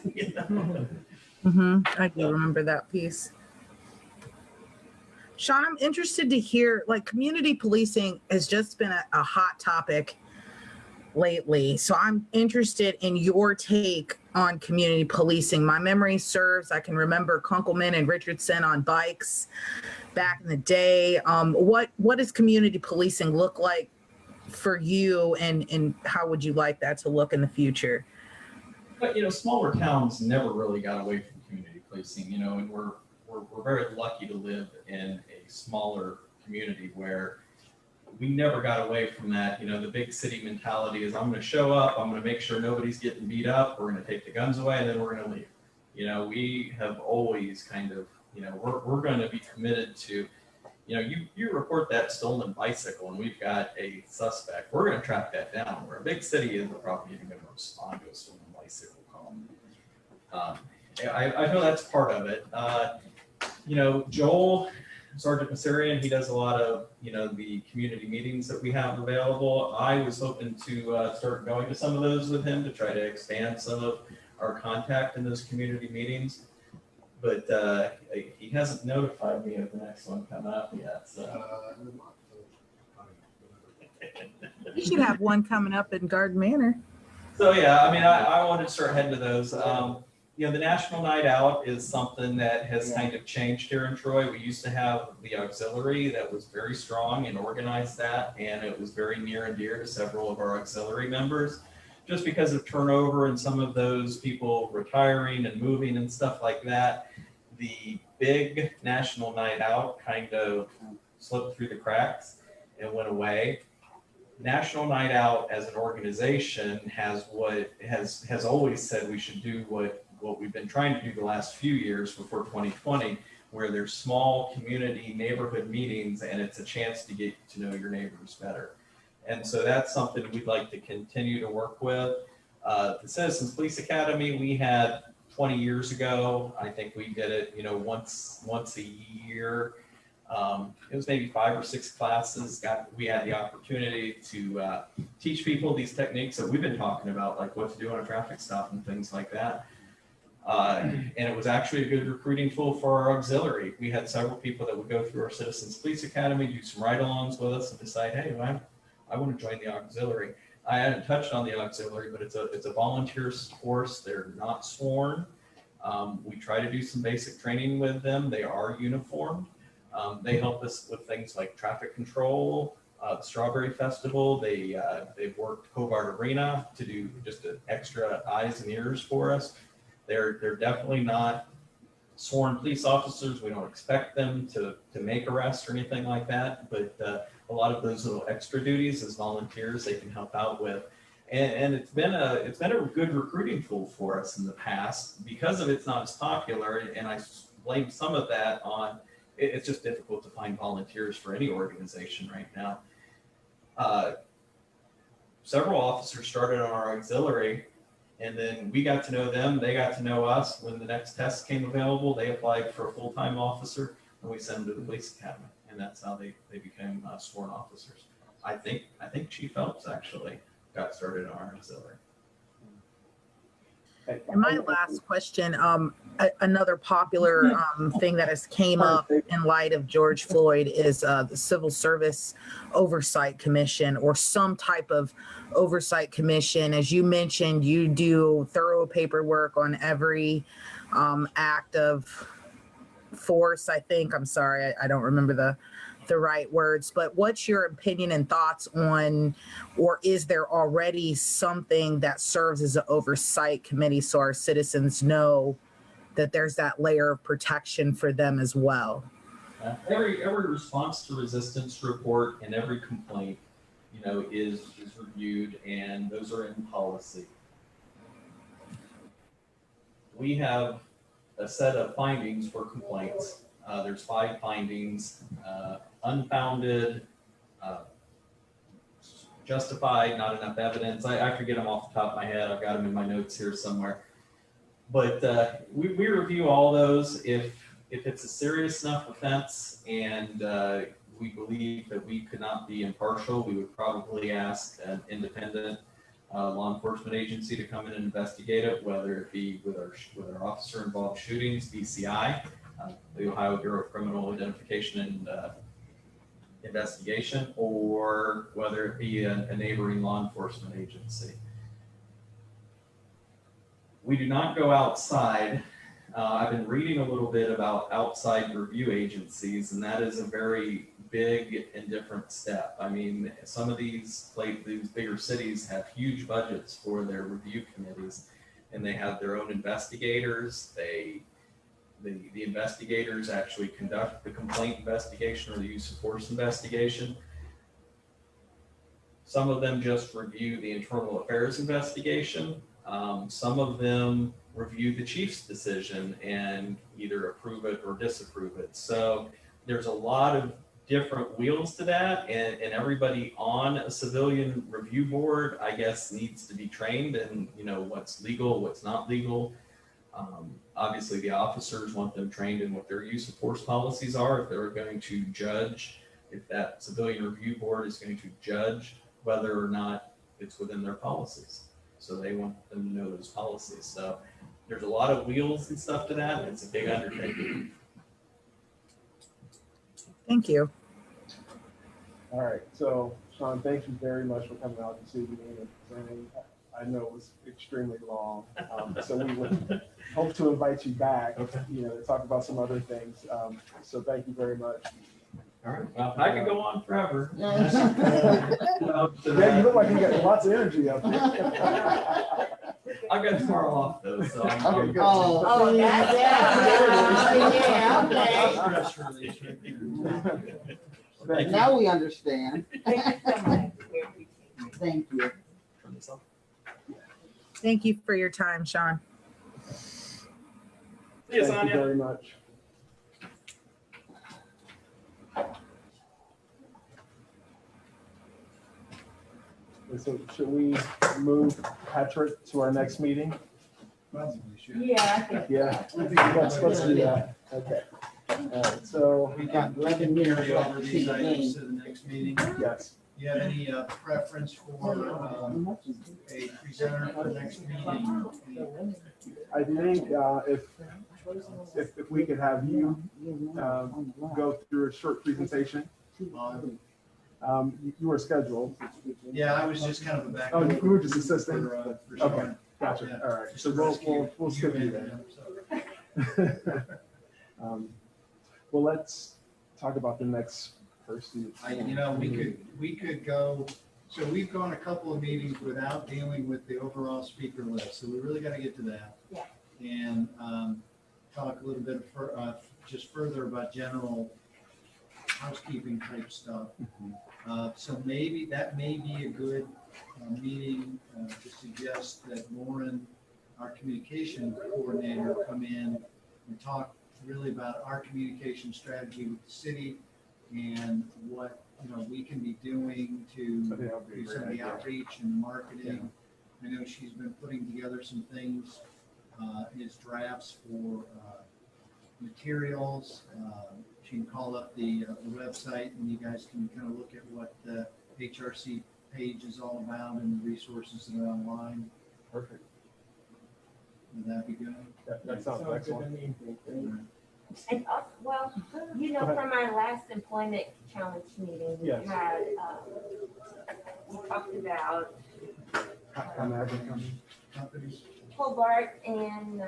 I do remember that piece. Sean, I'm interested to hear, like, community policing has just been a hot topic lately. So I'm interested in your take on community policing. My memory serves, I can remember Kunkelman and Richardson on bikes back in the day. What does community policing look like for you, and how would you like that to look in the future? But smaller towns never really got away from community policing, and we're very lucky to live in a smaller community where we never got away from that. The big city mentality is, I'm going to show up, I'm going to make sure nobody's getting beat up, we're going to take the guns away, and then we're going to leave. We have always kind of, we're going to be committed to, you report that stolen bicycle and we've got a suspect, we're going to track that down. Where a big city is probably even going to respond to a stolen bicycle call. I know that's part of it. Joel, Sergeant Massarian, he does a lot of, the community meetings that we have available. I was hoping to start going to some of those with him to try to expand some of our contact in those community meetings. But he hasn't notified me of the next one coming up yet. So. You should have one coming up in Garden Manor. So yeah, I wanted to start heading to those. The National Night Out is something that has kind of changed here in Troy. We used to have the auxiliary that was very strong and organized that, and it was very near and dear to several of our auxiliary members. Just because of turnover and some of those people retiring and moving and stuff like that, the big National Night Out kind of slipped through the cracks and went away. National Night Out as an organization has always said we should do what we've been trying to do the last few years before 2020, where there's small community neighborhood meetings and it's a chance to get to know your neighbors better. And so that's something we'd like to continue to work with. The Citizens Police Academy, we had 20 years ago. I think we did it, once a year. It was maybe 5 or 6 classes. We had the opportunity to teach people these techniques that we've been talking about, like what to do on a traffic stop and things like that. And it was actually a good recruiting tool for our auxiliary. We had several people that would go through our Citizens Police Academy, do some ride-alongs with us, and decide, hey, I want to join the auxiliary. I hadn't touched on the auxiliary, but it's a volunteer force. They're not sworn. We try to do some basic training with them. They are uniformed. They help us with things like traffic control, the Strawberry Festival. They've worked Hobart Arena to do just extra eyes and ears for us. They're definitely not sworn police officers. We don't expect them to make arrests or anything like that, but a lot of those little extra duties as volunteers they can help out with. And it's been a good recruiting tool for us in the past. Because of it's not as popular, and I blame some of that on it's just difficult to find volunteers for any organization right now. Several officers started on our auxiliary, and then we got to know them. They got to know us. When the next test came available, they applied for a full-time officer, and we sent them to the police academy, and that's how they became sworn officers. I think Chief Phelps actually got started on our auxiliary. And my last question, another popular thing that has came up in light of George Floyd is the Civil Service Oversight Commission, or some type of oversight commission. As you mentioned, you do thorough paperwork on every act of force, I think. I'm sorry, I don't remember the right words, but what's your opinion and thoughts on, or is there already something that serves as an oversight committee so our citizens know that there's that layer of protection for them as well? Every response to resistance report and every complaint is reviewed, and those are in policy. We have a set of findings for complaints. There's 5 findings: unfounded, justified, not enough evidence. I forget them off the top of my head. I've got them in my notes here somewhere. But we review all those. If it's a serious enough offense and we believe that we could not be impartial, we would probably ask an independent law enforcement agency to come in and investigate it, whether it be with our officer-involved shootings, BCI, the Ohio Bureau of Criminal Identification and Investigation, or whether it be a neighboring law enforcement agency. We do not go outside. I've been reading a little bit about outside review agencies, and that is a very big and different step. I mean, some of these bigger cities have huge budgets for their review committees, and they have their own investigators. The investigators actually conduct the complaint investigation or the use of force investigation. Some of them just review the internal affairs investigation. Some of them review the chief's decision and either approve it or disapprove it. So there's a lot of different wheels to that, and everybody on a civilian review board, I guess, needs to be trained in, what's legal, what's not legal. Obviously, the officers want them trained in what their use of force policies are if they're going to judge, if that civilian review board is going to judge whether or not it's within their policies. So they want them to know those policies. So there's a lot of wheels and stuff to that. It's a big undertaking. Thank you. All right, so Sean, thank you very much for coming out this evening and presenting. I know it was extremely long, so we would hope to invite you back, to talk about some other things. So thank you very much. All right. Well, I could go on forever. Yeah, you look like you got lots of energy up there. I've got tomorrow off though, so I'm Okay, good. Oh, that's yeah, Stress release right there. Thank you. now we understand. Thank you so much. We appreciate it. Thank you. turn this off. Thank you for your time, Sean. See you, Thank you Sonia. very much. And so should we move Patrick to our next meeting? Probably should. Yeah, I think. Yeah, let's do that. Okay. All right, so, We Got can 11 minutes carry left over to these the items game. to the next meeting. yes. Do you have any preference for a presenter for the next meeting? I think if we could have you go through a short presentation. You were scheduled. Yeah, I was just kind of a backup. Oh, you were just assisting? For Okay, Sean. gotcha. Yeah. All right. Just So to we'll rescue skip you and then. him, so. Well, let's talk about the next person. We could go, so we've gone a couple of meetings without dealing with the overall speaker list, so we really got to get to that. Yeah. And talk a little bit just further about general housekeeping type stuff. So maybe that may be a good meeting to suggest that Lauren, our communication coordinator, come in and talk really about our communication strategy with the city and what we can be doing to I think that would be a do some of great the idea. outreach and marketing. I know she's been putting together some things as drafts for materials. She can call up the website and you guys can kind of look at what the HRC page is all about and the resources that are online. Perfect. Would that be good? That sounds excellent. And also, well, from our last employment challenge meeting, we Yes. had, we talked about Companies? Hobart and,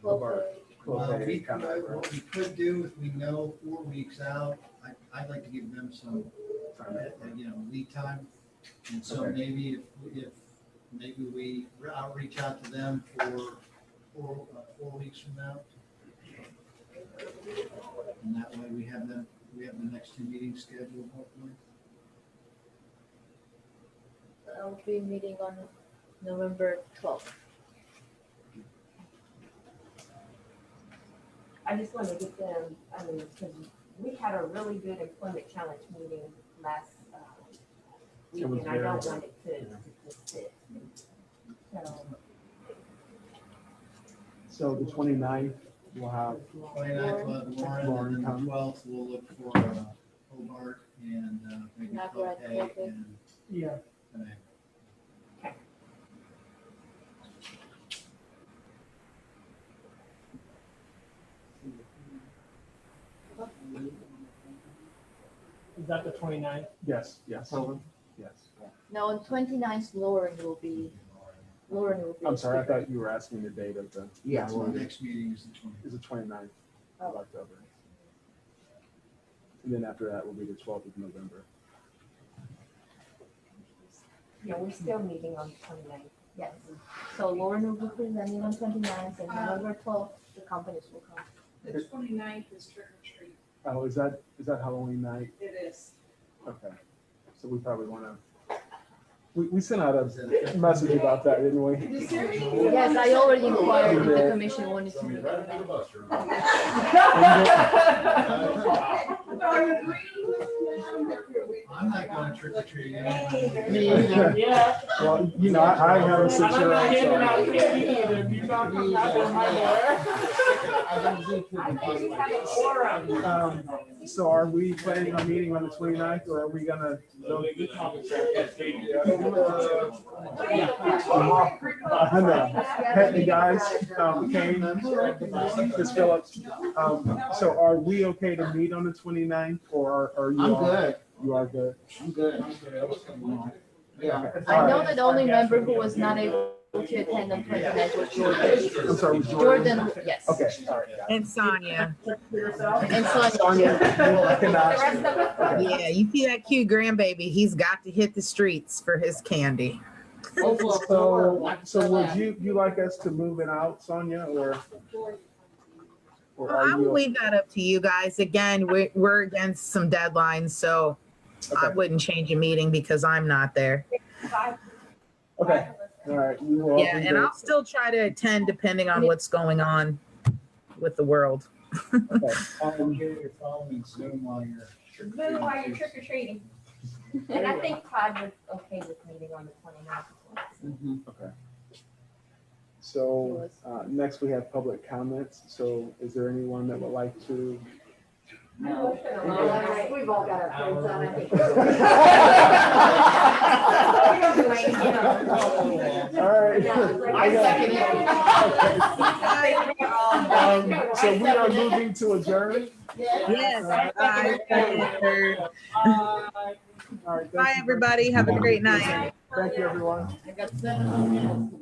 Hobart. Well, what we could do if we know 4 weeks out, I'd like to give them some, lead time. And so Okay. maybe maybe I'll reach out to them for 4 weeks from now. And that way we have the next 2 meetings scheduled hopefully. I'll be meeting on November 12th. I just want to get them, I mean, because we had a really good employment challenge meeting last week, It was and I don't want it to sit. So the 29th, we'll have, 29th, we'll have Lauren, and then the 12th, we'll look for Hobart and maybe Not right, Tourniquet okay. and Yeah. Penang. Is that the 29th? yes, yes, yes. Now on 29th, Lauren will be. I'm sorry, I the speaker. thought you were asking the date of the, Yeah, So the next meeting is the 20th. is the 29th of Oh. October. And then after that will be the 12th of November. Yeah, we're still meeting on the 29th. Yes. So Lauren will be presenting on 29th and November 12th, the companies will come. The 29th is trick or treat. Oh, is that Halloween night? It is. Okay. So we probably want to, we sent out a message about that, didn't we? Yes, I already inquired if the commission wanted to meet. I'm not going trick or treating. Me either. Yeah. Well, you know, I have a I'm six-year-old, not handing out so. candy either. If you don't come knock on my door. I don't do I think we trick have a quorum. So are we planning on meeting on the 29th, or are we gonna? go- I know. Hey, guys, Kane, Ms. Phillips, so are we okay to meet on the 29th, or are you? I'm all- good. You are good? I'm good. Yeah. Okay. I know that the only member who was not able to attend on 29th was Jordan. I'm sorry, was Jordan? Jordan, yes. Okay, all right. And Sonia. And Sonia Sonia, too. I The cannot. rest of us, Okay. Yeah, you see that cute grandbaby, he's got to hit the streets for his candy. So would you like us to move it out, Sonia, or are I will you? leave that up to you guys. Again, we're against some deadlines, so I Okay, wouldn't change a meeting because I'm not there. okay, all right. We will Yeah, and I'll still try to attend depending on what's going on with the world. Okay. Hear your phone and Zoom while you're. move while you're trick or treating. And I think Todd was okay with meeting on the 29th. Mhm. Okay. So, next we have public comments. So is there anyone that would like to? We've all got our phones on, I think. All right. I second it. So we are moving to adjourn. Yes. Bye. All right. thank Bye, you. everybody. Have a great night. Thank you, everyone. I got 7 minutes.